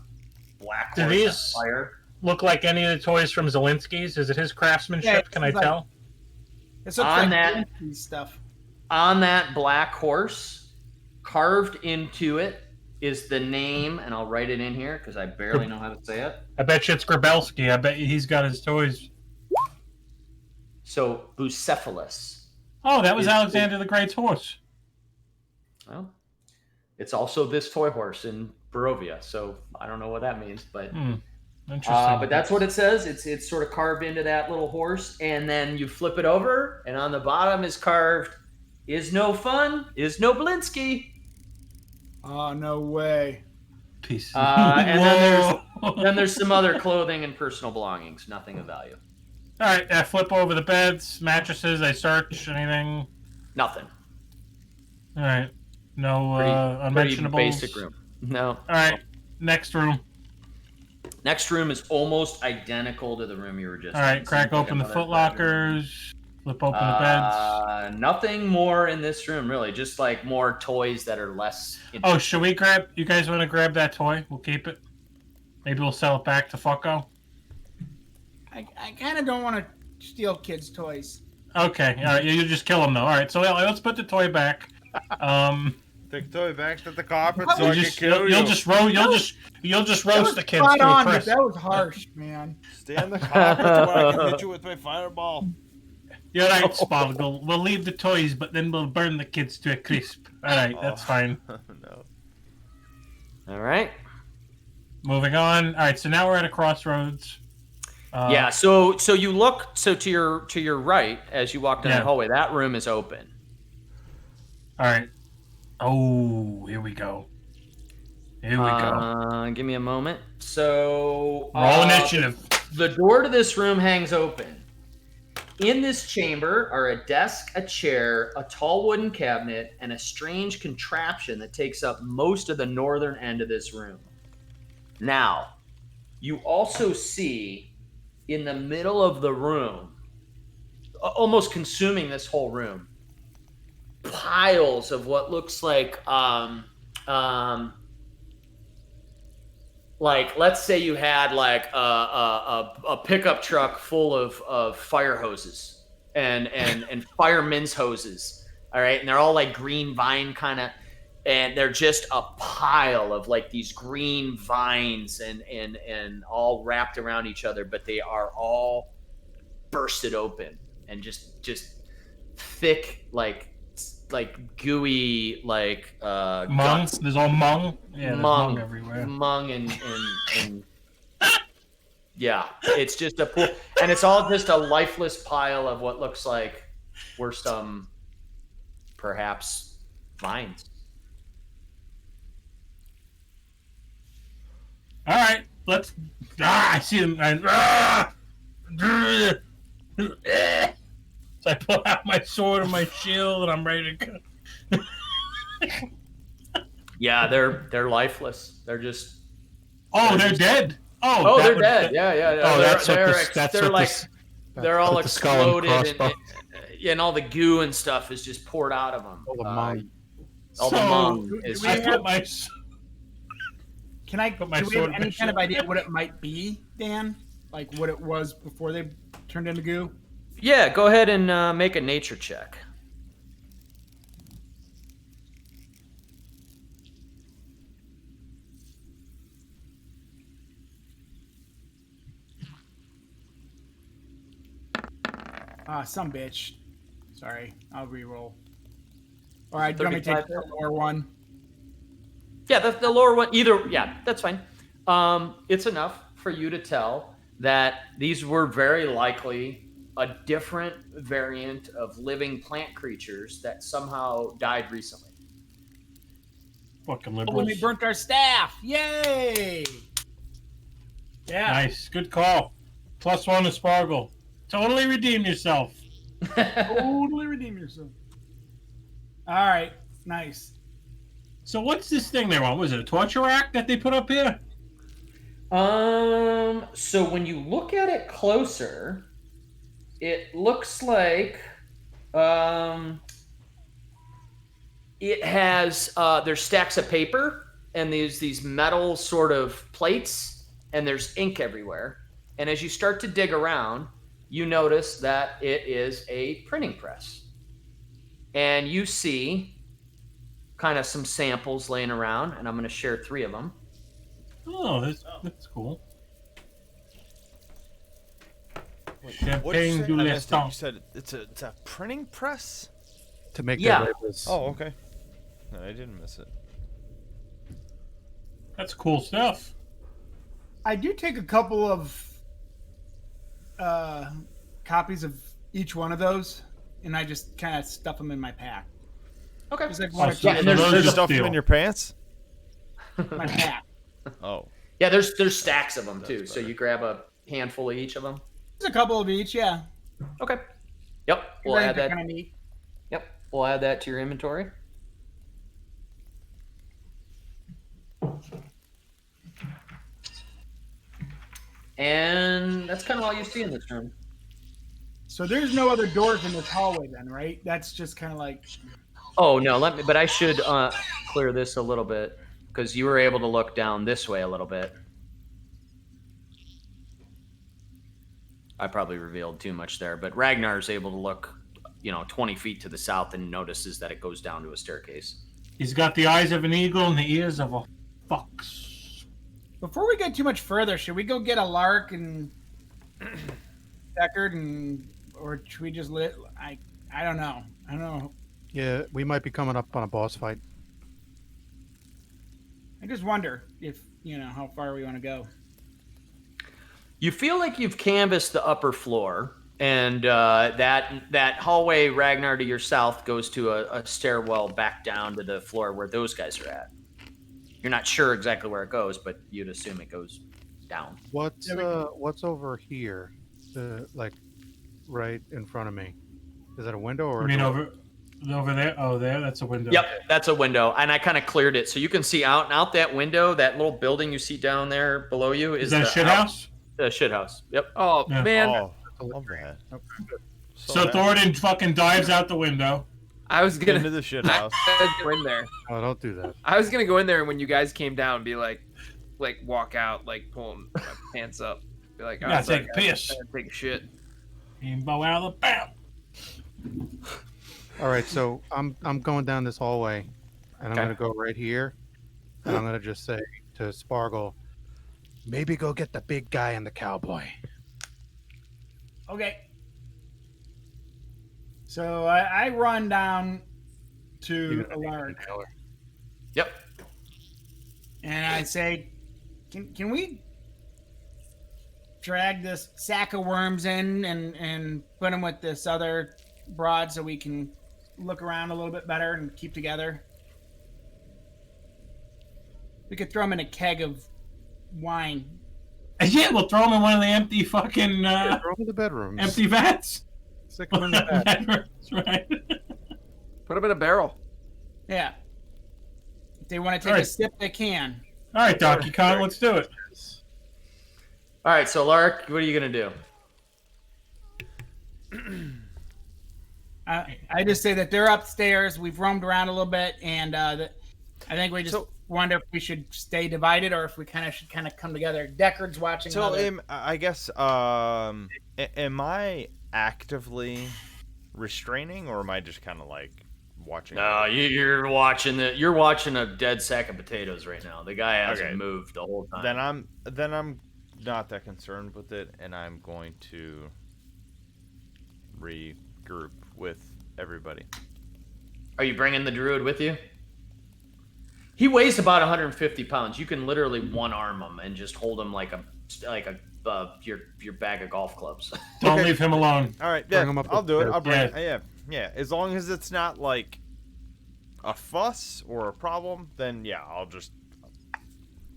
black Do horse these on fire. look like any of the toys from Zelensky's? Is it his craftsmanship? Yeah, Can I it's like- tell? This looks On like that- Vinci stuff. On that black horse, carved into it, is the name, and I'll write it in here because I barely know how to say it. I bet you it's Grabelsky. I bet he's got his toys. So, Bucephalus. Oh, that was Is- Alexander the Great's horse. Well, it's also this toy horse in Barovia, so I don't know what that means, but Interesting. but that's what it says. It's sort of carved into that little horse, and then you flip it over, and on the bottom is carved, "Is no fun, is no Blinsky." Oh, no way. Peace. And Whoa. then there's some other clothing and personal belongings, nothing of value. All right, I flip over the beds, mattresses. I search anything. Nothing. All right, no Pretty unmentionables. basic room. No. All right, next room. Next room is almost identical to the room you were just All right, in. crack Seems like open the another foot lockers. Flip open the beds. Nothing more in this room, really. Just like more toys that are less. Oh, should we grab? You guys want to grab that toy? We'll keep it. Maybe we'll sell it back to Fucko. I kind of don't want to steal kids' toys. Okay, all right. You just kill him though. All right, so let's put the toy back. Take toy back to the carpet What? so I can kill you. You'll just roast the kids Spot to a on, but crisp. that was harsh, man. Stay on the carpet so I can hit you with my fireball. You're right, Sparkle. We'll leave the toys, but then we'll burn the kids to a crisp. All right, that's fine. No. All right. Moving on. All right, so now we're at a crossroads. Yeah. So you look. So to your right as you walk down Yeah. the hallway, that room is open. All right. Oh, here we go. Here we go. Give me a moment. So Roll initiative. The door to this room hangs open. In this chamber are a desk, a chair, a tall wooden cabinet, and a strange contraption that takes up most of the northern end of this room. Now, You also see in the middle of the room, almost consuming this whole room, piles of what looks like let's say you had like a pickup truck full of fire hoses and firemen's hoses. All right. And they're all like green vine kind of, and they're just a pile of like these green vines and all wrapped around each other, but they are all bursted open and just thick, like gooey, like Mung. guts. There's all mung. Yeah, there's mung everywhere. Mung and yeah, it's just a pool, and it's all just a lifeless pile of what looks like were some perhaps vines. All right, let's. I see them. So I pull out my sword and my shield, and I'm ready to go. Yeah, they're lifeless. They're just. Oh, they're dead. Oh, that they're would- dead. Yeah. Oh, that's what they're the- that's they're what like the- they're all with the skull and exploded crossbow. and all the goo and stuff is just poured out of them. All the mung. All the So, mung is. I put my. Can I? Put my Do we sword have in any my kind of shield. idea what it might be, Dan? Like what it was before they turned into goo? Yeah, go ahead and make a nature check. Some bitch. Sorry, I'll re-roll. All right, do you want me to take 35 the lower one? Yeah, the lower one, either. Yeah, that's fine. It's enough for you to tell that these were very likely a different variant of living plant creatures that somehow died recently. Fucking Oh, when liberals. they burnt our staff! Yay! Yeah. Nice, good call. +1 to Spargle. Totally redeem yourself. Totally redeem yourself. All right, nice. So what's this thing they're on? Was it a torture rack that they put up here? So when you look at it closer, it looks like it has there's stacks of paper and there's these metal sort of plates and there's ink everywhere. And as you start to dig around, you notice that it is a printing press. And you see kind of some samples laying around, and I'm going to share 3 of them. Oh, that's cool. What'd Champagne you say? du I missed it. Leston. You said it's a printing press? To make Yeah. their labels. Oh, okay. No, I didn't miss it. That's cool stuff. I do take a couple of copies of each one of those, and I just kind of stuff them in my pack. Okay. Just like one or so- two Yeah, and there's those There's are stuff steel. in your pants? in my pack. Oh. Yeah, there's stacks of them too. That's So better. you grab a handful of each of them. There's a couple of each, yeah. Okay. Yep. We'll I think add they're that. kind of neat. Yep. We'll add that to your inventory. And that's kind of all you see in this room. So there's no other doors in this hallway, then, right? That's just kind of like. Oh no, but I should clear this a little bit because you were able to look down this way a little bit. I probably revealed too much there, but Ragnar is able to look, 20 feet to the south and notices that it goes down to a staircase. He's got the eyes of an eagle and the ears of a fox. Before we get too much further, should we go get a Lark and Deckard, or should we just lit? I don't know. I don't know. Yeah, we might be coming up on a boss fight. I just wonder if how far we want to go. You feel like you've canvassed the upper floor, and that hallway, Ragnar, to your south goes to a stairwell back down to the floor where those guys are at. You're not sure exactly where it goes, but you'd assume it goes down. What's over here? Like right in front of me. Is that a window or I a mean, door? over. Over there. Oh, there. That's a window. Yep, that's a window, and I kind of cleared it so you can see out that window. That little building you see down there below you Is that a the shit house? The shit house. Yep. Oh Yeah. man, Oh, love that. So that- Thoradin fucking dives out the window. I was into gonna the shit I house. was gonna go in there. Oh, don't do that. I was gonna go in there, and when you guys came down, be like walk out, like pulling my pants up, be like, Yeah, sorry, take a guys, piss. I gotta take a shit. Bow out of the bow. All right, so I'm going down this hallway, and I'm Okay. gonna go right here, and I'm gonna just say to Spargle, maybe go get the big guy and the cowboy. Okay. So I run down to Alaric Yep. and I say, "Can we drag this sack of worms in and put them with this other broad so we can look around a little bit better and keep together? We could throw them in a keg of wine." And yeah, we'll throw him in one of the empty fucking Throw him in the bedrooms. empty vats. Stick him in the bed. That's right. Put them in a barrel. Yeah. If they want to take Alright. a sip, they can. All right, Donkey Kong, let's do it. All right, so Lark, what are you gonna do? I just say that they're upstairs. We've roamed around a little bit, and I think we just So- wonder if we should stay divided or if we should come together. Deckard's watching. So another- I guess am I actively restraining, or am I just kind of like watching? No, you're watching a dead sack of potatoes right now. The guy hasn't Okay. moved the whole time. Then I'm not that concerned with it, and I'm going to regroup with everybody. Are you bringing the druid with you? He weighs about 150 pounds. You can literally one arm him and just hold him like your bag of golf clubs. Don't leave him alone. All right, Bring yeah, 'em up I'll do it. upstairs. I'll bring Yeah. it. Yeah. As long as it's not like a fuss or a problem, then yeah, I'll just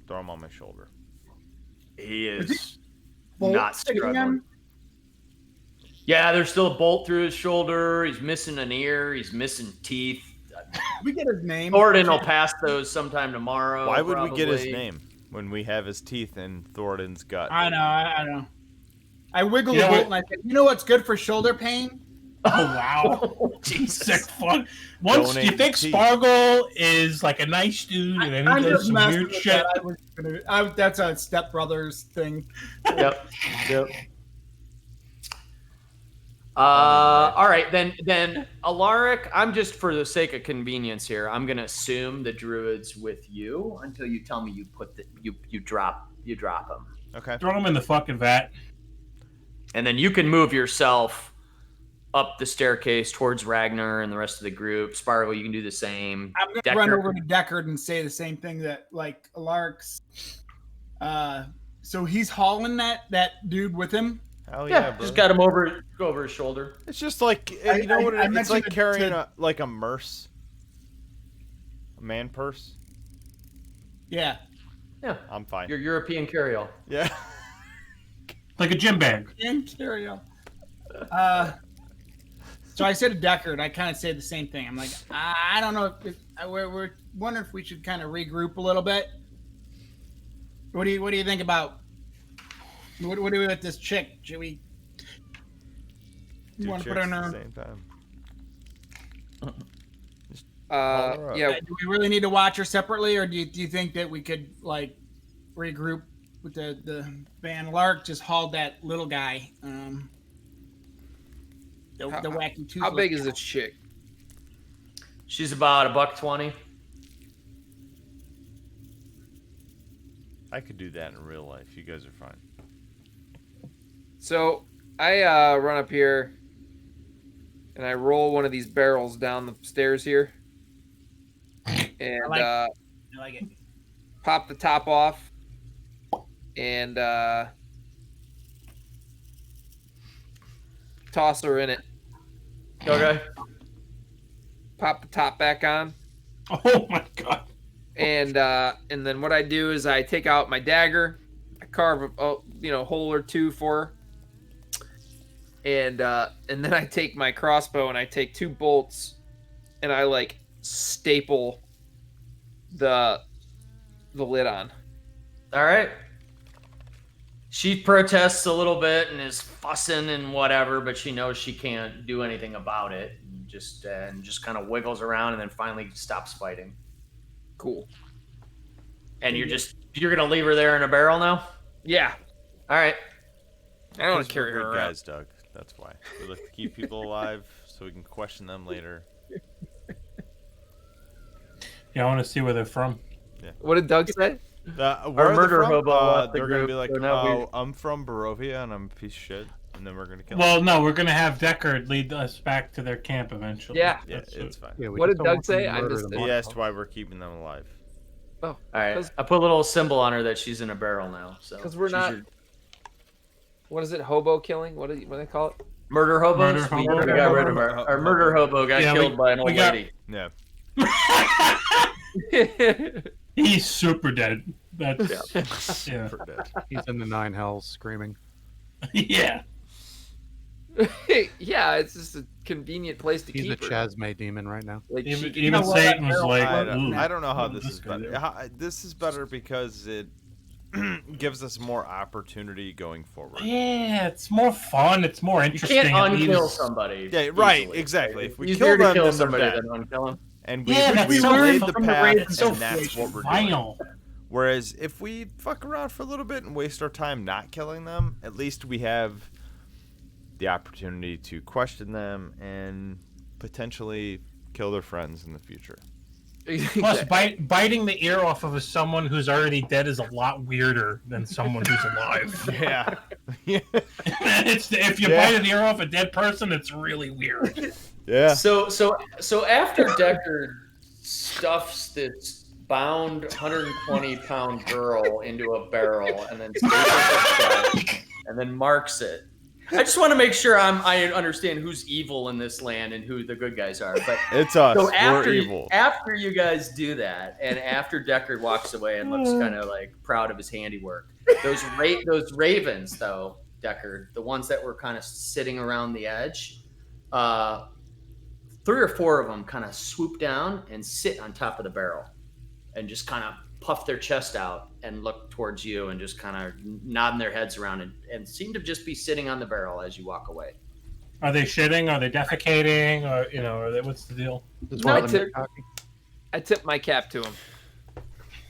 throw him on my shoulder. He is Bolt not sticking struggling. him? Yeah, there's still a bolt through his shoulder. He's missing an ear. He's missing teeth. We get his name. Thoradin will pass those sometime tomorrow. Why would we get his probably. name when we have his teeth in Thoradin's gut? I know. I know. I wiggle You the know bolt what? and I said, "You know what's good for shoulder pain?" Oh wow. Jesus. Sick fun. Once Donate you think teeth. Spargle is like a nice dude, and then I'm he does just some messing weird with shit. that. That's a Step Brothers thing. Yep. Yep. All right, then Alaric, I'm just for the sake of convenience here, I'm gonna assume the druid's with you until you tell me you drop him. Okay. Throw him in the fucking vat. And then you can move yourself up the staircase towards Ragnar and the rest of the group. Spargo, you can do the same. I'm gonna run Deckard. over to Deckard and say the same thing that like Alaric's. So he's hauling that dude with him. Hell Yeah, yeah, bro. just got him go over his shoulder. It's just like I- you know what I it's mentioned like it carrying to- a merce, a man purse. Yeah. Yeah, I'm fine. your European carryall. Yeah. Like a gym bag. And carry-on. So I said to Deckard, I kind of say the same thing. I'm like, I don't know if we're wondering if we should kind of regroup a little bit. What do you think about? What do we with this chick? Should we? You Two want to put chicks her in at her? the same time. her up. Yeah, Do we really need to watch her separately, or do you think that we could like regroup with the Van Lark just hauled that little guy? The wacky toothless how big is guy. this chick? She's about $120. I could do that in real life. You guys are fine. So I run up here and I roll one of these barrels down the stairs here, and I like it. pop the top off, and toss her in it. Okay. Pop the top back on, Oh my god. and then what I do is I take out my dagger, I carve a hole or two for her, and then I take my crossbow and I take 2 bolts and I like staple the lid on. All right. She protests a little bit and is fussing and whatever, but she knows she can't do anything about it. And just kind of wiggles around and then finally stops fighting. Cool. And you're gonna leave her there in a barrel now? Yeah. All right. I don't want Because to carry we're her good around. guys, Doug. That's why we like to keep people alive so we can question them later. Yeah, I want to see where they're from. What did Doug say? Where Our are they murder from? hobo left the They're gonna group, be like, so now "Oh, I'm from Barovia and I'm a piece of shit," and then we're gonna kill. Well, no, we're gonna have Deckard lead us back to their camp eventually. Yeah. Yeah, That's it's fine. Yeah, we What just did don't Doug want them say? to I murder missed them it. He all. asked why we're keeping them alive. Oh, All right. 'Cause- I put a little symbol on her that she's in a barrel now. So because we're she's not. your What is it? Hobo killing? What do they call it? murder hobos. Murder We hobo. got rid of our murder hobo got Yeah, killed by an old we got- lady. Yeah. He's super dead. That's yeah. For dead. He's in the 9 hells screaming. Yeah. Yeah, it's just a convenient place to He's a keep her. Chasme demon right now. Like, Even, she- even know what? Satan was like, I "Ooh, don't know how what this is is guy better. do?" This is better because it gives us more opportunity going forward. Yeah, it's more fun. It's more You interesting. can't It unkill leaves- somebody. Yeah, right, easily. exactly. If we Easier kill to them, kill then they're somebody dead. than unkill them. And Yeah, that's we so laid fun. the From the path, raid, and it's so that's what we're doing. final. Whereas if we fuck around for a little bit and waste our time not killing them, at least we have the opportunity to question them and potentially kill their friends in the future. Plus, biting the ear off of someone who's already dead is a lot weirder than someone who's alive. Yeah. Yeah. If you Yeah. bite the ear off a dead person, it's really weird. Yeah. So after Deckard stuffs this bound 120-pound girl into a barrel and then staples it shut and then marks it. I just want to make sure I understand who's evil in this land and who the good guys are. But It's us. so We're evil. after you guys do that, and after Deckard walks away and looks kind of like proud of his handiwork, those ravens though, Deckard, the ones that were kind of sitting around the edge, 3 or 4 of them kind of swoop down and sit on top of the barrel, and just kind of puff their chest out and look towards you and just kind of nodding their heads around and seem to just be sitting on the barrel as you walk away. Are they shitting? Are they defecating? Or what's the deal? Does No, one of them it's get cocky? I tip my cap to him.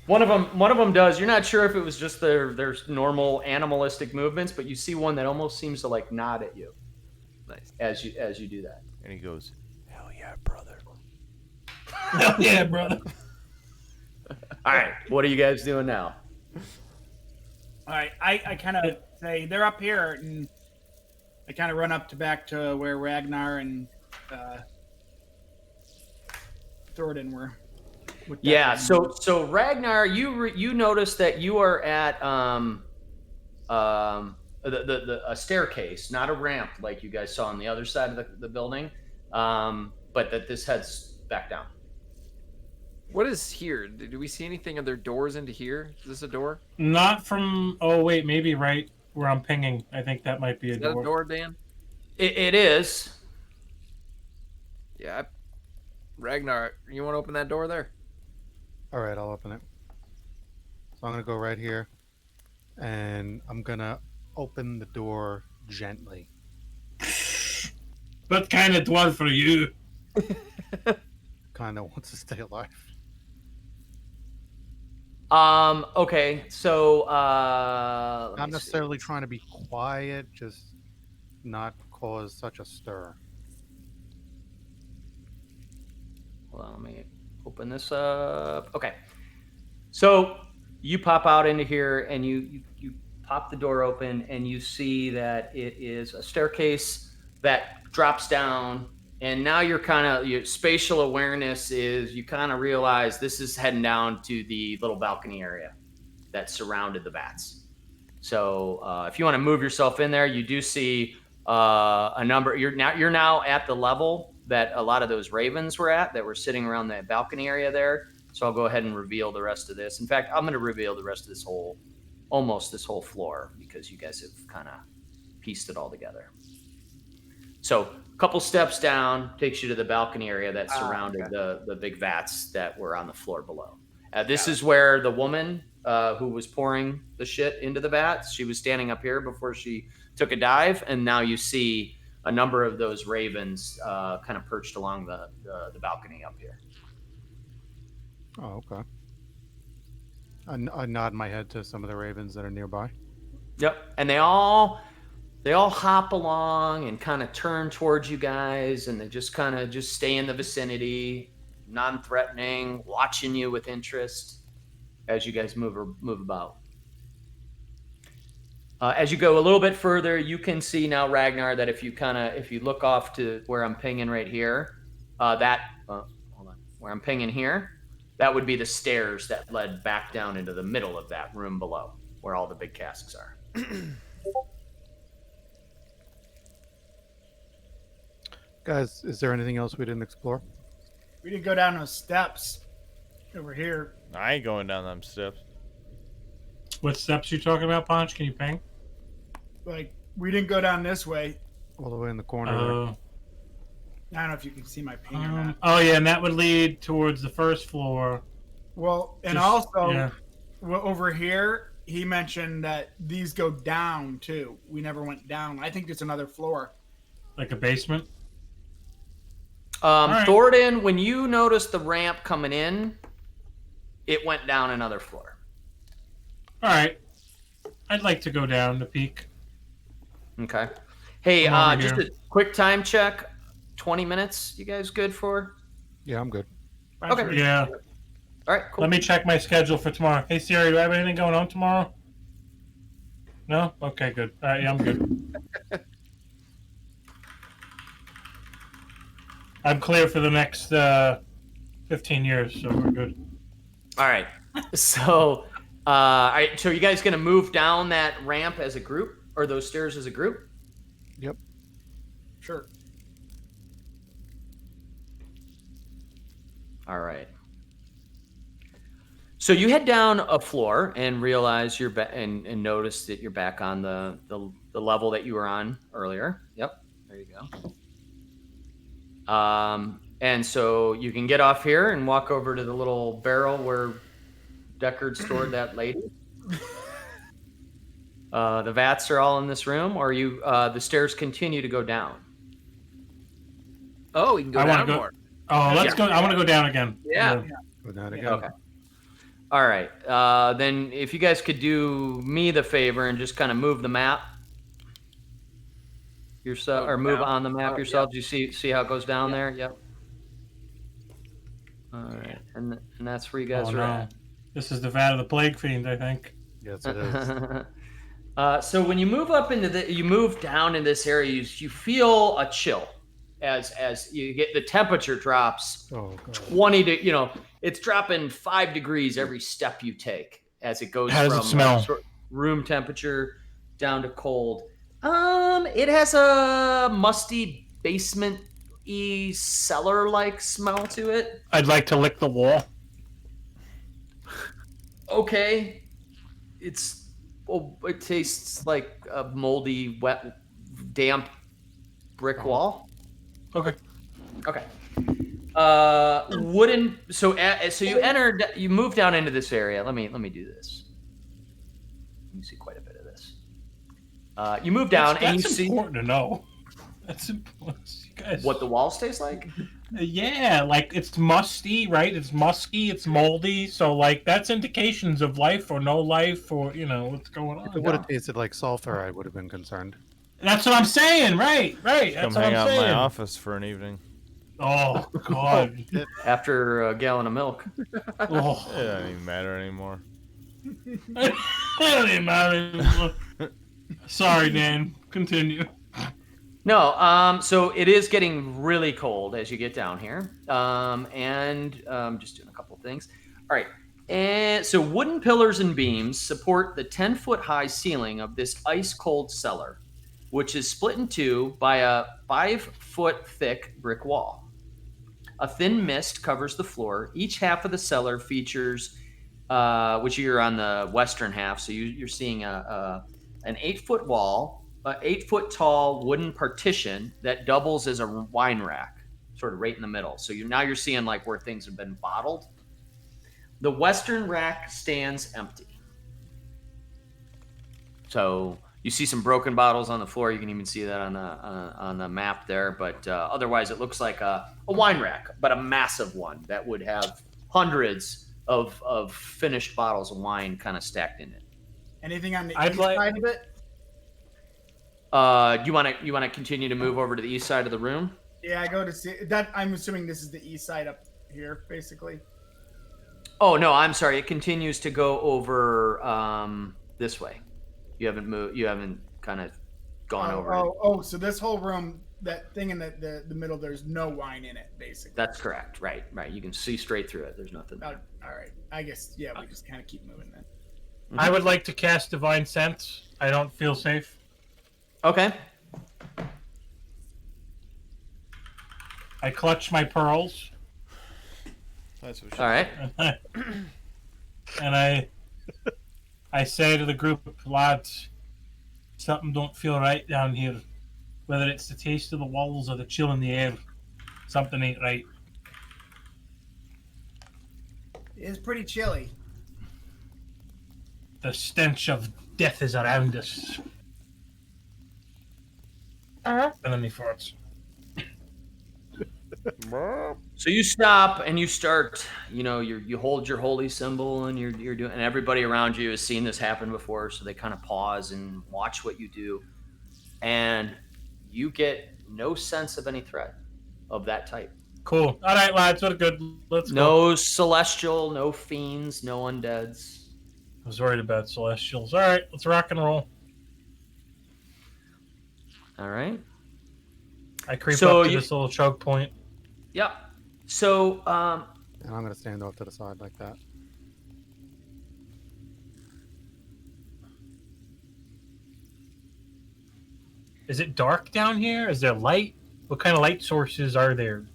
One of them does. You're not sure if it was just their normal animalistic movements, but you see one that almost seems to like nod at you Nice. as you do that. And he goes, "Hell yeah, brother." Hell yeah, brother. All right, what are you guys doing now? All right, I kind of say they're up here, and I kind of run back to where Ragnar and Thornton were. with that Yeah, guy. so Ragnar, you notice that you are at a staircase, not a ramp like you guys saw on the other side of the building, but that this heads back down. What is here? Do we see anything? Are there doors into here? Is this a door? Not from. Oh wait, maybe right where I'm pinging. I think that might be a Is that door. a door, Dan? It is. Yeah. Ragnar, you want to open that door there? All right, I'll open it. So I'm gonna go right here, and I'm gonna open the door gently. What kind of door for you? Kind of wants to stay alive. Okay, so let Not me see. necessarily trying to be quiet, just not cause such a stir. Hold on, let me open this up. Okay. So you pop out into here and you pop the door open and you see that it is a staircase that drops down. And now your spatial awareness is, you kind of realize this is heading down to the little balcony area that surrounded the vats. So if you want to move yourself in there, you do see a number. You're now at the level that a lot of those ravens were at, that were sitting around that balcony area there. So I'll go ahead and reveal the rest of this. In fact, I'm going to reveal the rest of this almost this whole floor, because you guys have kind of pieced it all together. So couple steps down takes you to the balcony area that Ah, surrounded the big vats that were on the floor below. This is where the woman who was pouring the shit into the vats, she was standing up here before she took a dive, and now you see a number of those ravens kind of perched along the balcony up here. Oh, okay. I nod my head to some of the ravens that are nearby. Yep, and they all hop along and kind of turn towards you guys, and they just kind of just stay in the vicinity, non-threatening, watching you with interest as you guys move about. As you go a little bit further, you can see now, Ragnar, that if you look off to where I'm pinging right here, hold on, where I'm pinging here, that would be the stairs that led back down into the middle of that room below, where all the big casks are. Guys, is there anything else we didn't explore? We didn't go down those steps over here. I ain't going down them steps. What steps you talking about, Ponch? Can you ping? Like, we didn't go down this way. All the way in the corner. Oh. I don't know if you can see my ping or not. Oh yeah, and that would lead towards the first floor. Well, and Just- also yeah. over here, he mentioned that these go down too. We never went down. I think it's another floor. Like a basement. right. Thornton, when you noticed the ramp coming in, it went down another floor. All right. I'd like to go down the peak. Okay. Hey, Come over just here. a quick time check. 20 minutes. You guys good for? Yeah, I'm good. Okay. Yeah. All right, cool. Let me check my schedule for tomorrow. Hey Siri, do I have anything going on tomorrow? No? Okay, good. All right, yeah, I'm good. I'm clear for the next 15 years, so we're good. All right. So, so you guys gonna move down that ramp as a group, or those stairs as a group? Yep. Sure. All right. So you head down a floor and realize you're and notice that you're back on the level that you were on earlier. Yep. There you go. And so you can get off here and walk over to the little barrel where Deckard stored that lady. The vats are all in this room, or the stairs continue to go down. Oh, we can go I wanna down go- more. Oh, let's go. I want to go down again. Yeah. Go down again. Okay. All right. Then if you guys could do me the favor and just kind of move the map yourself, or move down? on the map Oh, yourself. Do you see how it goes down there? Yep. All right. And that's where you guys Oh, are no. at. This is the vat of the plague fiend, I think. Yes, it is. So when you move up you move down in this area, you feel a chill as you get the temperature drops Oh, God. 20 to it's dropping 5 degrees every step you take as it goes How does it from smell? room temperature down to cold. It has a musty basement-y cellar-like smell to it. I'd like to lick the wall. Okay, it tastes like a moldy, wet, damp brick wall. Okay. Okay. Wooden. So you entered. You moved down into this area. Let me do this. You see quite a bit of this. You move down and you That's see important to know. That's important. You guys. what the walls taste like. Yeah, like it's musty, right? It's musky, it's moldy, so like that's indications of life or no life or what's going If it on. would have tasted like sulfur, I would have been concerned. That's what I'm saying, right? Come That's what hang I'm out in saying. my office for an evening. Oh God. After a gallon of milk. Oh. It doesn't even matter anymore. It don't even matter anymore. Sorry, Dan. Continue. No. So it is getting really cold as you get down here. And just doing a couple things. All right. And so wooden pillars and beams support the 10-foot high ceiling of this ice cold cellar, which is split in two by a 5-foot thick brick wall. A thin mist covers the floor. Each half of the cellar features, which you're on the western half, so you're seeing an 8-foot wall a 8-foot tall wooden partition that doubles as a wine rack, sort of right in the middle. So you're seeing like where things have been bottled. The western rack stands empty. So you see some broken bottles on the floor. You can even see that on the map there. But otherwise, it looks like a wine rack, but a massive one that would have hundreds of finished bottles of wine kind of stacked in it. Anything on the I'd east like- side of it? You want to continue to move over to the east side of the room? Yeah, I go to see that. I'm assuming this is the east side up here, basically. Oh no, I'm sorry. It continues to go over this way. You haven't moved. You haven't kind of gone over it. So this whole room, that thing in the middle, there's no wine in it, basically. That's correct. Right. You can see straight through it. There's nothing there. All right. I guess we just kind of keep moving then. I would like to cast Divine Sense. I don't feel safe. Okay. I clutch my pearls. That's what All right. And I say to the group of lads, something don't feel right down here. Whether it's the taste of the walls or the chill in the air, something ain't right. It's pretty chilly. The stench of death is around us. Enemy farts. So you stop and you start. You hold your holy symbol and you're doing. And everybody around you has seen this happen before, so they kind of pause and watch what you do, and you get no sense of any threat of that type. Cool. All right, lads, what good. Let's go. No celestial, no fiends, no undeads. I was worried about celestials. All right, let's rock and roll. All right. I creep So up to this little choke point. Yep. So, And I'm gonna stand off to the side like that. Is it dark down here? Is there light? What kind of light sources are there?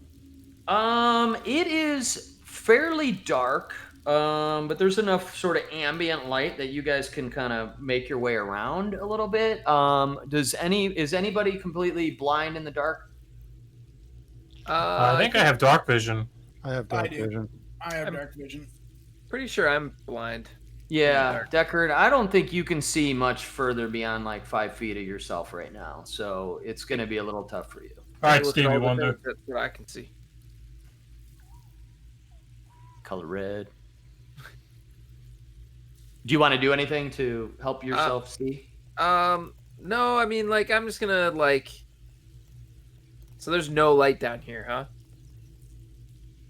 it is fairly dark, but there's enough sort of ambient light that you guys can kind of make your way around a little bit. Is anybody completely blind in the dark? I think I have dark vision. I have I dark do. vision. I have dark vision. Pretty sure I'm blind. Yeah, Deckard, I don't think you can see much further beyond like 5 feet of yourself right now, so it's going to be a little tough for you. All right, Look at Stevie all the Wonder. things That's what I can see. Color red. Do you want to do anything to help yourself see? No, I mean, like, I'm just gonna, like... So there's no light down here,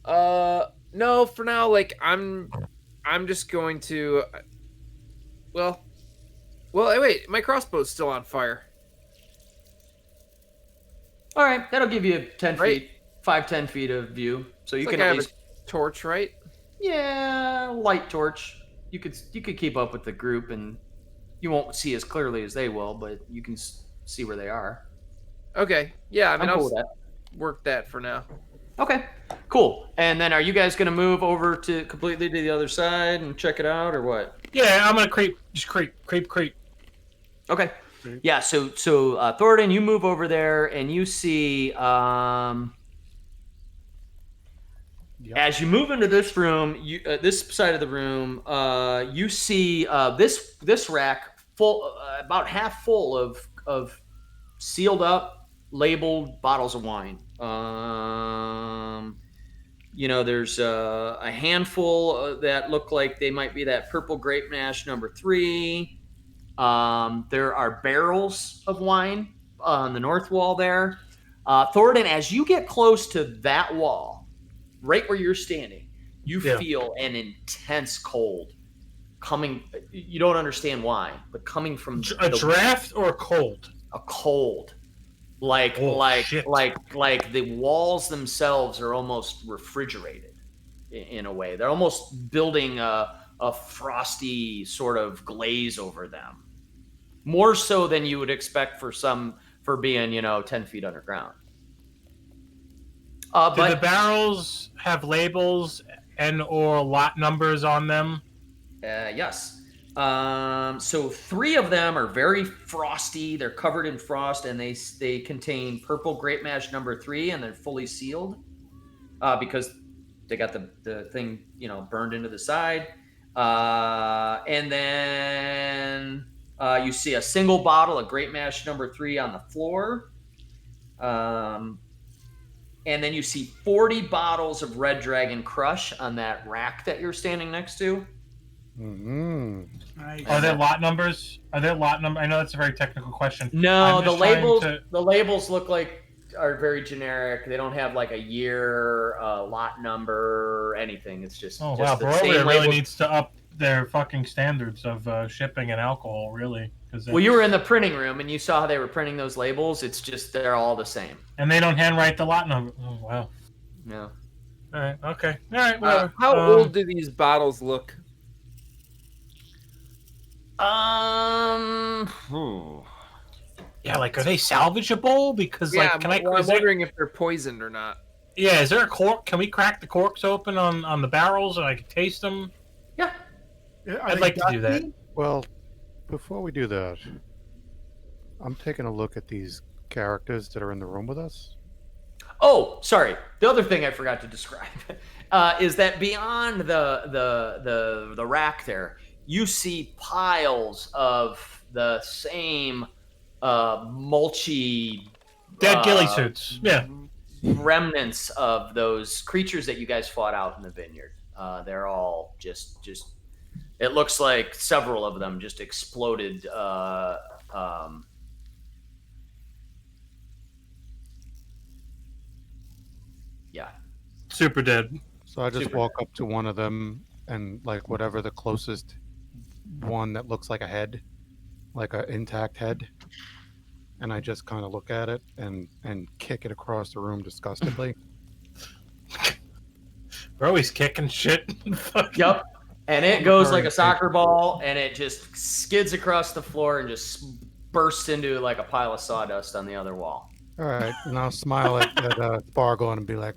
huh? No, for now, like, I'm just going to... Well, wait, my crossbow's still on fire. All right, that'll give you 10 Right. feet, 5-10 feet of view. So you It's can like I at have least, a torch, right? yeah, light torch. You could keep up with the group, and you won't see as clearly as they will, but you can see where they are. Okay, yeah, I mean, I'm cool I'll with that. work that for now. Okay, cool. And then are you guys gonna move over to completely to the other side and check it out, or what? Yeah, I'm gonna creep. Just creep. Okay. Yeah. So Thornton, you move over there and you see as you move into this room, this side of the room, you see this rack full, about half full of sealed up, labeled bottles of wine. There's a handful that look like they might be that purple grape mash number 3. There are barrels of wine on the north wall there. Thornton, as you get close to that wall, right where you're standing, you feel an intense cold coming. You don't understand why, but coming from A draft or a cold? A cold. Like the walls themselves are almost refrigerated in a way. They're almost building a frosty sort of glaze over them. More so than you would expect for being, 10 feet underground. Do the barrels have labels and or lot numbers on them? Yes. So 3 of them are very frosty. They're covered in frost, and they contain purple grape mash number 3, and they're fully sealed because they got the thing burned into the side. And then you see a single bottle of grape mash number 3 on the floor. And then you see 40 bottles of Red Dragon Crush on that rack that you're standing next to. Mm-hmm. Nice. Are there lot numbers? I know that's a very technical question. No, I'm the just trying labels to- the labels look like are very generic. They don't have like a year, lot number, or anything. It's just Oh just wow, the Barovia same really labels. needs to up their fucking standards of shipping and alcohol, really. Well, you were in the printing room and you saw how they were printing those labels. It's just they're all the same. and they don't handwrite the lot number. Oh wow. No. All right. Okay. All right. Whatever. How old do these bottles look? Yeah, like are they salvageable? Because Yeah, like, can I? well, I'm is there- wondering if they're poisoned or not. yeah, is there a cork? Can we crack the corks open on the barrels and I can taste them? Yeah. Are I'd they like to do that. dusty? Well, before we do that, I'm taking a look at these characters that are in the room with us. Oh, sorry. The other thing I forgot to describe is that beyond the rack there, you see piles of the same mulchy Dead ghillie suits. Yeah. remnants of those creatures that you guys fought out in the vineyard. They're all just it looks like several of them just exploded. Yeah. Super dead. So I just Super walk up to one of them and like whatever the closest one that looks like a head, like an intact head, and I just kind of look at it and kick it across the room disgustedly. Bro, he's kicking shit. Yep. And it goes like a soccer ball, and it just skids across the floor and just bursts into like a pile of sawdust on the other wall. All right, and I'll smile at Bargle and be like,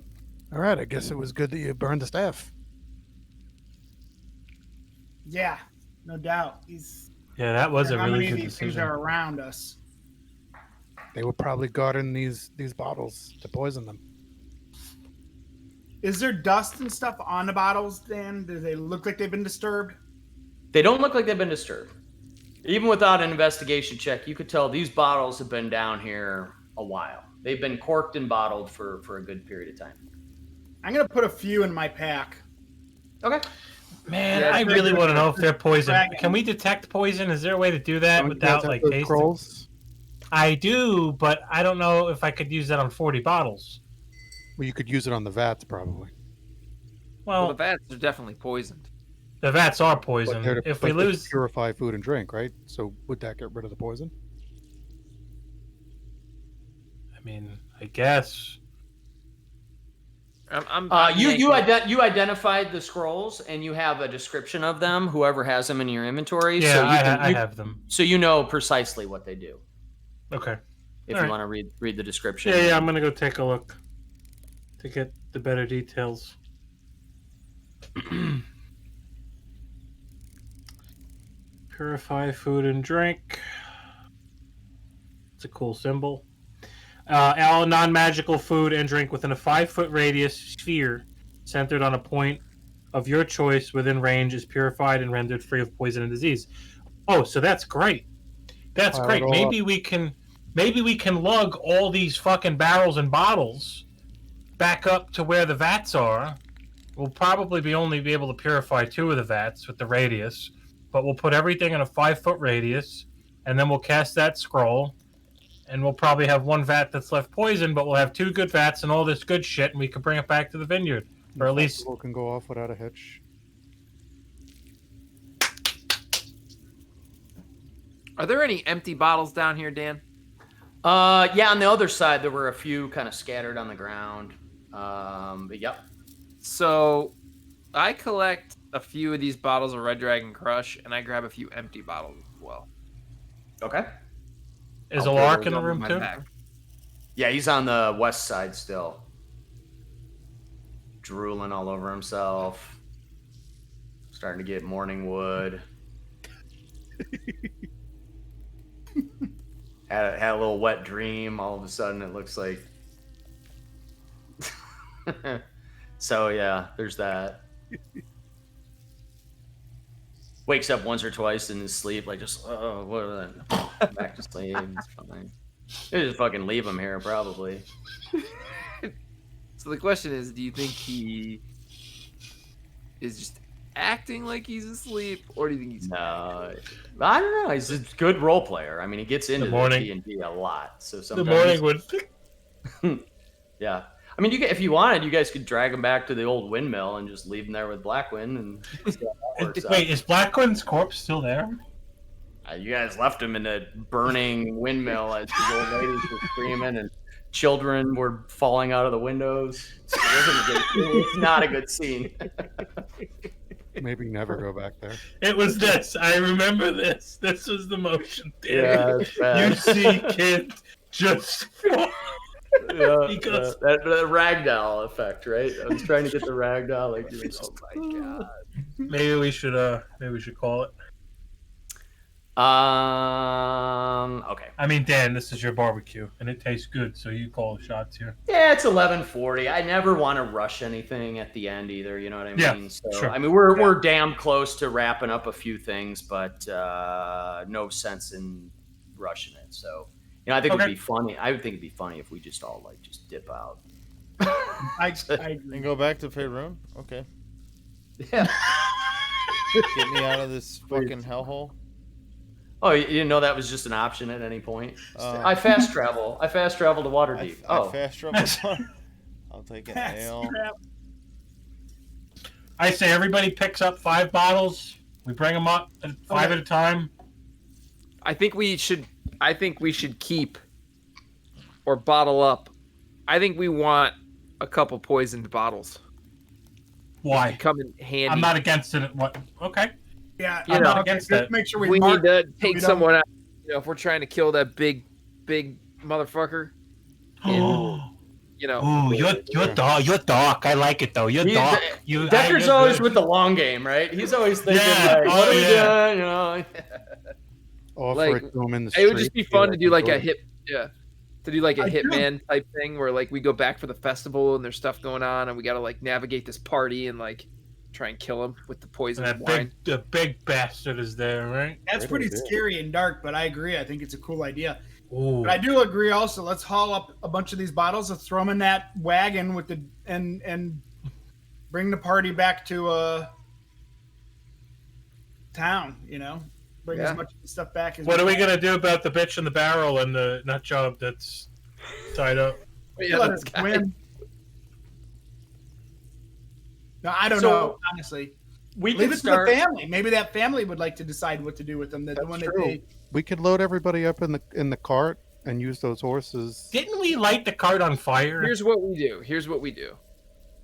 "All right, I guess it was good that you burned the staff." Yeah, no doubt. He's. Yeah, that was a how really many of good these things decision. are around us? They were probably guarding these bottles to poison them. Is there dust and stuff on the bottles, Dan? Do they look like they've been disturbed? They don't look like they've been disturbed. Even without an investigation check, you could tell these bottles have been down here a while. They've been corked and bottled for a good period of time. I'm gonna put a few in my pack. Okay. Man, Yeah, I it's really very want to good. know if they're poison. Dragon. Can we detect poison? Is there a way to do that Don't you guys without have like those tasting? scrolls? I do, but I don't know if I could use that on 40 bottles. Well, you could use it on the vats probably. Well, Well, the vats are definitely poisoned. the vats are But poison. they're to- If but we they're to lose, purify food and drink, right? So would that get rid of the poison? I mean, I guess. I'm You identified the scrolls and you have a description of them. Whoever has them in your inventory, Yeah, so I have them. so you know precisely what they do. Okay. If All you right. want to read the description. Yeah, I'm gonna go take a look to get the better details. Purify food and drink. It's a cool symbol. All non-magical food and drink within a 5-foot radius sphere centered on a point of your choice within range is purified and rendered free of poison and disease. Oh, so that's great. That's Pile it great. all Maybe we can lug all these fucking barrels and bottles back up to where the vats are. We'll probably only be able to purify 2 of the vats with the radius, but we'll put everything in a 5-foot radius, and then we'll cast that scroll, and we'll probably have 1 vat that's left poison, but we'll have 2 good vats and all this good shit, and we can bring it back to the vineyard, or at least. Festival can go off without a hitch. Are there any empty bottles down here, Dan? Yeah, on the other side there were a few kind of scattered on the ground. But yep. So I collect a few of these bottles of Red Dragon Crush, and I grab a few empty bottles as well. Okay. Is I'll a put lark those in the up room my too? pack. Yeah, he's on the west side still. Drooling all over himself. Starting to get morning wood. had a little wet dream. All of a sudden, it looks like. So yeah, there's that. Wakes up once or twice in his sleep, like just back to sleep. It's fine. They just fucking leave him here, probably. So the question is, do you think he is just acting like he's asleep, or do you think he's No, I don't know. He's a good role player. I mean, he gets into the D&D a lot. So sometimes yeah. I mean, if you wanted, you guys could drag him back to the old windmill and just leave him there with Blackwin. And see how that works out. Wait, is Blackwind's corpse still there? You guys left him in a burning windmill as the old ladies were screaming and children were falling out of the windows. It's not a good scene. Maybe never go back there. It was this. I remember this. This was the motion theory. Yeah, it's bad. You see kids just. Yeah, Because- that ragdoll effect, right? I was trying to get the ragdoll. Like, oh my god. Maybe we should call it. Okay. I mean, Dan, this is your barbecue, and it tastes good, so you call the shots here. Yeah, it's 11:40. I never want to rush anything at the end either. You know what I mean? Yeah, So sure. I mean, we're damn close to wrapping up a few things, but no sense in rushing it. So I think it'd be funny. I would think it'd be funny if we just all just dip out. I And go back to Faerun? Okay. Yeah. Get me out of this fucking hellhole. Oh, you didn't know that was just an option at any point? Uh, I fast travel. I fast travel to Waterdeep. I fast travel. I'll take an ale. I say everybody picks up 5 bottles. We bring them up at 5 at a time. I think we should keep or bottle up. I think we want a couple poisoned bottles. Why? Come in handy. I'm not against it. What? Okay. Yeah, I'm not against just that. make sure we mark need to so we take don't- someone out. If we're trying to kill that big motherfucker. Oh, And, you're dark. I like it though. You're dark. Decker's you're always good. with the long game, right? He's always thinking, Yeah, like, what oh, are we yeah. doing? You know? Offer Like, it to him in the it would just street, be fun to do like a enjoy it. to do like a I do. hitman type thing where like we go back for the festival and there's stuff going on and we got to like navigate this party and like try and kill him with the poison And wine. the big bastard is there, right? That's pretty scary and dark, but I agree. I think it's a cool idea. Ooh. But I do agree also. Let's haul up a bunch of these bottles. Let's throw them in that wagon with the and bring the party back to town. Bring Yeah. as much of the stuff back as. What are we gonna do about the bitch in the barrel and the nut job that's tied up? Yeah, Let that's us got- win. No, I don't So, know. Honestly, We leave can it start. to the family. Maybe that family would like to decide what to do with them. The one that true. they. We could load everybody up in the cart and use those horses. Didn't we light the cart on fire? Here's what we do.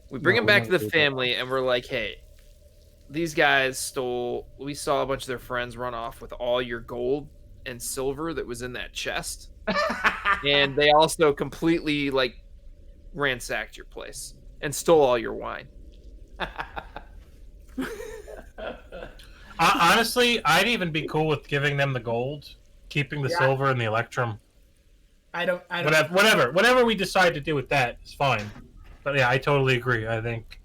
We bring No, him we back don't to the do that. family and we're like, hey, these guys we saw a bunch of their friends run off with all your gold and silver that was in that chest. And they also completely like ransacked your place and stole all your wine. Honestly, I'd even be cool with giving them the gold, keeping the Yeah. silver and the electrum. I don't. Whatever we decide to do with that is fine. But yeah, I totally agree. I think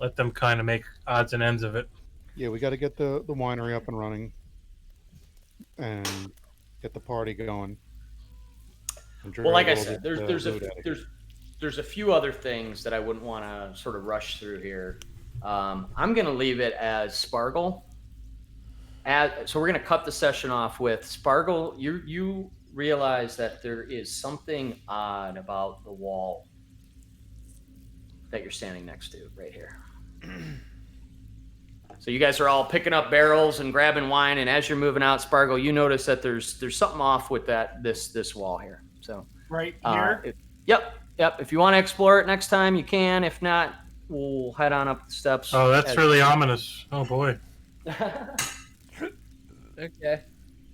let them kind of make odds and ends of it. Yeah, we got to get the winery up and running and get the party going. And Well, like I drag all said, this, there's loot out of here. there's a few other things that I wouldn't want to sort of rush through here. I'm going to leave it as Spargle. So we're going to cut the session off with Spargle. You realize that there is something odd about the wall that you're standing next to right here. So you guys are all picking up barrels and grabbing wine, and as you're moving out, Spargle, you notice that there's something off with this wall here. So Right here. Yep. If you want to explore it next time, you can. If not, we'll head on up the steps. Oh, that's really ominous. Oh boy. Okay.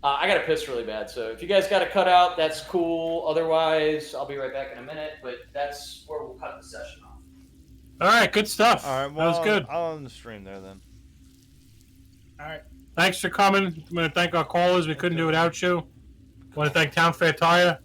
I got to piss really bad, so if you guys got to cut out, that's cool. Otherwise, I'll be right back in a minute. But that's where we'll cut the session off. All right, good stuff. All right, that was good. I'll end the stream there then. All right. Thanks for coming. I'm going to thank our callers. We couldn't do it without you. I want to thank Town Fair Tire.